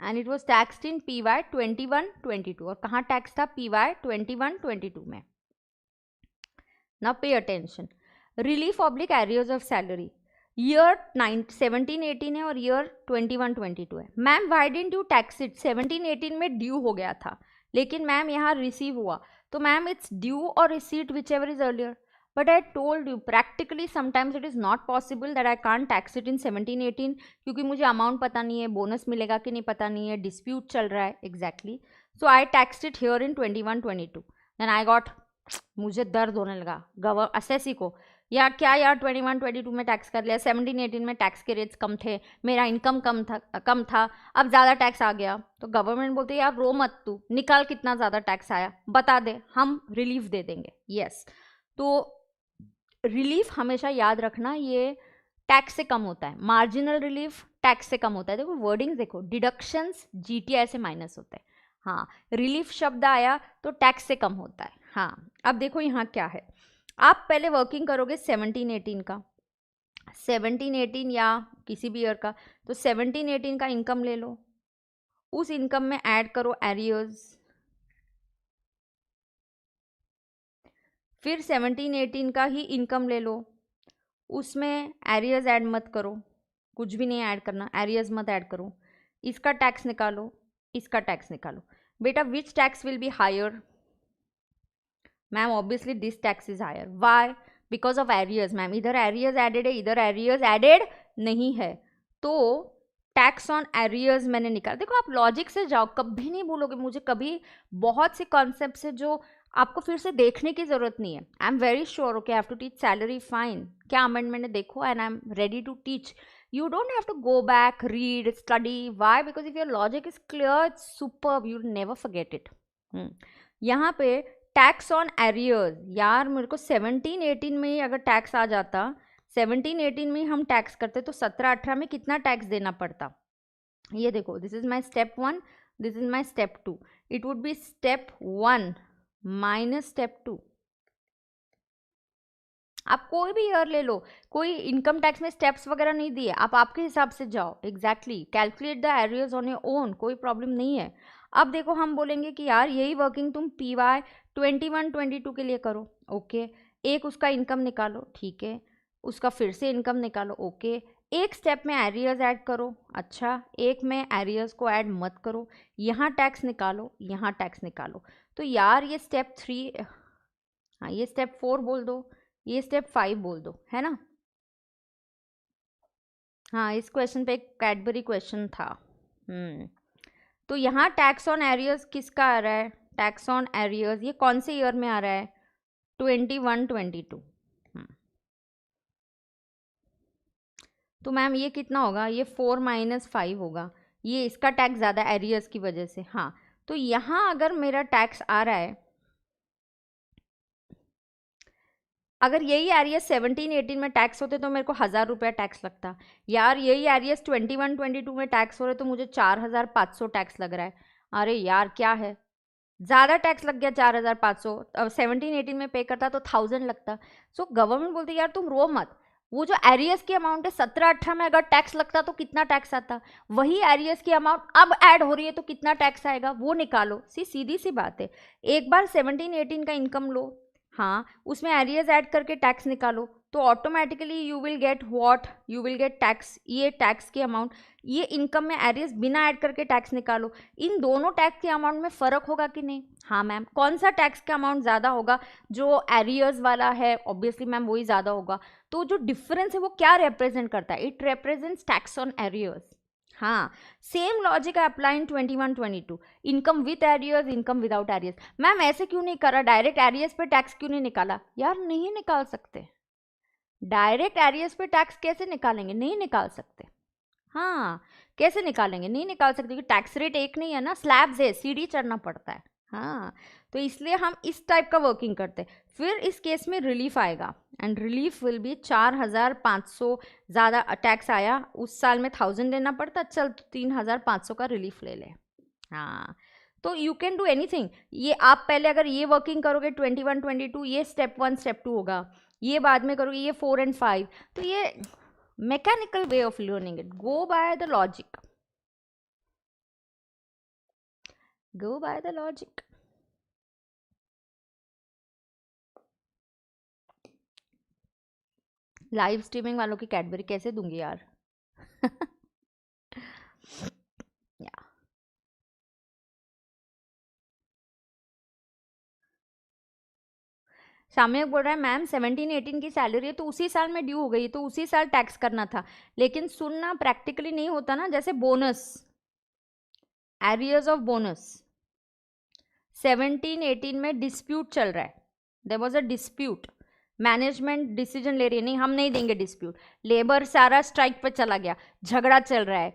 Speaker 1: and it was taxed in PY 21-22. और कहाँ tax था? PY 21-22 में। Now pay attention. Relief oblique arrears of salary. Year 17-18 है और year 21-22 है। Ma'am Y didn't you tax it? 17-18 में due हो गया था, लेकिन मैम यहाँ रिसीव हुआ, तो मैम इट्स ड्यू और receipt which ever is earlier. But I told you practically sometimes it is not possible that I can't tax it in 17-18, क्योंकि मुझे अमाउंट पता नहीं है, बोनस मिलेगा कि नहीं पता नहीं है, डिस्प्यूट चल रहा है। Exactly, so I tax it here in 21-22। Then I got, मुझे दर्द होने लगा असेसी को, या क्या यार 21-22 में टैक्स कर लिया, 17-18 में टैक्स के रेट्स कम थे, मेरा इनकम कम था, अब ज़्यादा टैक्स आ गया। तो गवर्नमेंट बोलते है यार रो मत, तू निकाल कितना ज़्यादा टैक्स आया, बता दे, हम रिलीफ दे देंगे। यस, तो रिलीफ हमेशा याद रखना ये टैक्स से कम होता है। मार्जिनल रिलीफ टैक्स से कम होता है। देखो वर्डिंग देखो, डिडक्शंस GTI से माइनस होते हैं। हाँ, रिलीफ शब्द आया तो टैक्स से कम होता है। हाँ, अब देखो यहाँ क्या है, आप पहले वर्किंग करोगे 17-18 का, 17-18 या किसी भी ईयर का, तो 17-18 का इनकम ले लो, उस इनकम में ऐड करो एरियर्स, फिर 17-18 का ही इनकम ले लो, उसमें एरियर्स ऐड मत करो, कुछ भी नहीं ऐड करना, एरियर्स मत ऐड करो, इसका टैक्स निकालो, इसका टैक्स निकालो। बेटा which tax will be higher? Ma'am obviously this tax is higher. Why? Because of arrears. Ma'am इधर एरियर्स एडेड है, इधर एरियर्स एडेड नहीं है, तो टैक्स ऑन एरियर्स मैंने निकाला। देखो आप लॉजिक से जाओ, कभी नहीं बोलोगे मुझे, कभी बहुत से कॉन्सेप्ट है जो आपको फिर से देखने की जरूरत नहीं है। I am very sure, okay, I have to teach salary, fine, क्या अमेंडमेंट है देखो, and I am ready to teach. You don't have to go back, read, study. Why? Because if your logic is clear, it's superb. You'll never forget it. यहाँ पे tax on arrears, यार मेरे को 17-18 में ही अगर tax आ जाता, 17-18 में ही हम टैक्स करते, तो 17-18 में कितना टैक्स देना पड़ता? ये देखो, this is my step 1, this is my step 2, it would be step 1 minus step 2। आप कोई भी ईयर ले लो, कोई इनकम टैक्स में स्टेप्स वगैरह नहीं दिए, आप आपके हिसाब से जाओ, exactly calculate the arrears on your own, कोई प्रॉब्लम नहीं है। अब देखो हम बोलेंगे कि यार यही वर्किंग तुम PY 21-22 के लिए करो, ओके। एक उसका इनकम निकालो, ठीक है, उसका फिर से इनकम निकालो, ओके। एक स्टेप में एरियर्स ऐड करो, अच्छा, एक में एरियर्स को ऐड मत करो, यहाँ टैक्स निकालो, यहाँ टैक्स निकालो। तो यार ये स्टेप 3, हाँ ये स्टेप 4 बोल दो, ये स्टेप 5 बोल दो, है ना। हाँ इस क्वेश्चन पे एक कैडबरी क्वेश्चन था। तो यहाँ टैक्स ऑन एरियर्स किसका आ रहा है, टैक्स ऑन एरियर्स ये कौन से ईयर में आ रहा है, 21-22। तो मैम ये कितना होगा, ये 4 - 5 होगा, ये इसका टैक्स ज़्यादा एरियर्स की वजह से। हाँ तो यहाँ अगर मेरा टैक्स आ रहा है, अगर यही एरियस 17-18 में टैक्स होते तो मेरे को 1000 रुपया टैक्स लगता। यार यही एरियस 21-22 में टैक्स हो रहे तो मुझे 4500 टैक्स लग रहा है। अरे यार क्या है, ज़्यादा टैक्स लग गया 4500। अब 17-18 में पे करता तो 1000 लगता। सो गवर्नमेंट बोलती यार तुम रो मत, वो जो एरियस की अमाउंट है 17-18 में अगर टैक्स लगता तो कितना टैक्स आता, वही एरियस की अमाउंट अब ऐड हो रही है तो कितना टैक्स आएगा वो निकालो। सीधी सी बात है, एक बार 17-18 का इनकम लो, हाँ उसमें एरियर्स ऐड करके टैक्स निकालो, तो automatically you will get what, you will get tax, ये टैक्स की अमाउंट, ये इनकम में एरियर्स बिना ऐड करके टैक्स निकालो। इन दोनों टैक्स के अमाउंट में फ़र्क होगा कि नहीं, हाँ मैम। कौन सा टैक्स का अमाउंट ज़्यादा होगा, जो एरियर्स वाला है ऑब्वियसली मैम वही ज़्यादा होगा। तो जो डिफरेंस है वो क्या रिप्रेजेंट करता है, it represents tax on arrears. हाँ same logic apply in 21-22, income with arrears, income without arrears. Ma'am ऐसे क्यों नहीं करा, डायरेक्ट एरियर्स पे टैक्स क्यों नहीं निकाला, यार नहीं निकाल सकते, डायरेक्ट एरियर्स पे टैक्स कैसे निकालेंगे, नहीं निकाल सकते। हाँ कैसे निकालेंगे, नहीं निकाल सकते क्योंकि टैक्स रेट एक नहीं है ना, स्लैब्स है, सीढ़ी चढ़ना पड़ता है। हाँ तो इसलिए हम इस टाइप का वर्किंग करते हैं। फिर इस केस में रिलीफ आएगा, एंड रिलीफ विल बी 4500, ज़्यादा टैक्स आया उस साल में 1000 देना पड़ता, चल तो 3500 का रिलीफ ले ले। हाँ तो यू कैन डू एनीथिंग, ये आप पहले अगर ये वर्किंग करोगे 21-22, ये स्टेप 1 स्टेप 2 होगा, ये बाद में करोगे ये 4 and 5, तो ये mechanical way of learning it, go by the logic, go by the logic। Live streaming वालों की कैडबरी कैसे दूंगी यार। या सामयिक बोल रहा है मैम 17-18 की सैलरी है तो उसी साल में ड्यू हो गई तो उसी साल टैक्स करना था, लेकिन सुनना प्रैक्टिकली नहीं होता ना, जैसे बोनस, एरियर्स ऑफ बोनस 17-18 में डिस्प्यूट चल रहा है, there was a dispute, management decision ले रही है नहीं हम नहीं देंगे डिस्प्यूट, लेबर सारा स्ट्राइक पे चला गया, झगड़ा चल रहा है,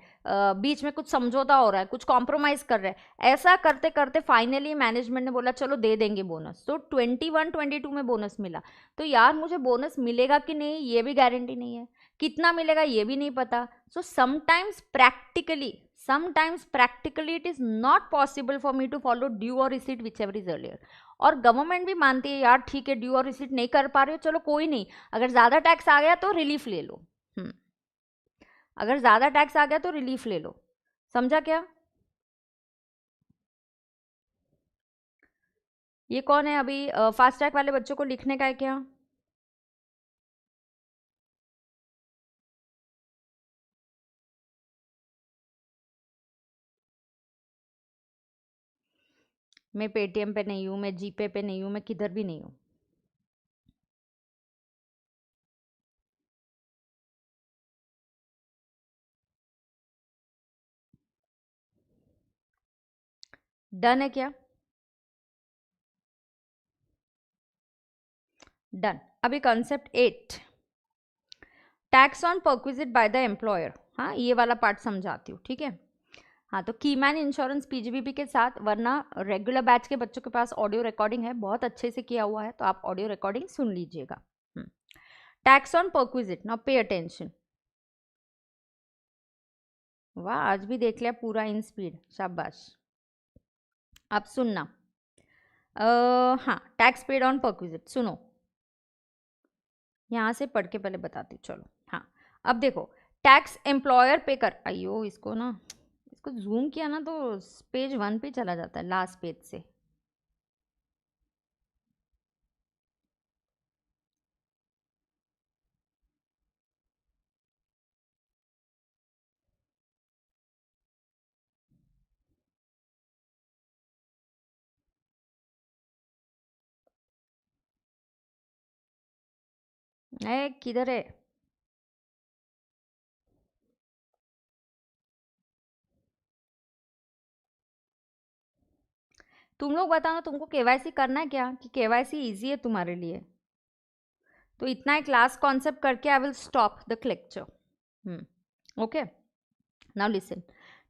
Speaker 1: बीच में कुछ समझौता हो रहा है, कुछ कॉम्प्रोमाइज़ कर रहा है, ऐसा करते करते फाइनली मैनेजमेंट ने बोला चलो दे देंगे बोनस, तो 21-22 में बोनस मिला। तो यार मुझे बोनस मिलेगा कि नहीं ये भी गारंटी नहीं है, कितना मिलेगा ये भी नहीं पता। सो sometimes practically it is not possible for me to follow due or receipt whichever is earlier। और गवर्नमेंट भी मानती है यार ठीक है ड्यू और रिसीट नहीं कर पा रहे हो चलो कोई नहीं, अगर ज़्यादा टैक्स आ गया तो रिलीफ ले लो। अगर ज़्यादा टैक्स आ गया तो रिलीफ ले लो, समझा क्या। ये कौन है अभी फास्ट ट्रैक वाले बच्चों को लिखने का है क्या। मैं पेटीएम पे नहीं हूँ, मैं जीपे पे नहीं हूँ, मैं किधर भी नहीं हूँ। डन है क्या, डन। अभी concept 8, tax on perquisite bye the employer, हाँ ये वाला पार्ट समझाती हूँ ठीक है। हाँ तो कीमैन इंश्योरेंस पीजीबीपी के साथ, वरना रेगुलर बैच के बच्चों के पास ऑडियो रिकॉर्डिंग है, बहुत अच्छे से किया हुआ है, तो आप ऑडियो रिकॉर्डिंग सुन लीजिएगा। Tax on perquisite, now pay attention. वाह आज भी देख लिया पूरा इन स्पीड, शाबाश। अब सुनना, हाँ टैक्स पेड ऑन परक्विजिट सुनो, यहाँ से पढ़ के पहले बताती हूँ, चलो। हाँ, अब देखो, टैक्स एम्प्लॉयर पे कर, अयो इसको ना, इसको जूम किया ना तो पेज 1 पे चला जाता है, लास्ट पेज से। किधर है? तुम लोग बताओ ना, तुमको केवाईसी करना है क्या, कि केवाईसी इजी है तुम्हारे लिए? तो इतना एक क्लास कॉन्सेप्ट करके आई will stop the lecture. Okay, now listen.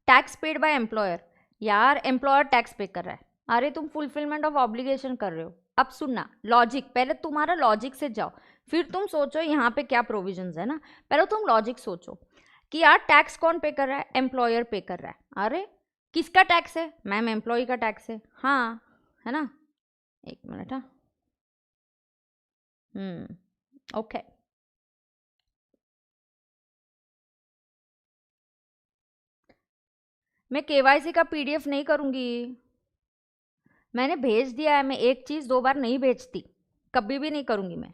Speaker 1: Tax paid by employer, यार एम्प्लॉयर टैक्स पे कर रहा है, अरे तुम फुलफिलमेंट ऑफ ऑब्लिगेशन कर रहे हो। अब सुनना लॉजिक, पहले तुम्हारा लॉजिक से जाओ, फिर तुम सोचो यहाँ पे क्या प्रोविजंस है ना। पहले तुम लॉजिक सोचो कि यार टैक्स कौन पे कर रहा है, एम्प्लॉयर पे कर रहा है। अरे किसका टैक्स है मैम? एम्प्लॉय का टैक्स है, हाँ है ना। एक मिनट, हाँ। ओके, मैं केवाईसी का पीडीएफ नहीं करूँगी, मैंने भेज दिया है। मैं एक चीज़ 2 बार नहीं भेजती, कभी भी नहीं करूँगी मैं।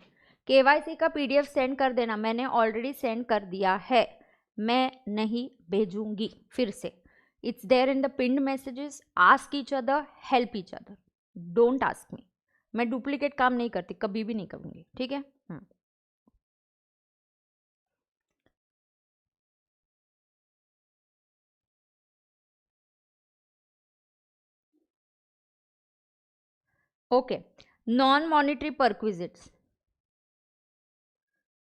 Speaker 1: केवाईसी का पीडीएफ सेंड कर देना, मैंने ऑलरेडी सेंड कर दिया है, मैं नहीं भेजूंगी फिर से। It's there in the pinned messages, ask each other, help each other, don't ask me. मैं डुप्लीकेट काम नहीं करती, कभी भी नहीं करूँगी, ठीक है। ओके, नॉन मॉनिटरी परक्विजिट्स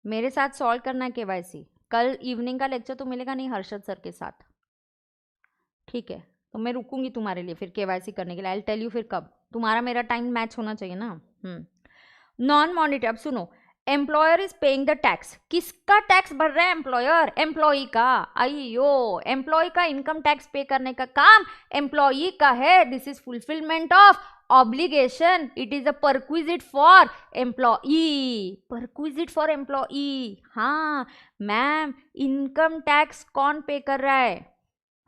Speaker 1: मेरे साथ सॉल्व करना है केवाईसी। कल इवनिंग का लेक्चर तो मिलेगा नहीं हर्षद सर के साथ, ठीक है। तो मैं रुकूंगी तुम्हारे लिए फिर केवाईसी करने के लिए, आई टेल यू फिर कब। तुम्हारा मेरा टाइम मैच होना चाहिए ना। नॉन मॉनिटरी, अब सुनो। Employer is paying the tax, किसका टैक्स भर रहा है एम्प्लॉयर? एम्प्लॉई का। अयो, एम्प्लॉय का इनकम टैक्स पे करने का काम एम्प्लॉई का है। This is fulfilment of obligation, it is a perquisite for employee, perquisite for employee. हाँ मैम, इनकम टैक्स कौन पे कर रहा है?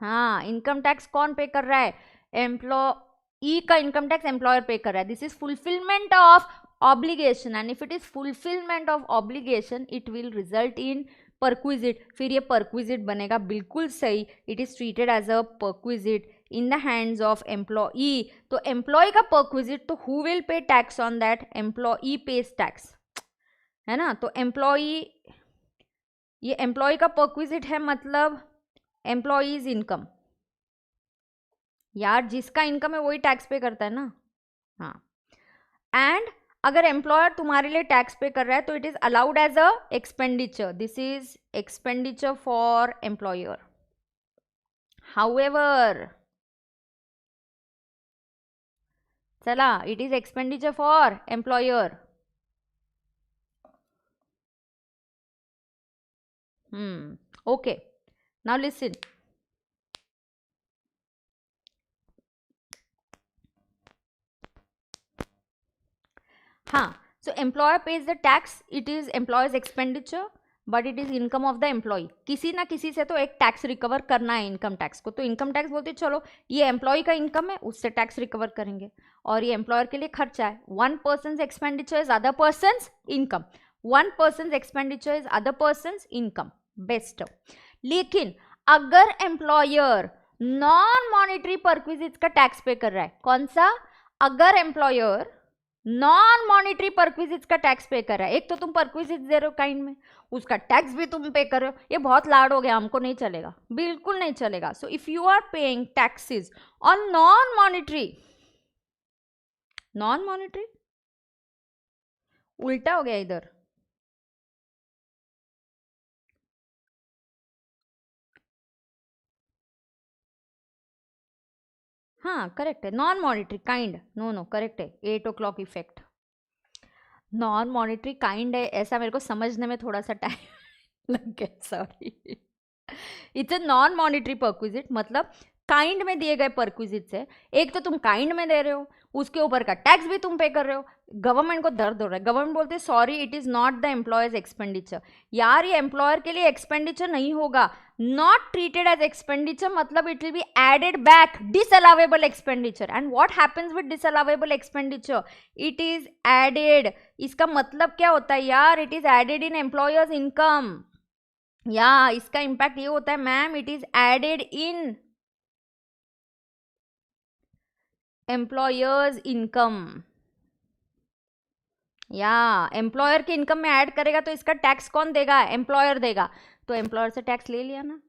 Speaker 1: हाँ, इनकम टैक्स कौन पे कर रहा है? एम्प्लॉई का इनकम टैक्स एम्प्लॉयर पे कर रहा है। This is fulfilment of obligation, and if it is fulfilment of obligation it will result in perquisite. फिर ये परक्विजिट बनेगा बिल्कुल सही, it is treated as a perquisite in the hands of employee. तो एम्प्लॉय का परक्विजिट, तो who will pay tax on that? Employee pays tax, है ना। तो एम्प्लॉई, ये एम्प्लॉय का परक्विजिट है, मतलब एम्प्लॉईज इनकम। यार जिसका इनकम है वही टैक्स पे करता है ना। हाँ, एंड अगर एम्प्लॉयर तुम्हारे लिए टैक्स पे कर रहा है तो it is allowed as a expenditure, this is expenditure for employer. However, चला, it is expenditure for employer. Okay, now listen. हाँ, so employer pays the tax, it is employer's expenditure, but it is income of the employee. किसी ना किसी से तो एक tax recover करना है इनकम टैक्स को, तो इनकम टैक्स बोलते चलो ये एम्प्लॉय का इनकम है, उससे टैक्स रिकवर करेंगे, और ये एम्प्लॉयर के लिए खर्चा है। One person expenditure is other person income, one person expenditure is other person income, best. लेकिन अगर एम्प्लॉयर नॉन मॉनिटरी परक्विजिट्स का टैक्स पे कर रहा है, कौन सा? अगर एम्प्लॉयर नॉन मॉनिटरी परक्विजिट्स का टैक्स पे कर रहा है, एक तो तुम परक्विजिट्स दे रहे हो काइंड में, उसका टैक्स भी तुम पे कर रहे हो, ये बहुत लाड हो गया, हमको नहीं चलेगा, बिल्कुल नहीं चलेगा। So if you are paying taxes on non monetary, non monetary उल्टा हो गया इधर। हाँ करेक्ट है, non monetary kind, no no correct है, 8 o'clock effect. Non monetary kind है, ऐसा मेरे को समझने में थोड़ा सा टाइम लग गया, sorry. It's a non monetary perquisite, मतलब काइंड में दिए गए परक्विजिट्स है, एक तो तुम काइंड में दे रहे हो, उसके ऊपर का टैक्स भी तुम पे कर रहे हो, गवर्नमेंट को दर्द हो रहा है, गवर्नमेंट बोलते हैं sorry it is not the employer's expenditure. यार ये एम्प्लॉयर के लिए एक्सपेंडिचर नहीं होगा, नॉट ट्रीटेड एज एक्सपेंडिचर मतलब it will be added back, disallowable expenditure. And what happens with disallowable expenditure, it is added. इसका मतलब क्या होता है यार, it is added in employer's income, या इसका इंपैक्ट ये होता है ma'am, it is added in employer's income, या एम्प्लॉयर के इनकम में ऐड करेगा तो इसका टैक्स कौन देगा, एम्प्लॉयर देगा, तो एम्प्लॉयर से टैक्स ले लिया ना।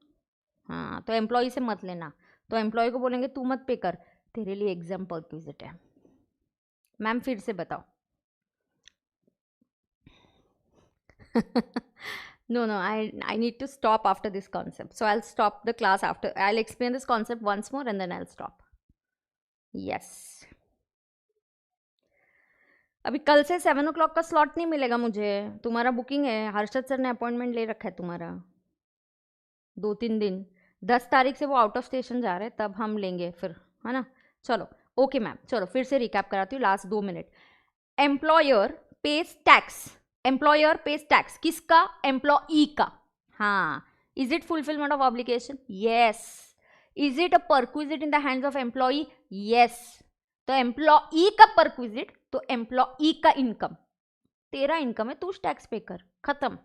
Speaker 1: हाँ, तो एम्प्लॉय से मत लेना, तो एम्प्लॉय को बोलेंगे तू मत पे कर, तेरे लिए एग्जाम परक्विजिट है। मैम फिर से बताओ। No, I need to stop after this concept, so I'll stop the class after, I'll explain this concept once more and then I'll stop. Yes, अभी कल से 7 o'clock का स्लॉट नहीं मिलेगा मुझे, तुम्हारा बुकिंग है, हर्षद सर ने अपॉइंटमेंट ले रखा है तुम्हारा 2-3 दिन, 10 तारीख से वो आउट ऑफ स्टेशन जा रहे हैं, तब हम लेंगे फिर, है ना। चलो ओके मैम, चलो फिर से रिकैप कराती हूँ last 2 minute. Employer page tax, employer page tax किसका, एम्प्लॉई का। हाँ, is it fulfilment of obligation, yes. Is it a perquisite in the hands of employee, yes. तो एम्प्लॉई का परक्विजिट, तो एम्प्लॉई का इनकम, तेरा इनकम है, तू टैक्स पे कर, खत्म।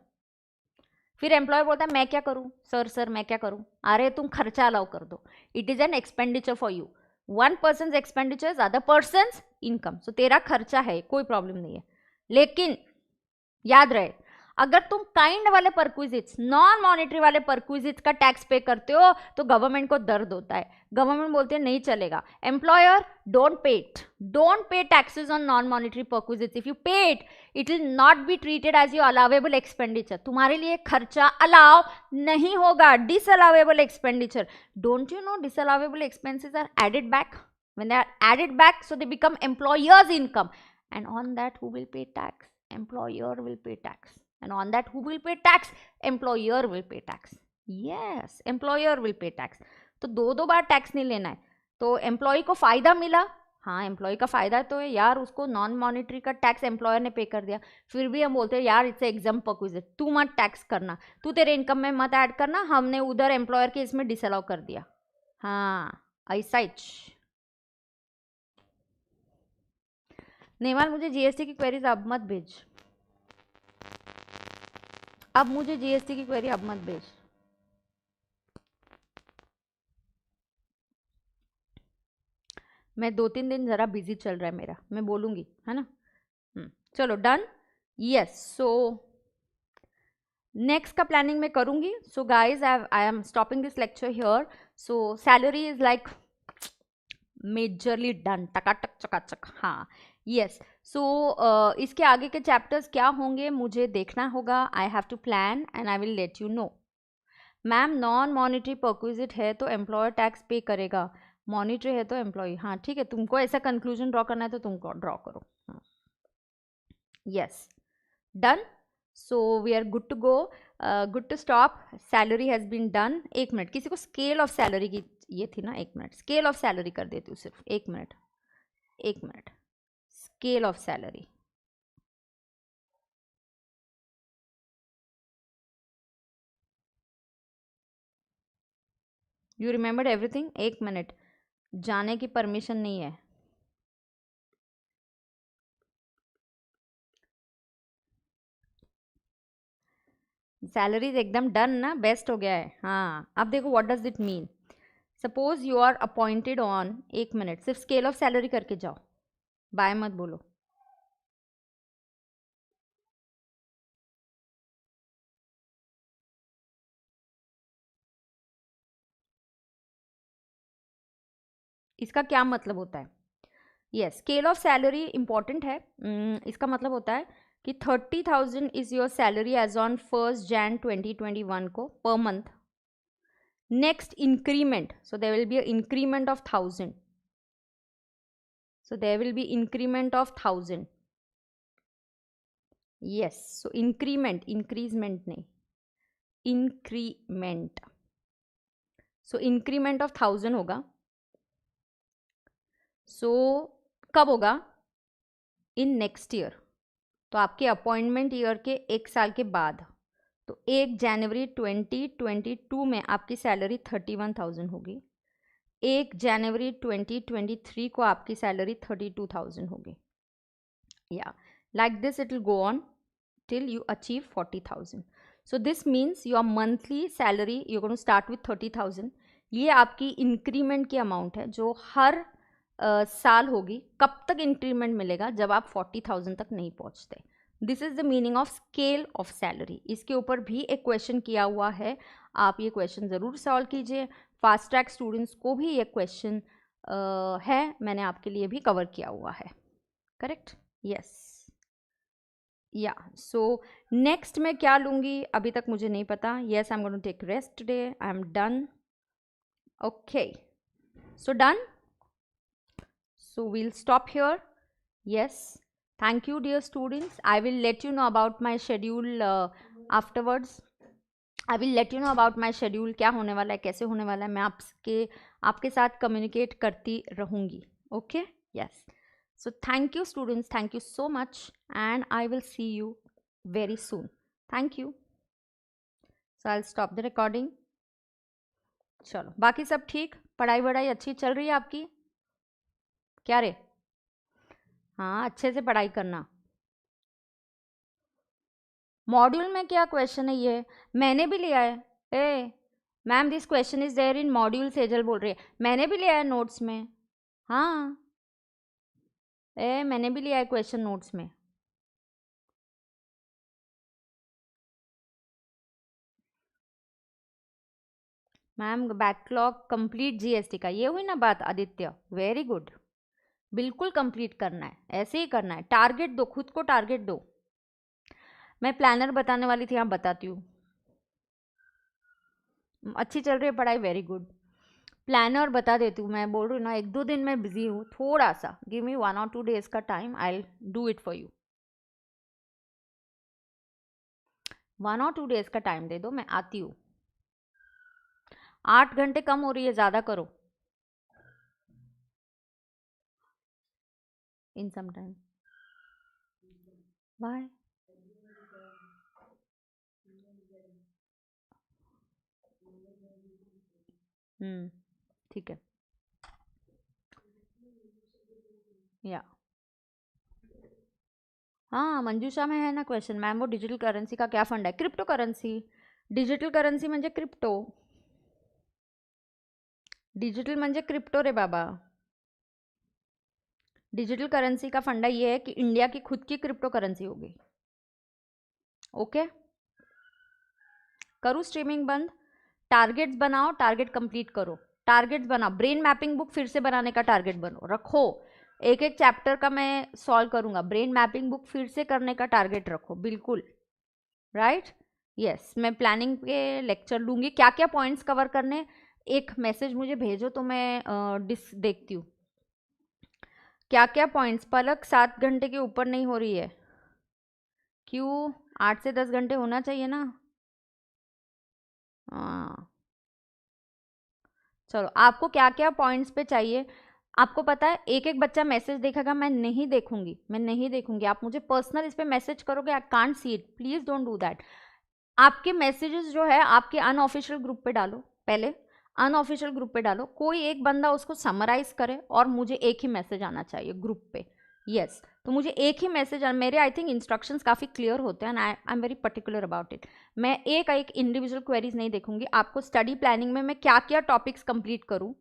Speaker 1: फिर एम्प्लॉयर बोलता है मैं क्या करूं, सर मैं क्या करूं, अरे तुम खर्चा अलाउ कर दो, it is an expenditure for you, one person expenditure is other person income, so तेरा खर्चा है, कोई प्रॉब्लम नहीं है। लेकिन याद रहे, अगर तुम काइंड वाले परक्विजिट्स, नॉन मॉनिटरी वाले परक्विजिट्स का टैक्स पे करते हो तो गवर्नमेंट को दर्द होता है, गवर्नमेंट बोलते हैं नहीं चलेगा, employer don't pay taxes on non monetary perquisites, if you pay it will not be treated as your allowable expenditure, तुम्हारे लिए खर्चा अलाउ नहीं होगा, disallowable expenditure. Don't you know disallowable expenses are added back, when they are added back so they become employers income, and on that who will pay tax, employer will pay tax, and on that who will pay tax, employer will pay tax, yes employer will pay tax। तो दो बार tax नहीं लेना है, तो employ को फायदा मिला, हाँ एम्प्लॉय का फायदा तो है यार, उसको नॉन मॉनिटरी का टैक्स एम्प्लॉयर ने पे कर दिया, फिर भी हम बोलते हैं यार इट्स एग्जाम परक्विजिट, तू मत टैक्स करना, तू तेरे इनकम में मत ऐड करना, हमने उधर एम्प्लॉयर के इसमें डिसअलाउ कर दिया। हाँ ऐसा ही। नेवाल मुझे जीएसटी की क्वेरीज अब मत भेज, अब मुझे जीएसटी की क्वेरी अब मत भेज। मैं 2-3 दिन जरा बिजी चल रहा है मेरा, मैं बोलूंगी, है ना। चलो डन, यस। सो नेक्स्ट का प्लानिंग मैं करूंगी। So guys I am stopping this lecture here. So salary is like majorly done, टकाटक चकाचक, हाँ यस। सो इसके आगे के चैप्टर्स क्या होंगे मुझे देखना होगा, I have to plan and I will let you know. Ma'am non monetary perquisite है तो एम्प्लॉयर टैक्स पे करेगा, मॉनिटरी है तो एम्प्लॉय, हाँ ठीक है, तुमको ऐसा कंक्लूजन ड्रॉ करना है तो तुमको ड्रॉ करो, yes done. So we are good to go, good to stop, salary has been done. 1 minute, किसी को स्केल ऑफ सैलरी की ये थी ना, 1 मिनट स्केल ऑफ सैलरी कर देती हूँ सिर्फ, 1 minute, 1 minute, scale of salary, you remembered everything. 1 minute, जाने की परमिशन नहीं है। सैलरीज एकदम डन ना, बेस्ट हो गया है। हाँ अब देखो what does it mean, suppose you are appointed on, 1 minute सिर्फ स्केल ऑफ सैलरी करके जाओ, बाय मत बोलो। इसका क्या मतलब होता है, yes scale of salary important है। इसका मतलब होता है कि 30,000 is your salary as on 1 Jan 2021 को per month. Next increment, so there will be a increment of 1,000, so there will be increment of 1,000, yes, so increment, increasement नहीं, increment, so increment of 1000 होगा. सो कब होगा? In next year. तो आपके appointment year के 1 साल के बाद. तो 1 जनवरी 2022 में आपकी सैलरी 31,000 होगी. 1 जनवरी 2023 को आपकी सैलरी 32,000 होगी. या like this it will go on till you achieve 40,000. So this means your monthly salary you're going to start with 30,000. ये आपकी इंक्रीमेंट की अमाउंट है जो हर साल होगी. कब तक इंक्रीमेंट मिलेगा? जब आप 40,000 तक नहीं पहुंचते. This is the meaning of scale of salary. इसके ऊपर भी एक क्वेश्चन किया हुआ है, आप ये क्वेश्चन ज़रूर सॉल्व कीजिए. फास्ट ट्रैक स्टूडेंट्स को भी ये क्वेश्चन है, मैंने आपके लिए भी कवर किया हुआ है. करेक्ट? यस. या सो नेक्स्ट मैं क्या लूँगी अभी तक मुझे नहीं पता. Yes, I am going to take rest today. I am done. Okay, so done. So we'll stop here. Yes, thank you dear students. I will let you know about my schedule afterwards. I will let you know about my schedule, क्या होने वाला है, कैसे होने वाला है. मैं आपके साथ कम्युनिकेट करती रहूँगी. Okay? Yes. So thank you students, thank you so much and I will see you very soon. Thank you. So I'll stop the recording. चलो, बाकी सब ठीक? पढ़ाई वढ़ाई अच्छी चल रही है आपकी? क्या रे? हाँ, अच्छे से पढ़ाई करना. मॉड्यूल में क्या क्वेश्चन है ये? मैंने भी लिया है. ए ma'am, this question is there in module. Sejal बोल रही है मैंने भी लिया है नोट्स में. हाँ, मैंने भी लिया है क्वेश्चन नोट्स में. मैम, बैकलॉग कंप्लीट जीएसटी का, ये हुई ना बात आदित्य. Very good. बिल्कुल कंप्लीट करना है, ऐसे ही करना है. टारगेट दो, खुद को टारगेट दो. मैं प्लानर बताने वाली थी, आप बताती हूँ. अच्छी चल रही है पढ़ाई? Very good. प्लानर बता देती हूँ. मैं बोल रही हूँ ना, 1-2 दिन मैं बिजी हूँ थोड़ा सा. गिव मी 1 or 2 days का time. I will do it for you. 1 or 2 days का टाइम दे दो, मैं आती हूँ. 8 घंटे कम हो रही है, ज़्यादा करो. इन सम टाइम. बाय. ठीक है. या हाँ, मंजूषा में है ना क्वेश्चन. मैम, वो डिजिटल करेंसी का क्या फंड है? Crypto currency. डिजिटल करेंसी म्हणजे क्रिप्टो. डिजिटल म्हणजे क्रिप्टो रे बाबा. डिजिटल करेंसी का फंडा ये है कि इंडिया की खुद की क्रिप्टो करेंसी होगी. ओके, करूँ स्ट्रीमिंग बंद? टारगेट्स बनाओ, टारगेट कंप्लीट करो. टारगेट्स बनाओ. ब्रेन मैपिंग बुक फिर से बनाने का टारगेट बनो, रखो. एक एक चैप्टर का मैं सॉल्व करूंगा. ब्रेन मैपिंग बुक फिर से करने का टारगेट रखो. बिल्कुल राइट. यस, मैं प्लानिंग पे लेक्चर लूँगी. क्या क्या पॉइंट्स कवर करने, एक मैसेज मुझे भेजो तो मैं देखती हूँ क्या क्या पॉइंट्स. पलक, 7 घंटे के ऊपर नहीं हो रही है क्यों? 8 से 10 घंटे होना चाहिए ना. हाँ, चलो, आपको क्या क्या पॉइंट्स पे चाहिए? आपको पता है, एक एक बच्चा मैसेज देखेगा, मैं नहीं देखूंगी, मैं नहीं देखूंगी. आप मुझे पर्सनल इस पे मैसेज करोगे, I can't see it. Please don't do that. आपके मैसेजेस जो है आपके अनऑफिशियल ग्रुप पे डालो. पहले अनऑफिशियल ग्रुप पे डालो. कोई एक बंदा उसको समराइज करे और मुझे एक ही मैसेज आना चाहिए ग्रुप पे. यस, तो मुझे एक ही मैसेज. मेरे आई थिंक इंस्ट्रक्शंस काफ़ी क्लियर होते हैं. आई am very particular about it. मैं एक एक इंडिविजुअल क्वेरीज नहीं देखूंगी. आपको स्टडी प्लानिंग में मैं क्या क्या टॉपिक्स कंप्लीट करूँ,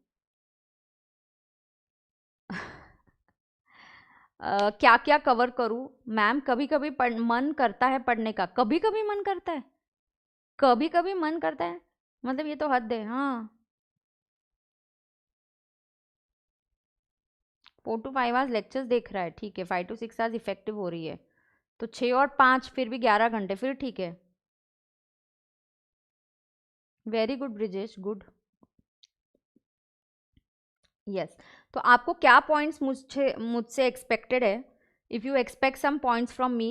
Speaker 1: क्या क्या कवर करूँ. मैम, कभी कभी मन करता है पढ़ने का. कभी कभी मन करता है, कभी कभी मन करता है, मतलब ये तो हद है. हाँ, 4 to 5 आवर्स लेक्चर्स देख रहा है, ठीक है. 5 to 6 आवर्स इफेक्टिव हो रही है, तो 6 और 5 फिर भी 11 घंटे, फिर ठीक है. Very good Brijesh, good. Yes, तो आपको क्या पॉइंट्स मुझसे एक्सपेक्टेड है? If you expect some points from me,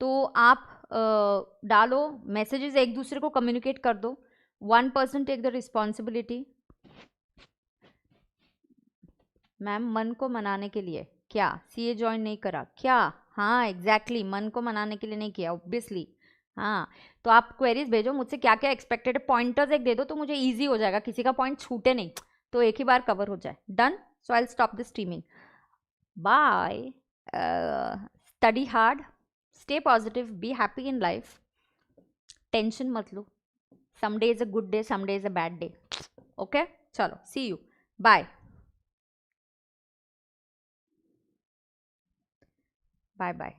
Speaker 1: तो आप डालो, मैसेजेस एक दूसरे को कम्युनिकेट कर दो, 1 person take the responsibility. Ma'am मन को मनाने के लिए क्या सीए ज्वाइन नहीं करा क्या? हाँ एग्जैक्टली मन को मनाने के लिए नहीं किया ऑब्वियसली। हाँ तो आप क्वेरीज भेजो मुझसे, क्या क्या एक्सपेक्टेड पॉइंटर्स एक दे दो तो मुझे इजी हो जाएगा, किसी का पॉइंट छूटे नहीं, तो एक ही बार कवर हो जाए। Done. So I will stop the streaming. Bye. Study hard, stay positive, be happy in life, tension मत लो। Some day is a good day, some day is a bad day. Okay चलो see you, bye bye bye.